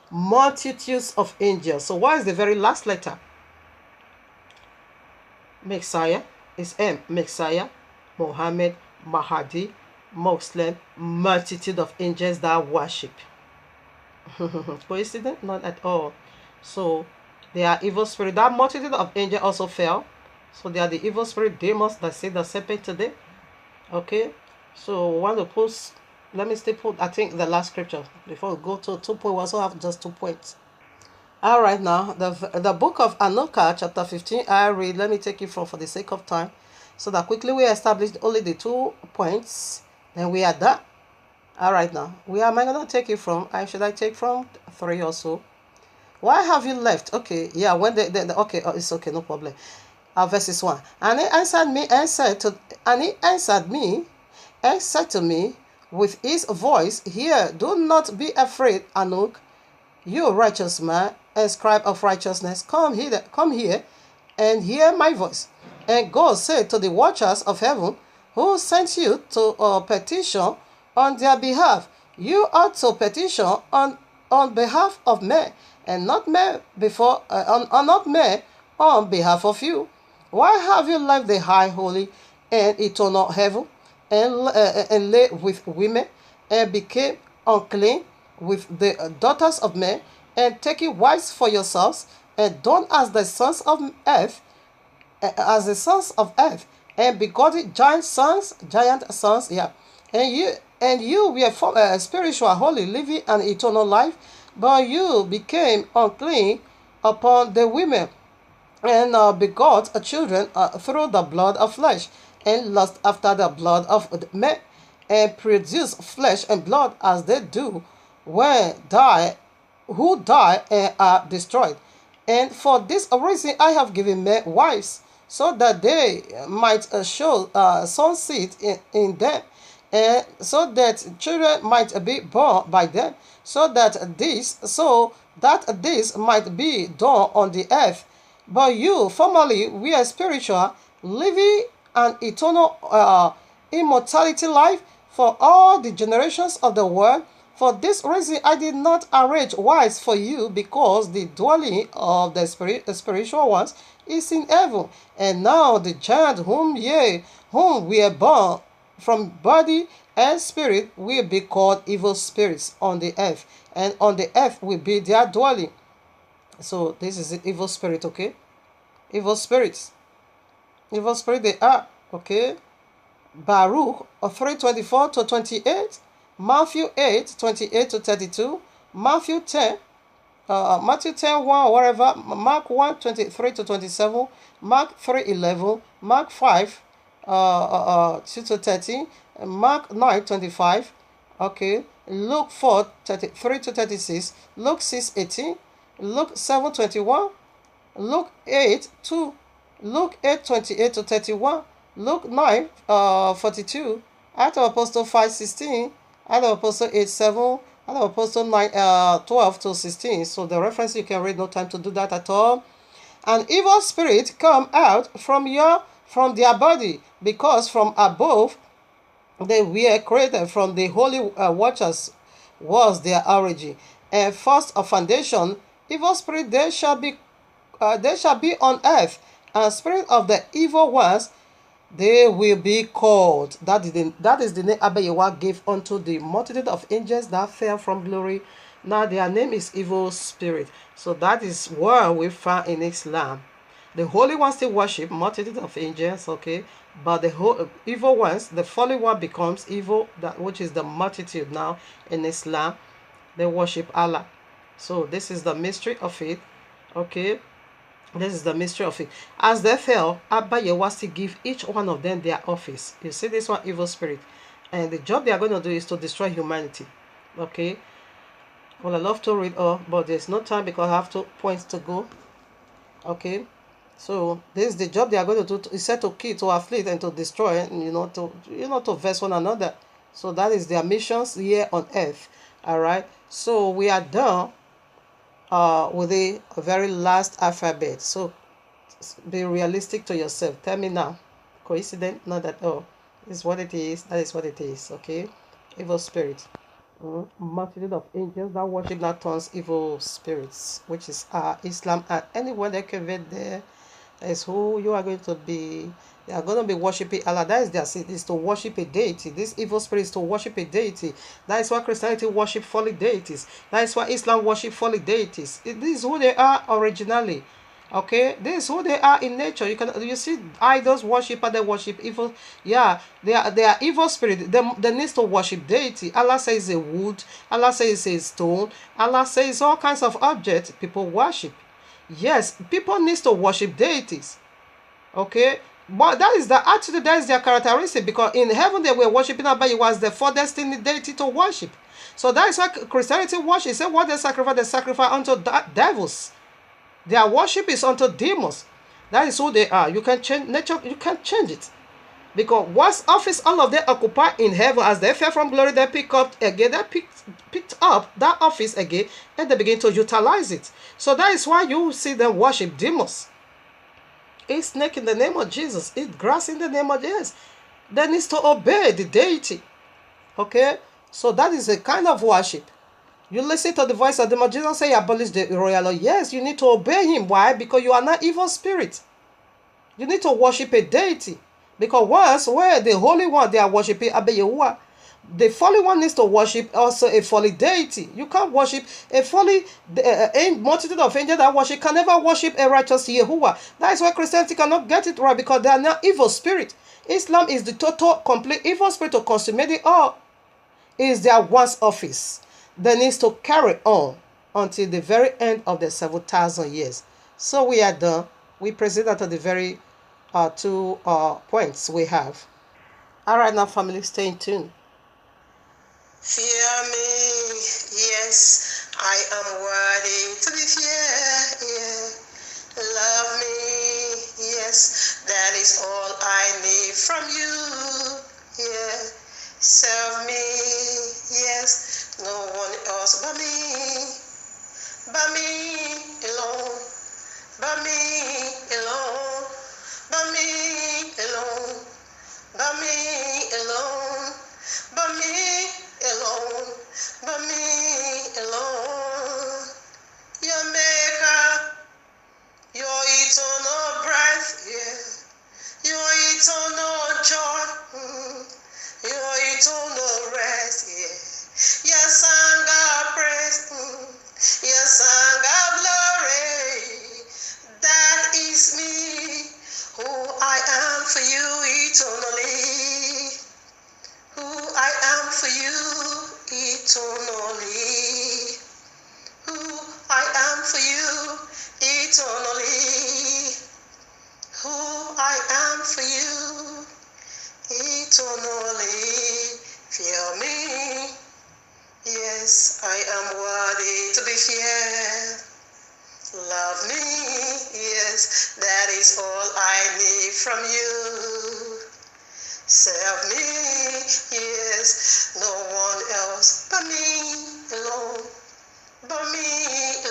Multitudes of angels. So what is the very last letter? Messiah is M. Messiah, Mohammed, Mahdi, Muslim, multitude of angels that worship. Coincidence? Not at all. So they are evil spirit. That multitude of angels also fell. So they are the evil spirit demons that say the serpent today. Okay. So want to post. Let me still put, I think, the last scripture before we go to 2 points. We also have just 2 points. All right, now the book of Anoka, chapter 15. I read. Let me take it from for the sake of time, so that quickly we established only the 2 points. Then we are done. All right, now where am I gonna take it from? Should I take from 3 or so? Why have you left? Okay, yeah. When okay, it's okay, no problem. Verses 1. And he answered me and said to me with his voice, Hear, do not be afraid, Anuk, you righteous man and scribe of righteousness, come here and hear my voice. And God said to the watchers of heaven, who sent you to petition on their behalf, you ought to petition on behalf of men, and not men not men on behalf of you. Why have you left the high, holy, and eternal heaven, and lay with women, and became unclean with the daughters of men, and taking wives for yourselves, and done as the sons of earth, and begotten giant sons, yeah. And you were spiritual, holy, living an eternal life, but you became unclean upon the women, and begot children through the blood of flesh, and lust after the blood of men, and produce flesh and blood as they do when who die and are destroyed. And for this reason I have given men wives, so that they might show son seed in them, and so that children might be born by them, so that this might be done on the earth. But you formerly were spiritual, living an eternal immortality life for all the generations of the world. For this reason I did not arrange wives for you, because the dwelling of the spiritual ones is in heaven. And now the giant whom we are born from body and spirit will be called evil spirits on the earth, and on the earth will be their dwelling. So this is the evil spirit, okay? Evil spirits. Evil spirit they are, okay? Baruch 3:24 to 28, Matthew 8:28 to 32, Matthew 10, Matthew 10:1 or whatever, Mark 1:23 to 27, Mark 3:11, Mark 5 2 to 13, Mark 9:25, okay, Luke 4:33 to 36, Luke 6:18, Luke 7:21, Luke 8:2, Luke 8:28 to 31, Luke 9:42, Acts of Apostle 5:16, Acts of Apostle 8:7, Acts of Apostle 9:12 to 16. So the reference you can read, no time to do that at all. An evil spirit come out from their body, because from above they were created, from the holy watchers was their origin. And first of foundation, evil spirit they shall be on earth, and spirit of the evil ones they will be called. That is the name Abba Yahweh gave unto the multitude of angels that fell from glory. Now their name is evil spirit. So that is where we find in Islam. The holy ones still worship multitude of angels, okay, but the evil ones, the fallen one becomes evil, that which is the multitude. Now in Islam they worship Allah. So this is the mystery of it, okay. This is the mystery of it. As they fell, Abba Yahweh still give each one of them their office. You see this one, evil spirit, and the job they are going to do is to destroy humanity, okay. Well, I love to read all, but there's no time because I have 2 points to go, okay. So this is the job they are going to do. Is set to kill, to afflict, and to destroy, and to vex one another. So that is their missions here on earth. All right. So we are done with the very last alphabet. So be realistic to yourself. Tell me now. Coincident? Not at all. It's what it is. That is what it is. Okay. Evil spirit. Multitude of angels that worship that turns evil spirits, which is Islam, and anyone that convert there is who you are going to be. They are going to be worshiping Allah. That is their sin, is to worship a deity. This evil spirit is to worship a deity. That is why Christianity worship false deities. That is why Islam worship false deities. This is who they are originally. Okay, this is who they are in nature. You see idols worshiper, they worship evil. Yeah, they are evil spirit. They need to worship deity. Allah says a wood. Allah says a stone. Allah says all kinds of objects people worship. Yes, people need to worship deities. Okay, but that is the attitude, that is their characteristic, because in heaven they were worshiping Abba. It was the foredestined deity to worship. So that is why Christianity worship. It said what they sacrifice unto devils. Their worship is unto demons. That is who they are. You can change nature, you can't change it. Because what office all of them occupy in heaven, as they fell from glory, they pick up again, they picked up that office again, and they begin to utilize it. So that is why you see them worship demons. Eat snake in the name of Jesus. Eat grass in the name of Jesus. They need to obey the deity. Okay? So that is a kind of worship. You listen to the voice of the demon. Jesus say abolish the royal law. Yes, you need to obey him. Why? Because you are not evil spirit. You need to worship a deity. Because once where the Holy One, they are worshiping Abba Yahuwah, the Holy One needs to worship also a fallen deity. You can't worship a fallen multitude of angels that worship can never worship a righteous Yahuwah. That is why Christianity cannot get it right, because they are not evil spirit. Islam is the total, complete evil spirit to consummate it all. Is their once office that needs to carry on until the very end of the 7,000 years. So we are done. We presented to the very two points we have. All right, now family, stay in tune. Fear me, yes, I am worthy to be feared. Yeah. Love me, yes, that is all I need from you. Yeah. Serve me, yes, no one else but me alone, but me alone, but me alone, but me alone, but me alone, but me alone. Your maker, your eternal breath, yeah, your eternal joy, your eternal rest, yeah. Your song of praise, your song of glory, that is me, who I am for you eternally, who I am for you eternally, who I am for you eternally, who I am for you eternally. Fear me, yes, I am worthy to be feared. Love me, yes, that is all I need from you. Serve me, yes, no one else but me alone, but me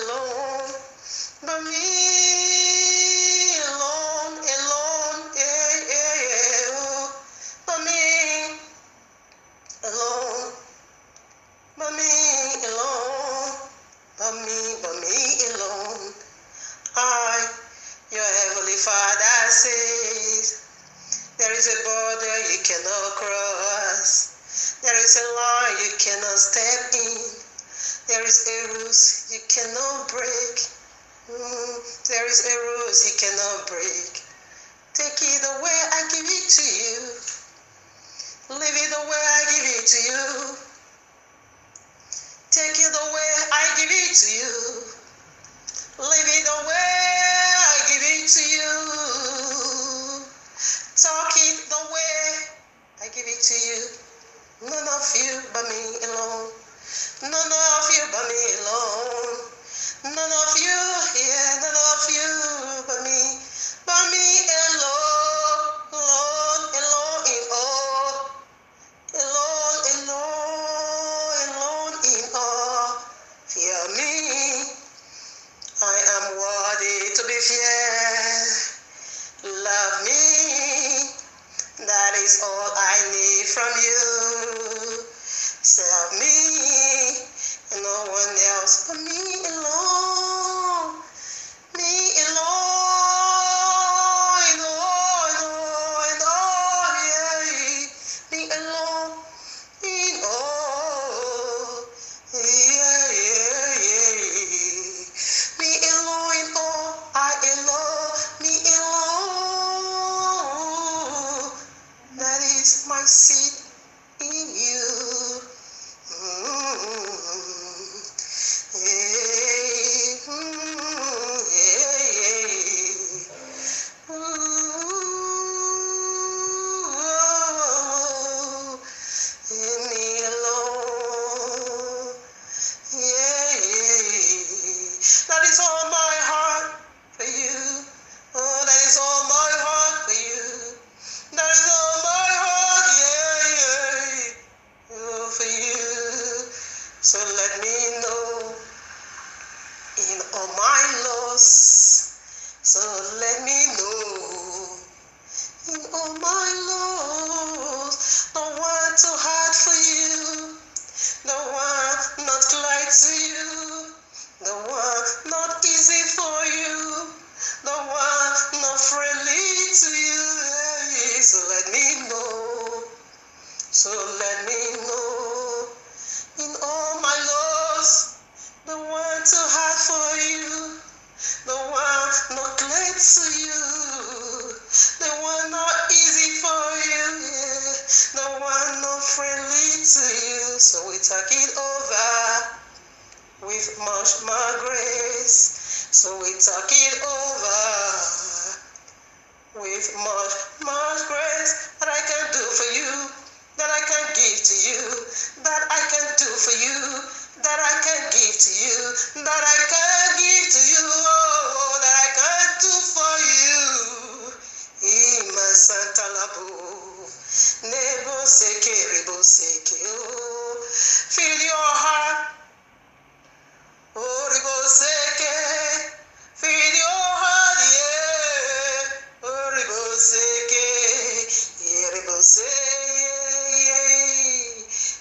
alone, but me alone, yeah, yeah, yeah, but me alone, but me alone, but me alone. I, your heavenly Father, says, there is a border you cannot cross. There is a line you cannot step in. There is a rules you cannot break. There is a rules you cannot break. Take it the way I give it to you. Leave it the way I give it to you. Take it the way I give it to you. Leave it the way I give it to you. Talk it the way I give it to you. None of you but me alone. None of you but me alone. None of you, yeah, none of you but me. me, I am worthy to be feared. Love me, that is all I need from you. Serve me, and no one else but me alone. Me alone, yeah. Me alone, yeah. Me alone, I alone, me alone. That is my seat in you. That is all my heart for you. Oh, that is all my heart for you. That is all my heart, oh, for you. So let me know in all my loss. So let me know in all my loss. No one too hard for you. No one not like to you. No one not easy for you. No one not friendly to you. So let me know. So let me know in all my loss. No one too hard for you. No one not glad to you. No one not easy for you. No one not friendly to you. So we talk it over with much more grace. So we talk it over with much grace that I can do for you, that I can give to you, that I can do for you, that I can give to you, that I can give to you, oh, that I can do for you. Ima Santa Labo, Nebo Seke, Ribo Seke, oh, feel your heart. Oh, Riboseke, feed your heart, yeah. Oh, Riboseke, yeah, Riboseke,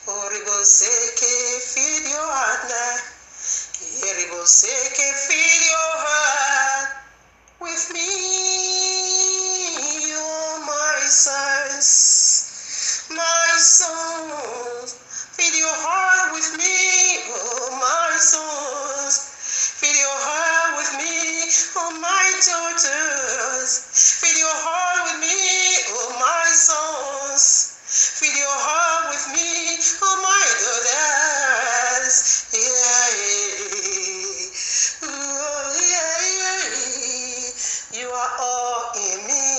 oh, Riboseke, feed your heart now. Yeah, Riboseke, feed your heart with me, oh, my sons, my sons. Feed your heart with me, oh my sons. Feed your heart with me, oh my daughters. Feed your heart with me, oh my sons. Feed your heart with me, oh my daughters. You are all in me.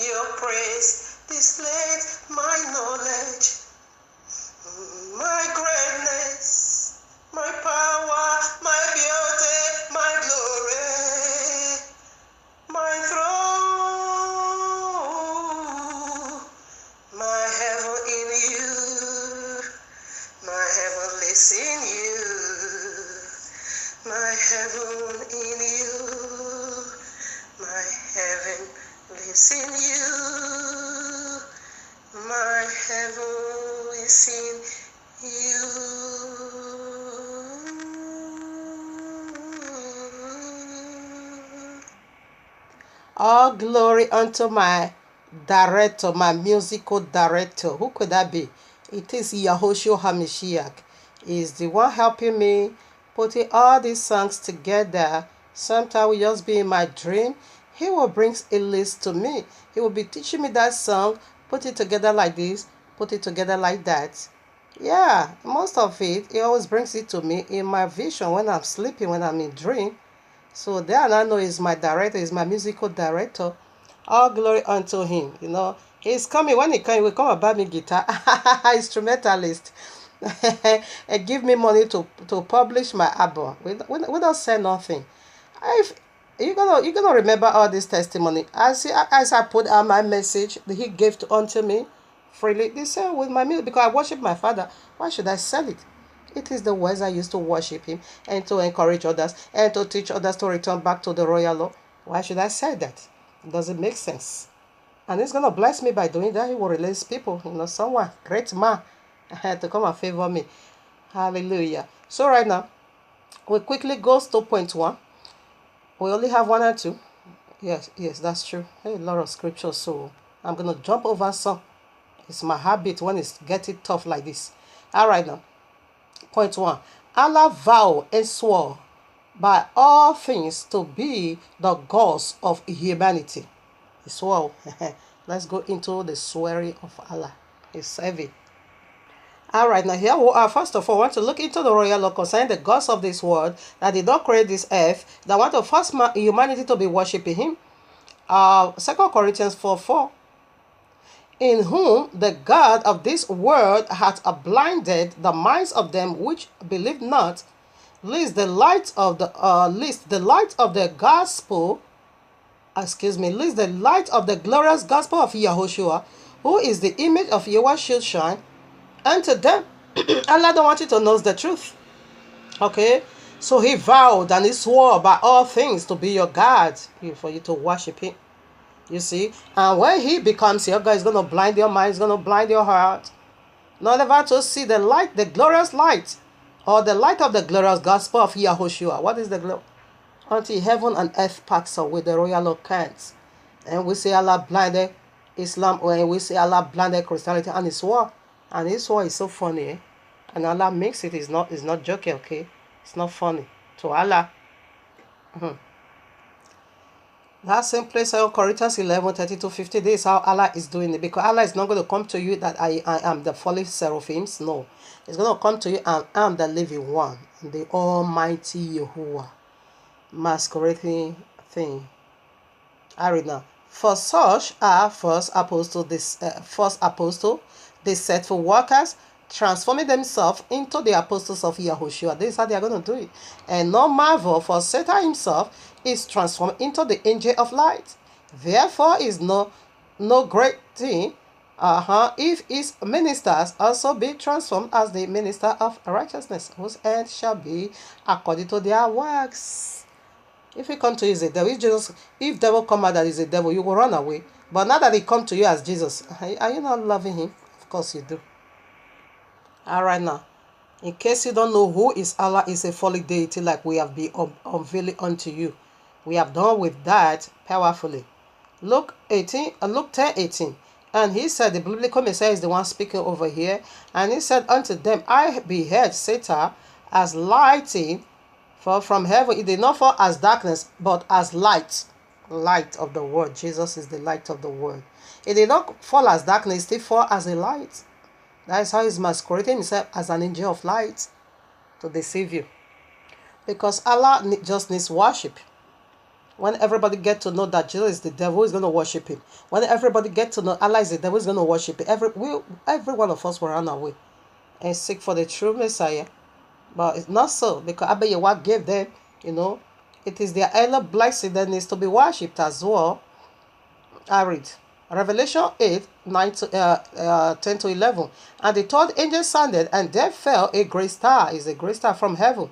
Your praise displays my knowledge. My greatness, my power, my beauty, my glory, my throne, my heaven in you, my heaven lives in you, my heaven in you, my heaven lives in you, my heaven is in you. All glory unto my director, my musical director. Who could that be? It is YAHUAH'S HaMashiach. He is the one helping me putting all these songs together. Sometimes we just be in my dream. He will bring a list to me. He will be teaching me that song, put it together like this, put it together like that. Yeah, most of it, he always brings it to me in my vision when I'm sleeping, when I'm in dream. So there I know he's my director, he's my musical director. All glory unto him. He's coming. When he comes, he will come and buy me guitar. Instrumentalist. And give me money to publish my album. We don't say nothing. If you're gonna remember all this testimony. As I put out my message that he gave unto me freely. They say with my music, because I worship my father. Why should I sell it? It is the words I use to worship him and to encourage others and to teach others to return back to the royal law. Why should I say that? It doesn't make sense. And he's going to bless me by doing that. He will release people, someone, great man, to come and favor me. Hallelujah. So right now, we quickly go to point 1. We only have 1 and 2. Yes, that's true. A lot of scriptures, so I'm going to jump over some. It's my habit when it's getting tough like this. All right now. Point 1. Allah vowed and swore by all things to be the gods of humanity. He swore. Let's go into the swearing of Allah. It's heavy. Alright, now here we are. First of all, I want to look into the royal law concerning the gods of this world that did not create this earth, that want to force humanity to be worshipping him. 2 Corinthians 4:4. In whom the God of this world hath blinded the minds of them which believe not, lest the light of the gospel, lest the light of the glorious gospel of Yahushua, who is the image of Yahuwah, should shine unto them. Allah don't want you to know the truth. Okay? So he vowed and he swore by all things to be your God, for you to worship him. You see? And when he becomes your God, he's going to blind your mind, he's going to blind your heart. Not ever to see the light, the glorious light, or the light of the glorious gospel of Yahushua. What is the glory? Until heaven and earth pass away, the royal law can't. And we say Allah blinded Islam, or we say Allah blinded Christianity, and his war. And his war is so funny, eh? And Allah makes it. It's not joking, okay? It's not funny. To Allah. That same place, 2 Corinthians 11:30-50, this is how Allah is doing it. Because Allah is not going to come to you that I am the fallen seraphims. No. It's going to come to you and I am the living one. The Almighty Yahuwah. Masquerading thing. I read now. For such are false apostles, deceitful workers, transforming themselves into the apostles of Yahushua. This is how they are going to do it. And no marvel, for Satan himself is transformed into the angel of light. Therefore is no great thing if his ministers also be transformed as the minister of righteousness, whose end shall be according to their works. If he come to you as a devil, if devil come out that is a devil, you will run away. But now that he come to you as Jesus, are you not loving him? Of course you do. All right now. In case you don't know who is Allah, is a fallen deity like we have been unveiling unto you. We have done with that powerfully. Luke 10:18. And he said, the biblical Messiah is the one speaking over here. And he said unto them, I beheld Satan as lighting from heaven. It did not fall as darkness, but as light. Light of the world. Jesus is the light of the world. It did not fall as darkness, it still fall as a light. That is how he's masquerading himself as an angel of light to deceive you. Because Allah just needs worship. When everybody get to know that Jesus is the devil, is going to worship him. When everybody get to know Allah is the devil, is going to worship him. Every one of us will run away and seek for the true Messiah. But it's not so, because Abba Yahweh gave them, it is their early blessing that needs to be worshipped as well. I read Revelation 8:10-11. And the third angel sounded, and there fell a great star, is a great star from heaven,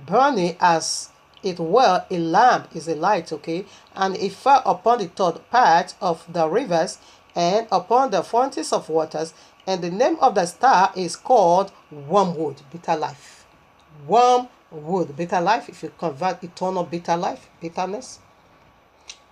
burning as it were a lamp, is a light, okay? And it fell upon the third part of the rivers and upon the fountains of waters. And the name of the star is called wormwood, bitter life. Wormwood, bitter life, if you convert eternal bitter life, bitterness.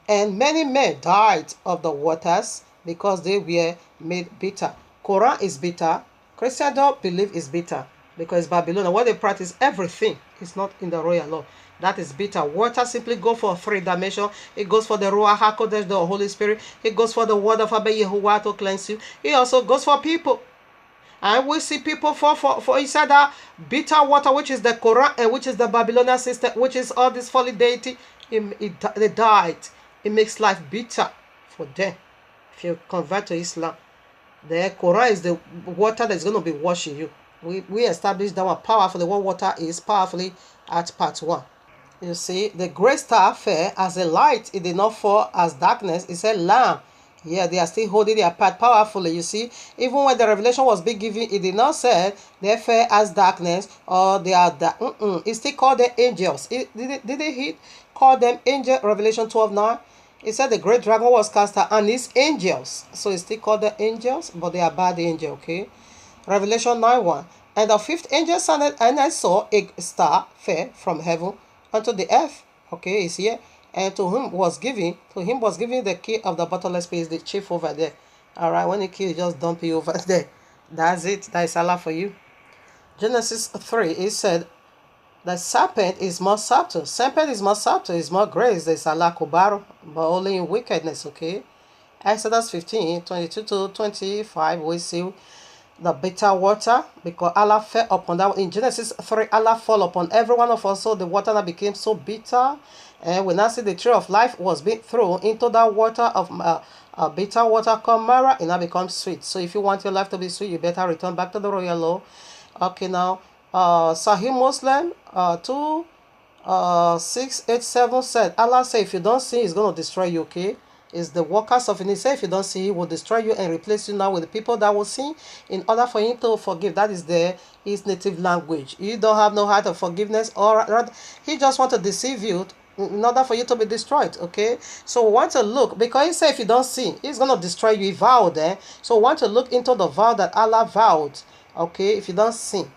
And many men died of the waters because they were made bitter. Quran is bitter. Christendom belief is bitter because Babylon, what they practice, everything is not in the royal law. That is bitter. Water simply go for 3 dimensions. It goes for the Ruach HaKodesh, the Holy Spirit. It goes for the word of Abba Yahuwah to cleanse you. It also goes for people. And we see people for inside that bitter water, which is the Quran and which is the Babylonian system, which is all this fallen deity. They died. It makes life bitter for them. If you convert to Islam, the Quran is the water that's going to be washing you. We established that one powerfully. What water is powerfully at part 1. You see, the great star fell as a light. It did not fall as darkness. It's a lamp. Yeah, they are still holding their part powerfully. You see, even when the revelation was being given, it did not say they fell as darkness or they are that. It still called them angels. Did it call them angel? Revelation 12:9. It said the great dragon was cast out and his angels. So it still called them angels, but they are bad angel. Okay. Revelation 9:1. And the fifth angel sounded, and I saw a star fell from heaven unto the earth. Okay, it's here. And to him was given the key of the bottomless pit, the chief over there. Alright, when you kill, you just dump it over there. That's it. That is Allah for you. Genesis 3, it said the serpent is more subtle. Serpent is more subtle, is more grace. There's Allah Kubaro, but only in wickedness, okay? Exodus 15:22-25, we see the bitter water, because Allah fell upon that. In Genesis 3, Allah fell upon every one of us, so the water that became so bitter. And when I see the tree of life was being thrown into that water of bitter water called Mara, it now becomes sweet. So if you want your life to be sweet, you better return back to the royal law. Okay, now, Sahih Muslim 687 said, Allah said, if you don't sin, He's going to destroy you, okay? Is the workers of iniquity. If you don't see, He will destroy you and replace you now with the people that will sin in order for Him to forgive. That is His native language. You don't have no heart of forgiveness, or He just want to deceive you in order for you to be destroyed. Okay, so we want to look, because He said if you don't sin, He's going to destroy you. He vowed there. So we want to look into the vow that Allah vowed. Okay, if you don't sin,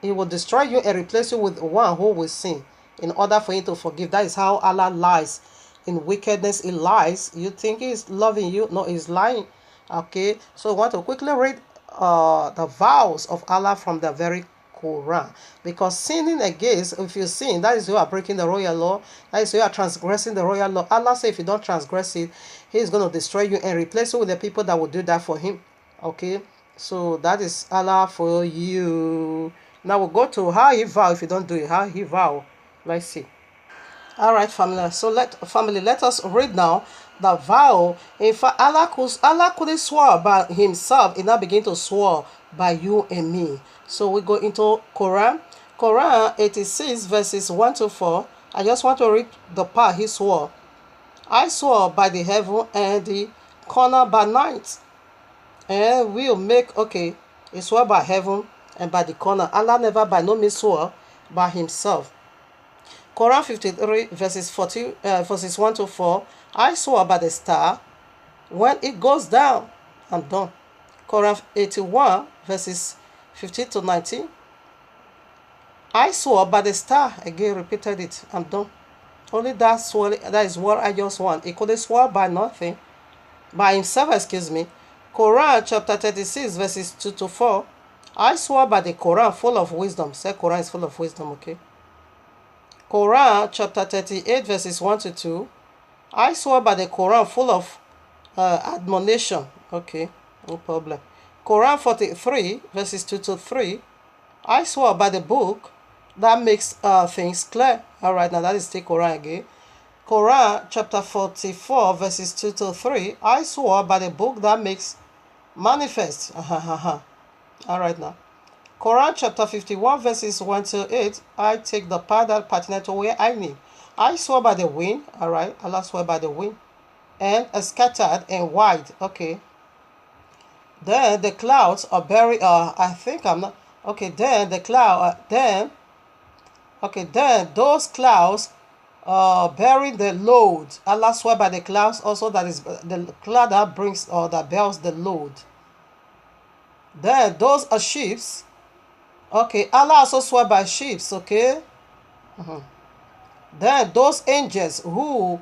He will destroy you and replace you with one who will sin in order for Him to forgive. That is how Allah lies. In wickedness, He lies. You think He's loving you? No, He's lying. Okay, so I want to quickly read the vows of Allah from the very Quran. Because sinning against, if you sin, that is you are breaking the royal law. That is you are transgressing the royal law. Allah says if you don't transgress it, He is going to destroy you and replace you with the people that will do that for Him. Okay, so that is Allah for you. Now we'll go to how He vow. If you don't do it, how He vow. Let's see. All right, family. So let us read now the vow. In fact, Allah couldn't swear by Himself. He now begin to swear by you and me. So we go into Quran 86 verses 1-4. I just want to read the part He swore. I swore by the heaven and the corner by night, and will make. Okay, He swore by heaven and by the corner. Allah never by no means swore by Himself. Quran 53 verses 1-4. I swore by the star. When it goes down, I'm done. Quran 81 verses 15-19. I swore by the star. Again, repeated it. I'm done. Only that is what I just want. He couldn't swear by nothing. By himself, excuse me. Quran chapter 36 verses 2-4. I swore by the Quran full of wisdom. Say Quran is full of wisdom, okay? Quran chapter 38 verses 1-2. I swore by the Quran full of admonition. Okay, no problem. Quran 43 verses 2-3. I swore by the book that makes things clear. Alright, now that is the Quran again. Quran chapter 44 verses 2-3. I swore by the book that makes manifest. Alright now. Quran chapter 51 verses 1-8. I take the part that pertinent to where I need. I swore by the wind. Alright, Allah swore by the wind. And scattered and wide. Okay. Then the clouds are buried. I think I'm not. Okay, then the cloud. Then those clouds bearing the load. Allah swore by the clouds also, that is the cloud that brings or that bears the load. Then those are ships. Okay, Allah also swore by ships, okay? Then those angels who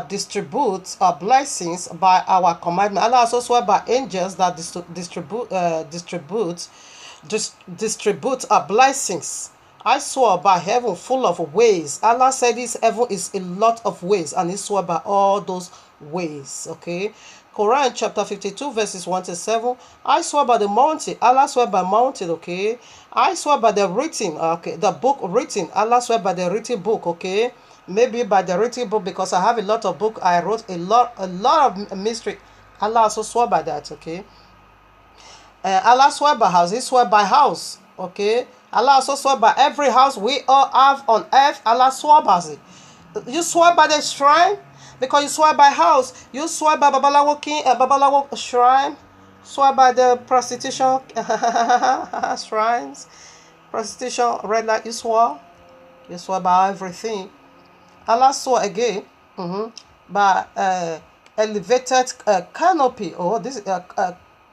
distribute blessings by our commandment. Allah also swore by angels that distribute blessings. I swore by heaven full of ways. Allah said this heaven is a lot of ways, and He swore by all those ways, okay? Quran chapter 52 verses 1-7. I swore by the mountain. Allah swore by mountain, okay? I swore by the written, okay, the book written. Allah swore by the written book, okay? Maybe by the written book, because I have a lot of book. I wrote a lot of mystery. Allah also swore by that, okay? Allah swore by house. He swore by house, okay? Allah also swore by every house we all have on earth. Allah swore by it. You swore by the shrine. Because you swear by house, you swear by Babalawo King, Babalawo shrine, swear by the prostitution shrines, prostitution, red light, you swore by everything. Allah swore again by elevated canopy. Oh, this is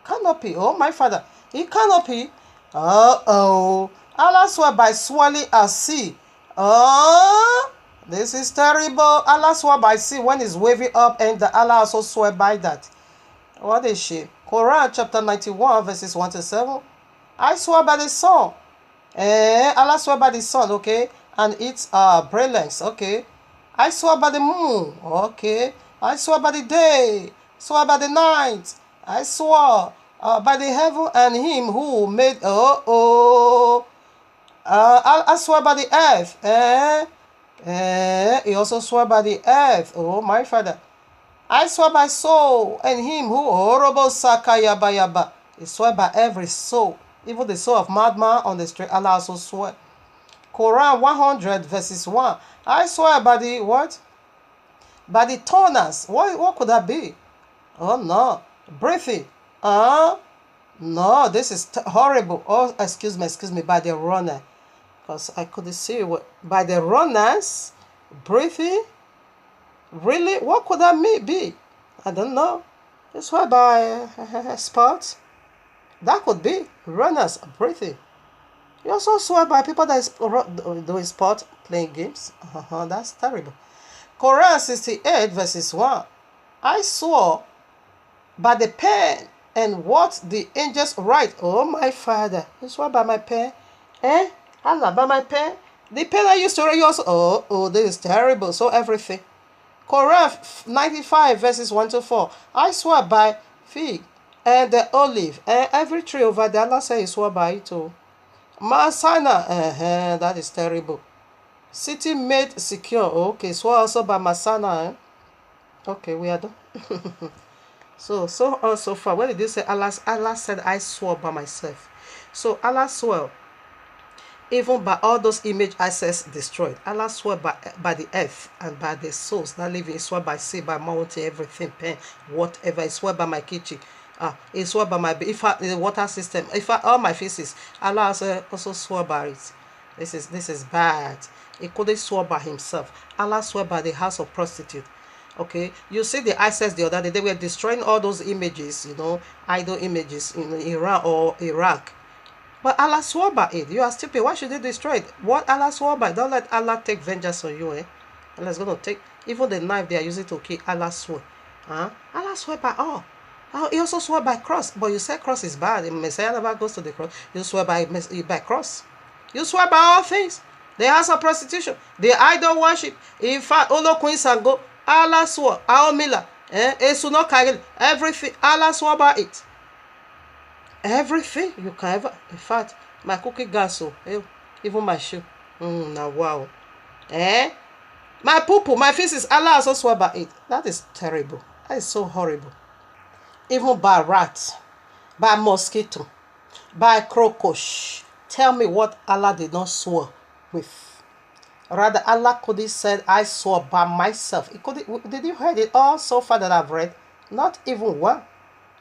canopy. Oh, my father, he canopy. Allah swore by swelling a sea. Oh, this is terrible. Allah swore by sea when it's waving up, and Allah also swore by that. What is she? Quran chapter 91 verses 1 to 7. I swear by the sun. Allah swear by the sun, okay, and its brilliance, okay. I swear by the moon, okay. I swear by the day, swear by the night. I swear by the heaven and him who made. I swear by the earth. He also swore by the earth. Oh, my father. I swear by soul and him who horrible sakayabayaba. He swore by every soul, even the soul of madman on the street. Allah also swore. Quran 100 verses 1. I swear by the what? By the toners. What could that be? Oh no. Breathing. No, this is horrible. Oh, excuse me. By the runner. Because I couldn't see what. By the runners. Breathing. Really? What could that be? I don't know. It's why by sports. That could be runners breathing. You also swear by people that is doing sport, playing games. That's terrible. Quran 68 verses 1. I swore by the pen and what the angels write. Oh, my father. You swear by my pen? Allah, by my pen? The pen I used to write, you also. Oh, this is terrible. So everything. Quran 95 verses 1 to 4. I swear by fig and the olive and every tree over there. Allah says he swore by it too. Masana, that is terrible. City made secure. Okay, swore also by Masana. Okay, we are done. so on so far. When did you say Allah said I swore by myself? So Allah swore even by all those image access destroyed. Allah swore by the earth and by the souls that live in. He swore by sea, by mountain, everything, pen, whatever. He swore by my kitchen. He swore by my the water system. All my faces. Allah also swore by it. This is bad. He couldn't swear by himself. Allah swore by the house of prostitute. Okay, you see the ISIS the other day. They were destroying all those images, idol images in Iran or Iraq. But Allah swore by it. You are stupid. Why should they destroy it? What Allah swore by? Don't let Allah take vengeance on you, Allah's going to take even the knife they are using to kill. Allah swore. Allah swore by all. He also swore by cross. But you say cross is bad. The Messiah never goes to the cross. You swear by cross. You swear by all things. The house of prostitution. The idol worship. In fact, Olo Queen Sango. Allah swore. Aomila. Esuno Kagel. Everything. Allah swore by it. Everything you can ever. In fact, my cookie gas, even my shoe. Now wow. My poo-poo, my feces, Allah also swore by it. That is terrible. That is so horrible. Even by rat, by mosquito, by crocodile. Tell me what Allah did not swear with. Rather, Allah could have said, I swore by myself. Did you hear it all so far that I've read? Not even one.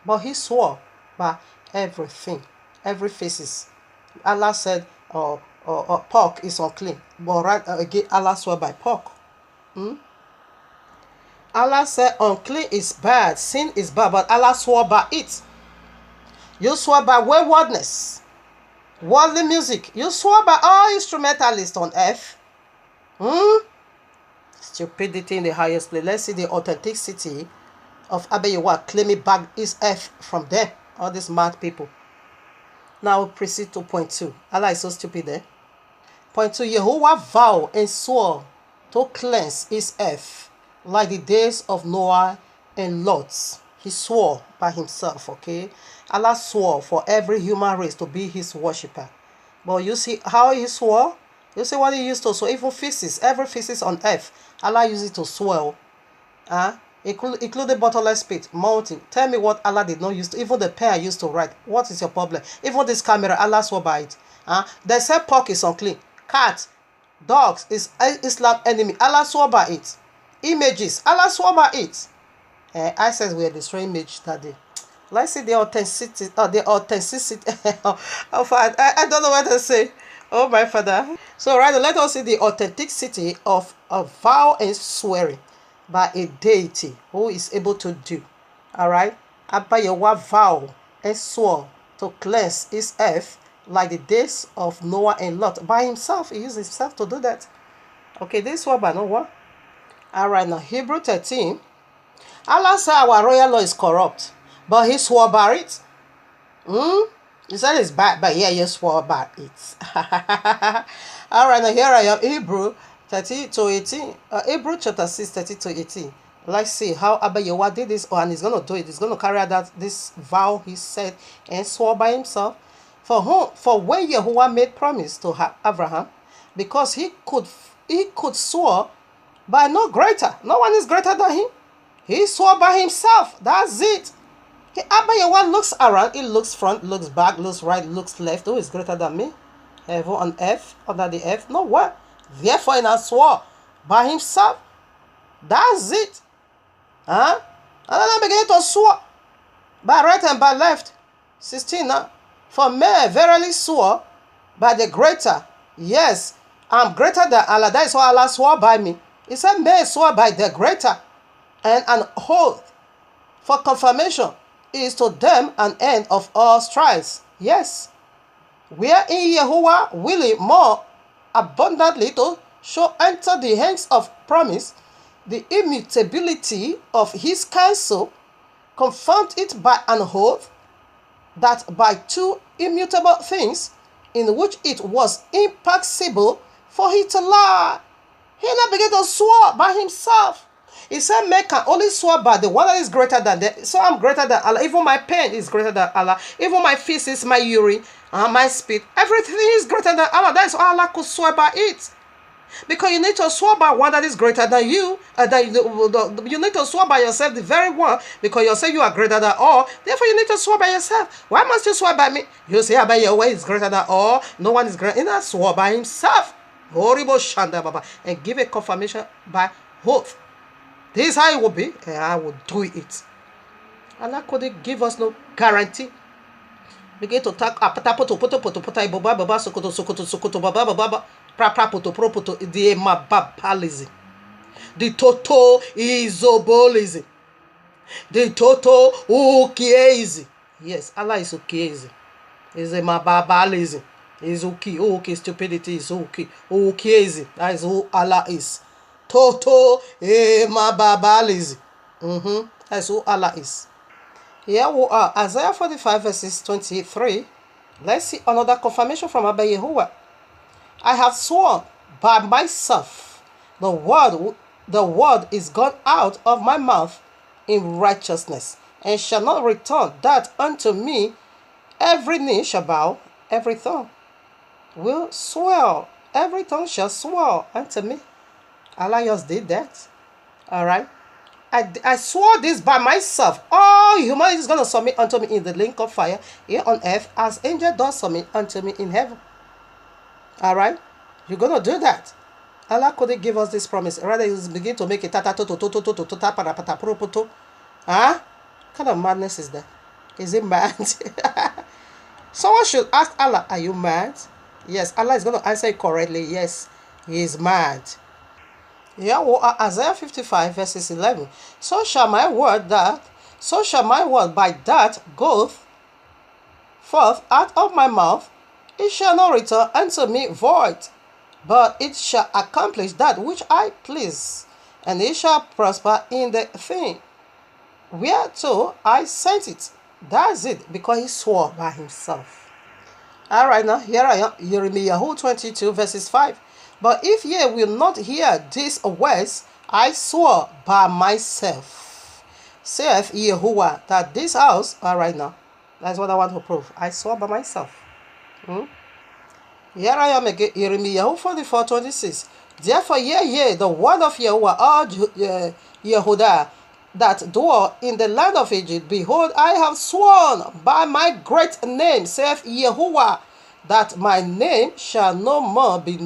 But he swore by everything, every faces. Allah said, pork is unclean. But again, Allah swore by pork. Allah said unclean is bad, sin is bad, but Allah swore by it. You swore by waywardness, worldly music. You swore by all instrumentalists on earth. Stupidity in the highest place. Let's see the authenticity of YAHUAH claiming back his earth from them. All these mad people. Now we proceed to point 2. Allah is so stupid, Point 2. YAHUAH vowed and swore to cleanse his earth like the days of Noah and Lot. He swore by himself, okay? Allah swore for every human race to be his worshipper. But you see how he swore? You see what he used to swear? Even feces, every feces on earth, Allah used it to swear. Including bottomless pit, mountain. Tell me what Allah did not use to. Even the pen I used to write. What is your problem? Even this camera, Allah swore by it. They said pork is unclean. Cat, dogs is Islam enemy. Allah swore by it. images. Allah swore by it. I said we are destroying image that day. Let's see the authenticity. The authenticity of I don't know what to say. Oh my Father. So rather, let us see the authenticity of a vow and swearing by a deity who is able to do. All right. Abayewa vow and swore to cleanse his earth like the days of Noah and Lot. By himself, he used himself to do that. Okay, this one by Noah. All right, now Hebrew 13. Allah said our royal law is corrupt, but he swore by it. He said it's bad, but yeah, you swore by it. All right, now here I am, Hebrew 30 to 18. Hebrew chapter 6, 30 to 18. Let's see how Abayewa did this, and he's going to do it. He's going to carry out this vow he said and swore by himself. For when Yahuwah made promise to Abraham, because he could swear by no greater. No one is greater than him. He swore by himself. That's it. Abayewa looks around. He looks front, looks back, looks right, looks left. Who is greater than me? Heaven on earth, under the earth. No one. Therefore, he swore by himself. That's it. And then began to swear by right and by left. 16 now. For me verily swore by the greater. Yes, I'm greater than Allah. That is why Allah swore by me. He said, may swore by the greater. And an oath for confirmation is to them an end of all strife. Yes. Wherein Yahuwah willing more abundantly to show enter the hands of promise the immutability of his counsel, confirmed it by an oath, that by two immutable things, in which it was impossible for him to lie. He now began to swear by himself. He said, man can only swear by the one that is greater than them. So I'm greater than Allah. Even my pen is greater than Allah. Even my feces, my urine, my spit, everything is greater than Allah. That is why Allah could swear by it. Because you need to swear by one that is greater than you. You need to swear by yourself, the very one, because you say you are greater than all. Therefore, you need to swear by yourself. Why must you swear by me? You say, by your way is greater than all. No one is greater. He not swear by himself. Horrible Shanda Baba. And give a confirmation by oath. This is how it will be, and I will do it. Allah couldn't give us no guarantee. Begin to talk the total isobolism. The total ukiaism. Yes, Allah is ukiaism. Is a mababalism. Is okay, stupidity is okay. Ukiaism. That is who Allah is. Total mababalism. That's who Allah is. Here we are, Isaiah 45 verses 23. Let's see another confirmation from Abba Yahuwah. I have sworn by myself, the word is gone out of my mouth in righteousness, and shall not return that unto me. Every knee shall bow, every tongue will swear, every tongue shall swear unto me. Allah just did that. Alright. I swore this by myself. All humanity is going to submit unto me in the lake of fire here on earth, as angel does submit unto me in heaven. Alright? You're going to do that. Allah couldn't give us this promise. Rather, he will begin to make it Huh? What kind of madness is that? Is it mad? Someone should ask Allah, are you mad? Yes, Allah is going to answer it correctly. Yes, he is mad. Yeah, well, Isaiah 55 verses 11. So shall my word by that goeth forth out of my mouth. It shall not return unto me void, but it shall accomplish that which I please, and it shall prosper in the thing whereto I sent it. That's it, because he swore by himself. Alright, now here I am, Jeremiah 22 verses 5. But if ye will not hear these words, I swore by myself, saith Yahuwah, that this house, right now, that's what I want to prove. I swore by myself. Here I am again, Jeremiah 44:26. Therefore, hear the word of Yahuwah, all Yehudah, that dwell in the land of Egypt. Behold, I have sworn by my great name, saith Yahuwah, that my name shall no more be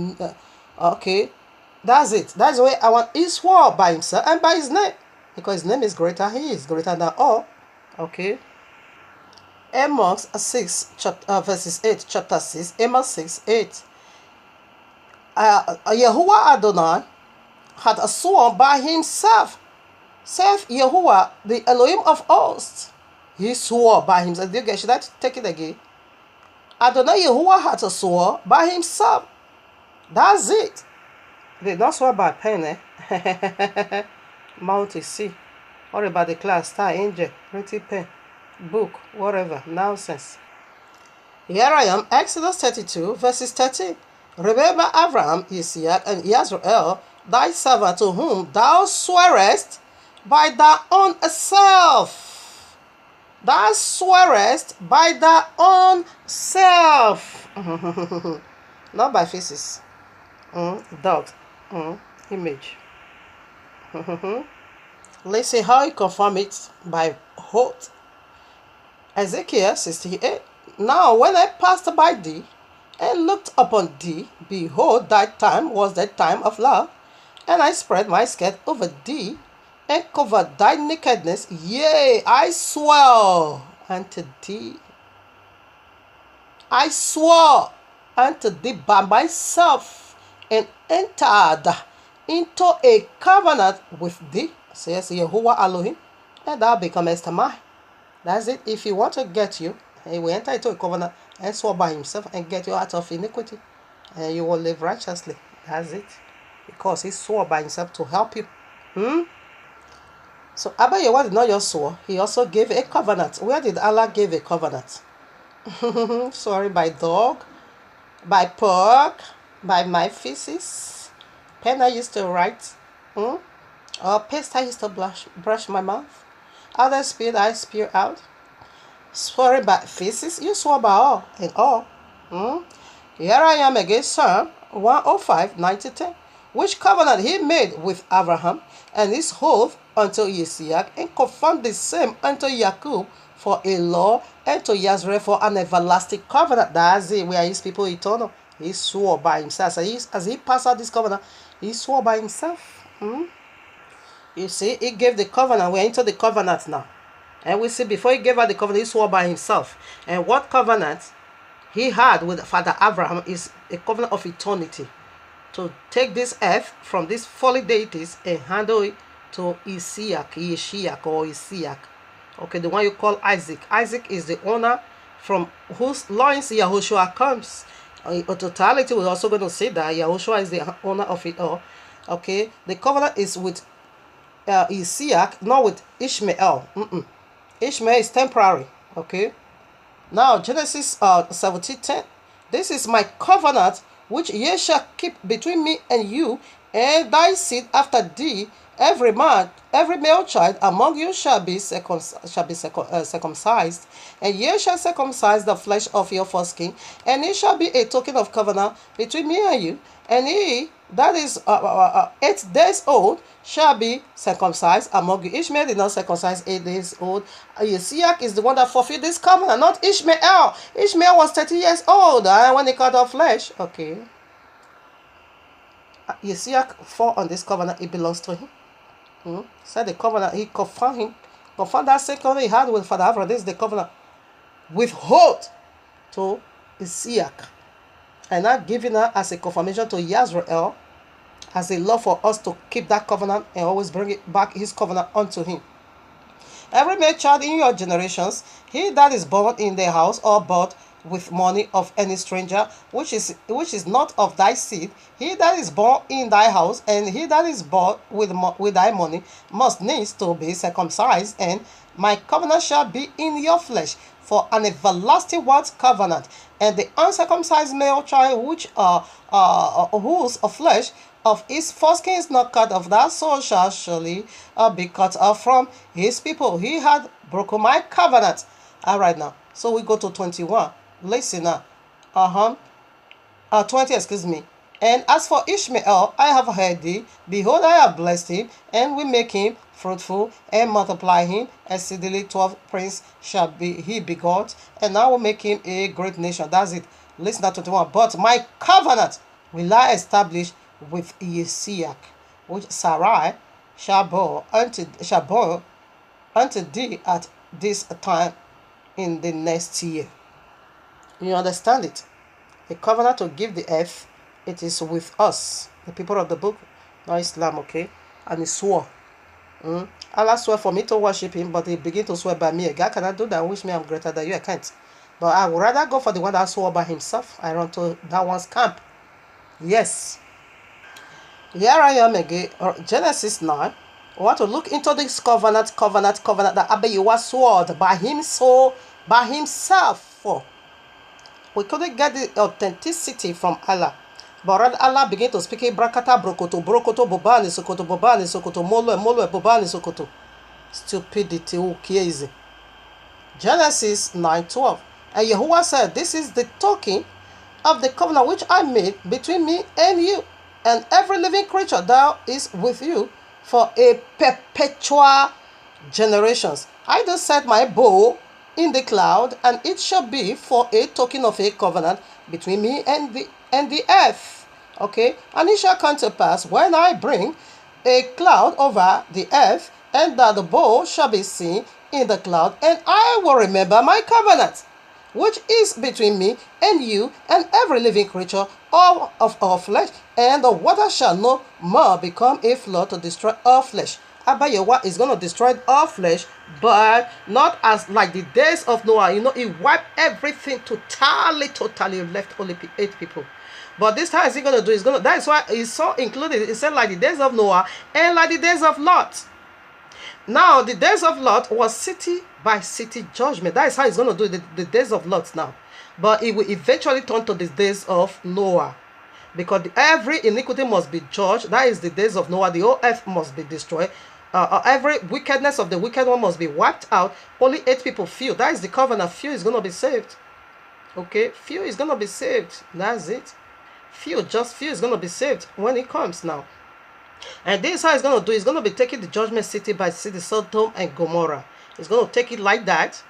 That's it. That's the way I want. He swore by himself and by his name. Because his name is greater. He is greater than all. Okay. Amos 6, verses 8, chapter 6. Amos 6, 8. Yahuwah Adonai had sworn by himself. Saith Yahuwah, the Elohim of hosts. He swore by himself. Should I take it again? Adonai Yahuwah had sworn by himself. That's it. They don't swear by pen, eh? Mount is sea. What about the class, star, angel, pretty pen, book, whatever, nonsense. Here I am, Exodus 32, verses 13. Remember Abraham, Isaac, and Israel, thy servant, to whom thou swearest by thy own self. Thou swearest by thy own self. Not by faces. Dog. Image. Let's see how he confirm it by oath. Ezekiel 68. Now when I passed by thee and looked upon thee, behold, thy time was the time of love, and I spread my skirt over thee and covered thy nakedness. Yea, I swore unto thee. I swore unto thee by myself, and entered into a covenant with thee, says Yahuwah Elohim, and thou becomest mine. That's it. If he want to get you, he will enter into a covenant and swear by himself and get you out of iniquity, and you will live righteously. That's it. Because he swore by himself to help you. So Abba Yahuwah did not just swear, he also gave a covenant. Where did Allah give a covenant? Sorry, by dog, by pork, by my feces. Pen I used to write. Or paste I used to brush my mouth. Other spit I spew out. Swearing by feces, you swore by all and all. Here I am again, Psalm 105, 9-10. Which covenant he made with Abraham and his oath unto Isaac, and confirmed the same unto Jacob for a law, and to Israel for an everlasting covenant. That's it. We are his people eternal. He swore by himself. As he passed out this covenant, he swore by himself. You see, he gave the covenant. We're into the covenant now. And we see before he gave out the covenant, he swore by himself. And what covenant he had with Father Abraham is a covenant of eternity. To take this earth from these fallen deities and handle it to Isaac, Yeshiach or Isaac. Okay, the one you call Isaac. Isaac is the owner from whose loins Yahushua comes. In totality, we're also going to say that Yahushua is the owner of it all. Okay, the covenant is with Isaac, not with Ishmael. Ishmael is temporary. Okay, now Genesis 17:10. This is my covenant which ye shall keep between me and you and thy seed after thee. Every male child among you shall be circumcised, and ye shall circumcise the flesh of your foreskin, and it shall be a token of covenant between me and you. And he that is 8 days old shall be circumcised among you. Ishmael did not circumcise 8 days old. Isaac is the one that fulfilled this covenant, not Ishmael. Ishmael was 30 years old when he cut off flesh. Okay. Isaac fought on this covenant. It belongs to him. Said the covenant, he confirmed him. Confirmed that same covenant he had with Father Abraham. This is the covenant with oath to Isaac. And not giving her as a confirmation to Israel, as a law for us to keep that covenant and always bring it back, his covenant unto him. Every male child in your generations, he that is born in the house or bought with money of any stranger, which is not of thy seed, he that is born in thy house, and he that is bought with thy money, must needs to be circumcised, and my covenant shall be in your flesh for an everlasting word covenant. And the uncircumcised male child, which whose flesh of his foreskin is not cut off, that soul shall surely be cut off from his people. He had broken my covenant. All right, now, so we go to 21. Listen now. 20, excuse me. And as for Ishmael, I have heard thee. Behold, I have blessed him, and will make him fruitful, and multiply him exceedingly. 12 prince shall be he begot, and I will make him a great nation. That's it. Listen to 21. But my covenant will I establish with Yesiach, which Sarai shall bear unto thee at this time in the next year. You understand it? The covenant to give the earth, it is with us, the people of the book, not Islam, okay? And he swore. Allah swore for me to worship him, but he began to swear by me. God cannot do that, which me I'm greater than you. I can't. But I would rather go for the one that swore by himself. I run to that one's camp. Yes. Here I am again. Genesis 9. We want to look into this covenant that Abba swore by himself for. We couldn't get the authenticity from Allah. But Allah began to speak brakata brokoto bobani sokoto molo bobani sokoto. Stupidity, who cares? Genesis 9:12. And Yahuwah said, this is the token of the covenant which I made between me and you, and every living creature that is with you for a perpetual generations. I do set my bow in the cloud, and it shall be for a token of a covenant between me and the earth. Okay, and it shall come to pass when I bring a cloud over the earth, and that the bow shall be seen in the cloud, and I will remember my covenant, which is between me and you and every living creature of all flesh, and the water shall no more become a flood to destroy all flesh. Abba Yahweh is going to destroy all flesh, but not as like the days of Noah. You know, he wiped everything totally left only 8 people. But this time, is he going to do? That's why he's so included. He said like the days of Noah and like the days of Lot. Now, the days of Lot was city by city judgment. That is how he's going to do the days of Lot now. But it will eventually turn to the days of Noah. Because every iniquity must be judged. That is the days of Noah. The whole earth must be destroyed. Every wickedness of the wicked one must be wiped out. Only 8 people, few. That is the covenant. Few is going to be saved. Okay? Few is going to be saved. That's it. Just few is going to be saved when it comes now. And this is how he's going to do. He's going to be taking the judgment city by city, Sodom and Gomorrah. He's going to take it like that,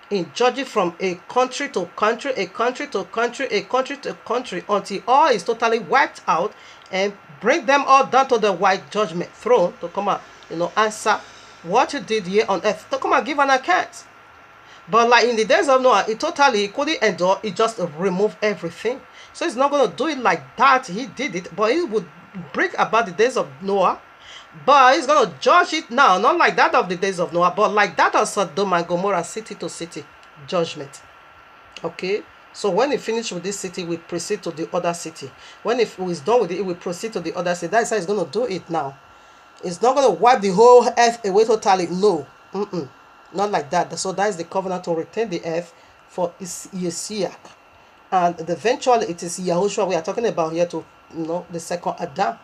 in judging from a country to country, a country to country, a country to country, until all is totally wiped out, and bring them all down to the white judgment throne to come out, answer what you did here on earth, to come and give an account. But like in the days of Noah, he couldn't endure. He just removed everything. So he's not going to do it like that. He did it, but he would bring about the days of Noah. But he's going to judge it now, not like that of the days of Noah, but like that of Sodom and Gomorrah, city to city judgment. Okay, so when he finished with this city, we proceed to the other city. When he's done with it, we proceed to the other city. That's how he's going to do it now. It's not going to wipe the whole earth away totally. No, not like that. So that is the covenant to retain the earth for Yesiach. And eventually it is Yahushua we are talking about here, to the second Adam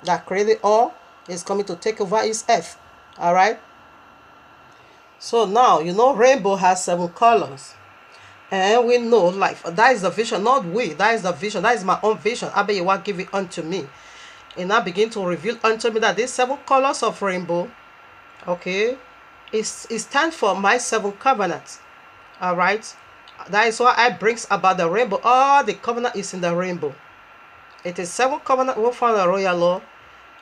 that created all, is coming to take over his earth. All right. So now rainbow has 7 colors, and we know life. That is the vision, not we. That is the vision. That is my own vision. Abba Yahweh give it unto me, and I begin to reveal unto me that these 7 colors of rainbow, okay, it stands for my 7 covenants. All right. That is why I brings about the rainbow. All the covenant is in the rainbow. It is 7 covenant we found the royal law,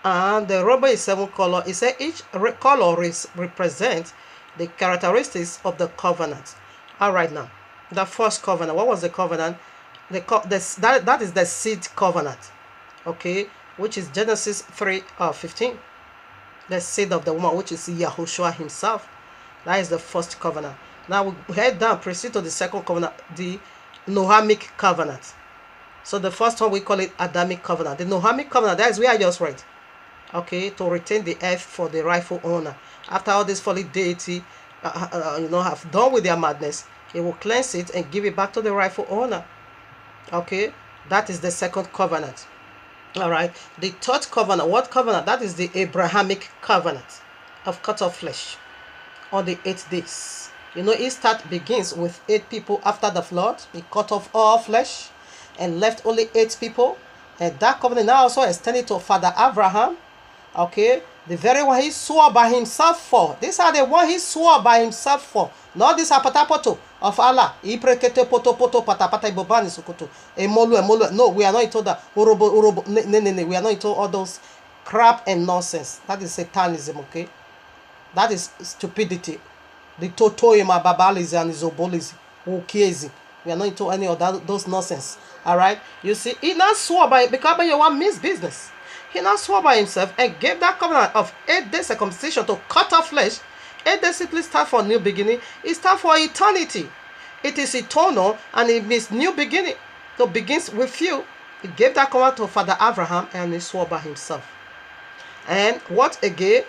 and the rainbow is 7 color. It says each color represents the characteristics of the covenant. All right, now the first covenant. What was the covenant? That is the seed covenant. Okay, which is Genesis 3:15. The seed of the woman, which is Yahushua himself. That is the first covenant. Now we head down, proceed to the second covenant, the Noahmic covenant. So the first one we call it Adamic covenant. The Noahmic covenant, that is where I just read. Okay, to retain the earth for the rightful owner. After all this fallen deity, have done with their madness, he will cleanse it and give it back to the rightful owner. Okay, that is the second covenant. All right, the third covenant. What covenant? That is the Abrahamic covenant of cut off flesh on the 8 days. It begins with 8 people after the flood. He cut off all flesh and left only 8 people. And that covenant now also extended to Father Abraham. Okay, The very one he swore by himself for. These are the one he swore by himself for. Not this apatapoto of Allah. No, we are not into that. We are not into all those crap and nonsense. That is satanism, okay? That is stupidity. The totoima babalism and isobolism. Ukiezi. We are not into any of those nonsense. Alright? You see, he now swore by because you want means business. He now swore by himself and gave that covenant of 8 days circumcision to cut off flesh. 8 days simply stand for new beginning. It stands for eternity. It is eternal and it means new beginning. So it begins with you. He gave that covenant to Father Abraham and he swore by himself. And what again?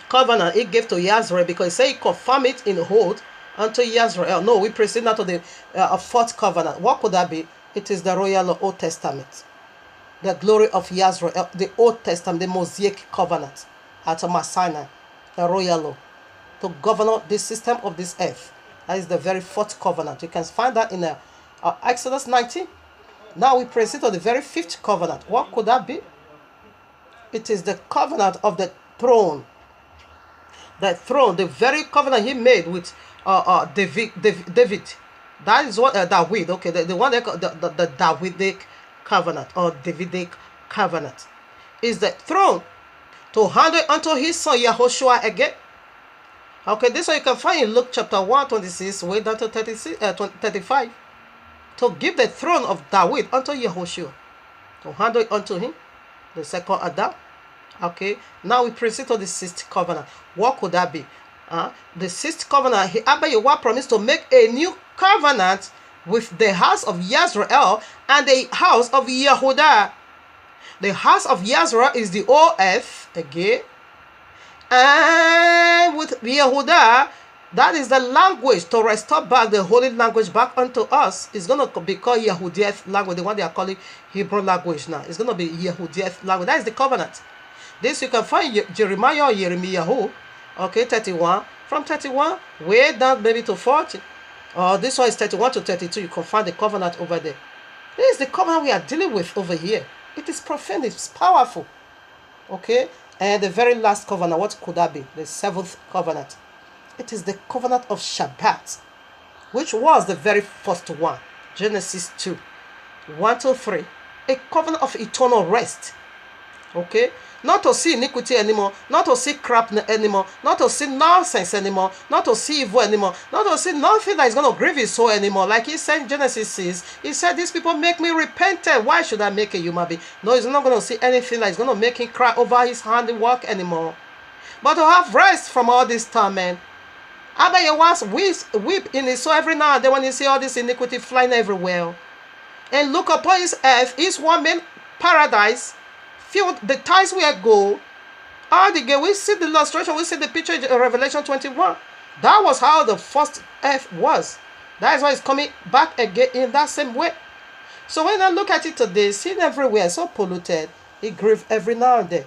Covenant he gave to Yahweh because he said he confirmed it in hold unto Yahweh. No, we proceed now to the 4th covenant. What could that be? It is the royal Old Testament. The glory of Yahweh, the Old Testament, the Mosaic covenant at Mount Sinai, the royal law, to govern the system of this earth. That is the very 4th covenant. You can find that in Exodus 19. Now we proceed to the very 5th covenant. What could that be? It is the covenant of the throne. The throne, the very covenant he made with David. That is what David, okay, the one they call the Davidic covenant or Davidic covenant is the throne to hand it unto his son Yahushua again. Okay, this one you can find in Luke chapter 1:26 way down to 35. To give the throne of David unto Yahushua, to hand it unto him, the second Adam. Okay, now we proceed to the 6th covenant. What could that be? The 6th covenant, Abba Yahweh promised to make a new covenant with the house of Yisrael and the house of Yehudah. The house of Yisrael is the OF again. And with Yehudah, that is the language to restore back the holy language back unto us. It's going to be called Yehudia's language, the one they are calling Hebrew language now. It's going to be Yehudia's language. That is the covenant. This you can find Jeremiah or Jeremiah, okay, 31. From 31, way down maybe to 40. This one is 31 to 32. You can find the covenant over there. This is the covenant we are dealing with over here. It is profound. It's powerful. Okay? And the very last covenant, what could that be? The 7th covenant. It is the covenant of Shabbat, which was the very first one. Genesis 2, 1 to 3. A covenant of eternal rest. Okay? Not to see iniquity anymore, not to see crap anymore, not to see nonsense anymore, not to see evil anymore, not to see nothing that is going to grieve his soul anymore. Like he said in Genesis 6, he said, these people make me repentant. Why should I make a human being? No, he's not going to see anything that is going to make him cry over his handiwork anymore. But to have rest from all this torment. Abba Yahweh weep in his soul every now and then when you see all this iniquity flying everywhere. And look upon his earth, his one man paradise, filled the ties where go. All the we see the illustration, we see the picture in Revelation 21. That was how the first earth was. That is why it's coming back again in that same way. So when I look at it today, seen everywhere, so polluted, it grieves every now and then.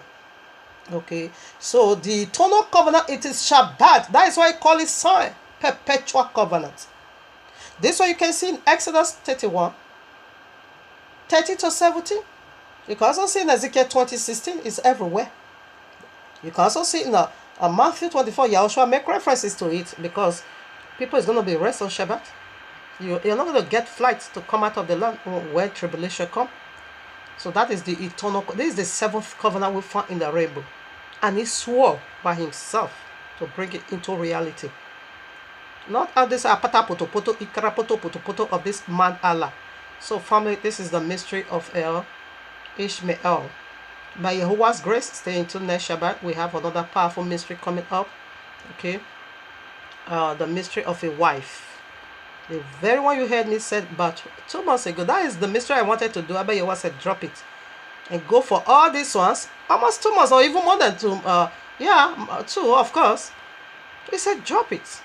Okay, so the eternal covenant, it is Shabbat. That is why I call it sign, perpetual covenant. This one you can see in Exodus 31, 30 to 17. You can also see in Ezekiel 20:16. It's everywhere. You can also see in Matthew 24. Yahushua make references to it because people is going to be rest on Shabbat. You're not going to get flights to come out of the land where tribulation come. So that is the eternal. This is the 7th covenant we found in the rainbow, and he swore by himself to bring it into reality. Not all this apatapoto ikarapoto of this man Allah. So family, this is the mystery of Ishmael. By Yahuwah's grace, stay until next Shabbat. We have another powerful mystery coming up. Okay, the mystery of a wife. The very one you heard me said about 2 months ago. That is the mystery I wanted to do. Abba Yahuwah said, drop it and go for all these ones. Almost 2 months or even more than 2. 2 of course. He said, drop it.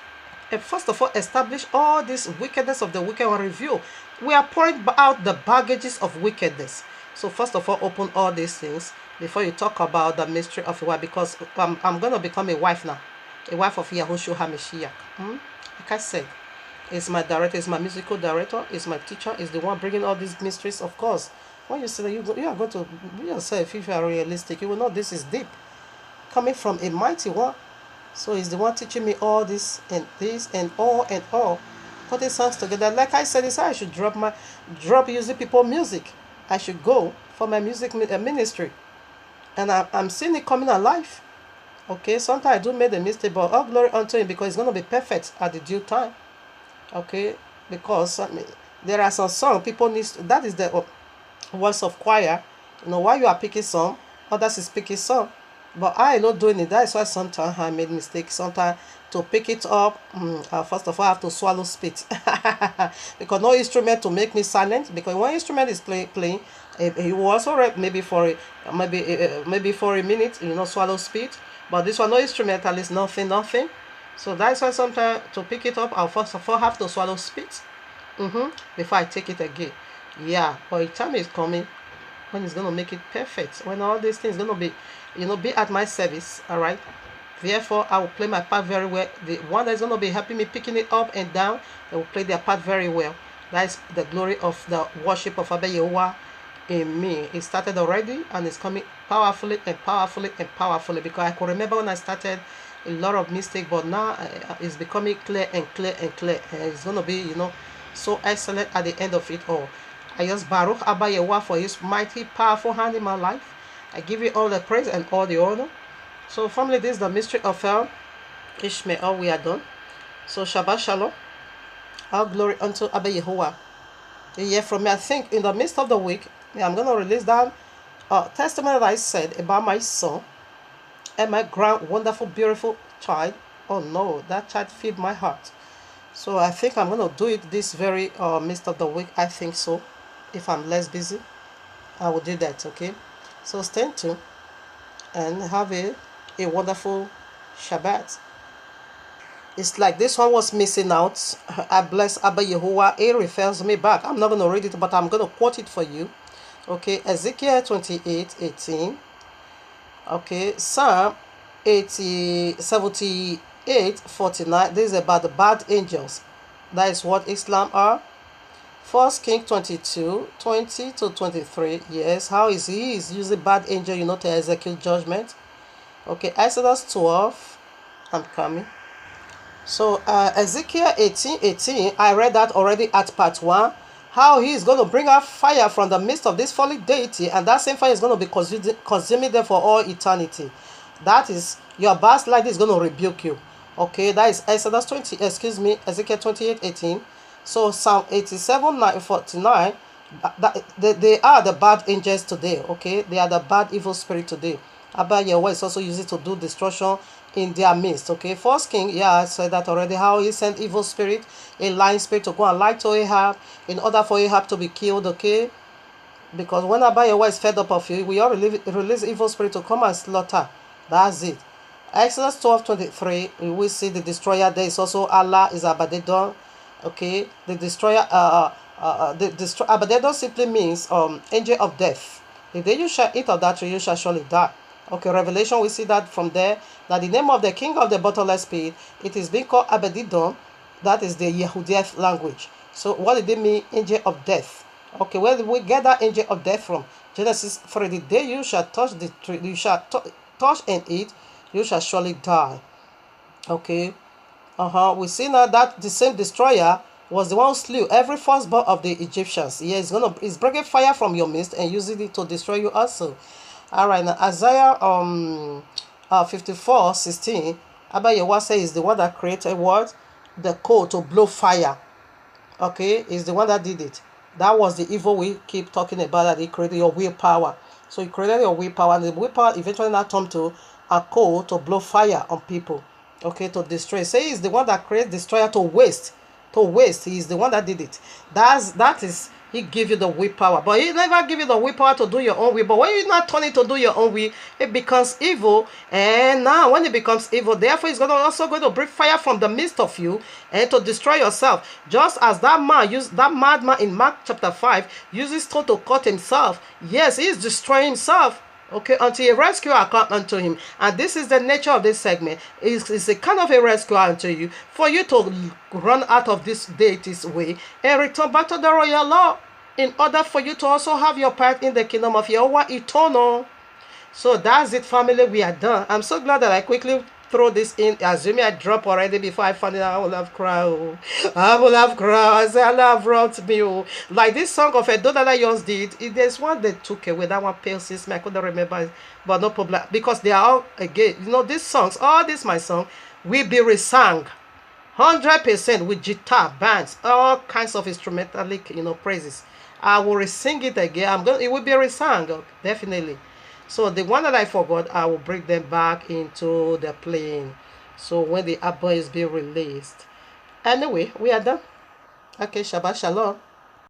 And first of all, establish all this wickedness of the wicked one. Review. We are pouring out the baggages of wickedness. So first of all, open all these things before you talk about the mystery of a wife, because I'm going to become a wife now. A wife of Yahushua HaMashiach. Like I said, it's my director, it's my musical director, it's my teacher, is the one bringing all these mysteries. Of course, when you say that you are going to be yourself, if you are realistic, you will know this is deep. coming from a mighty one. So he's the one teaching me all this and all. Putting songs together. Like I said, I should drop using people music. I should go for my music ministry. And I'm seeing it coming alive. Okay, sometimes I do make a mistake, but all glory unto him because it's going to be perfect at the due time. Okay, because there are some songs people need, that is the voice of choir. While you are picking some, others is picking some. But I not doing it. That's why sometimes I made mistakes. Sometimes to pick it up, first of all, I have to swallow spit. Because no instrument to make me silent. Because one instrument is playing, he will also maybe for a minute, swallow spit. But this one, no instrumental is nothing. So that's why sometimes to pick it up, I'll first of all have to swallow spit before I take it again. Yeah, but the time is coming when it's going to make it perfect. When all these things going to be, be at my service, all right? Therefore, I will play my part very well. The one that's going to be helping me picking it up and down, they will play their part very well. That is the glory of the worship of Abba Yahuwah in me. It started already and it's coming powerfully because I can remember when I started a lot of mistakes, but now it's becoming clear and it's going to be so excellent at the end of it all. I just Baruch Abba Yahuwah for his mighty powerful hand in my life. I give you all the praise and all the honor. So family, this is the mystery of Ishmael. We are done. So Shabbat Shalom. All glory unto Abba Yahuwah. You hear from me. I think in the midst of the week, I'm going to release that testimony that I said about my son and my grand, wonderful, beautiful child. Oh no, that child filled my heart. So I think I'm going to do it this very midst of the week. I think so. If I'm less busy, I will do that, okay? So stay tuned and have a wonderful Shabbat. It's like this one was missing out. I bless Abba Yahuwah. It refers me back. I'm not going to read it, but I'm going to quote it for you. Okay, Ezekiel 28:18. Okay, Psalm 78:49. This is about the bad angels. That is what Islam are. 1 Kings 22:20-23. Yes, how is he using bad angel, to execute judgment. Okay, Exodus 12. I'm coming. So Ezekiel 18:18. I read that already at part 1. How he is going to bring out fire from the midst of this fallen deity, and that same fire is going to be consuming them for all eternity. That is, your backslider is going to rebuke you. Okay, that is Ezekiel 28:18. So Psalm 87:49, they are the bad angels today, okay? They are the bad evil spirit today. Abba Yahweh is also used to do destruction in their midst, okay? First King, I said that already, how he sent evil spirit, a lying spirit to go and lie to Ahab in order for Ahab to be killed, okay? Because when Abba Yahweh is fed up of you, we all release evil spirit to come and slaughter. That's it. Exodus 12:23, we see the destroyer. There is also Allah is Abaddon. Okay, the destroyer. Abaddon simply means angel of death. If you shall eat of that tree, you shall surely die. Okay, Revelation, we see that from there, that the name of the king of the bottomless pit, it is being called Abaddon. That is the Yahudian language. So what did it mean, angel of death? Okay, where did we get that angel of death from? Genesis 3, the day you shall touch the tree, you shall touch and eat, you shall surely die. Okay. We see now that the same destroyer was the one who slew every firstborn of the Egyptians. Yeah, he's bringing fire from your midst and using it to destroy you also. All right, now Isaiah 54:16. Abba Yahuwah says is the one that created what? The coal to blow fire. Okay, is the one that did it. That was the evil we keep talking about, that he created your willpower. So he created your willpower, and the willpower eventually now turned to a coal to blow fire on people. Okay, to destroy. Say he's the one that creates destroyer to waste. He is the one that did it. That is, he give you the willpower, but he never give you the willpower to do your own will. But when you not turn it to do your own will, it becomes evil. And now when it becomes evil, therefore he's also going to bring fire from the midst of you and to destroy yourself. Just as that madman in Mark chapter 5 uses stone to cut himself. Yes, he is destroying himself. Okay, until a rescuer comes unto him. And this is the nature of this segment. It's a kind of a rescuer unto you, for you to run out of this deity's way and return back to the royal law, in order for you to also have your part in the kingdom of Yahuwah eternal. So that's it, family. We are done. I'm so glad that I quickly throw this in. Assuming I drop already before I found it out, I will have cried. Oh. I will have cried. I say, Allah have wrought me. Oh. Like this song of Edo that I just did. There's one they took away. That one pale sis me. I couldn't remember it, but no problem. Because they are all, again, these songs, all this my song, will be resung 100% with guitar, bands, all kinds of instrumentalic, praises. I will resing it again. It will be resung, definitely. So the one that I forgot, I will bring them back into the playing. So when the album is being released. Anyway, we are done. Okay, Shabbat Shalom.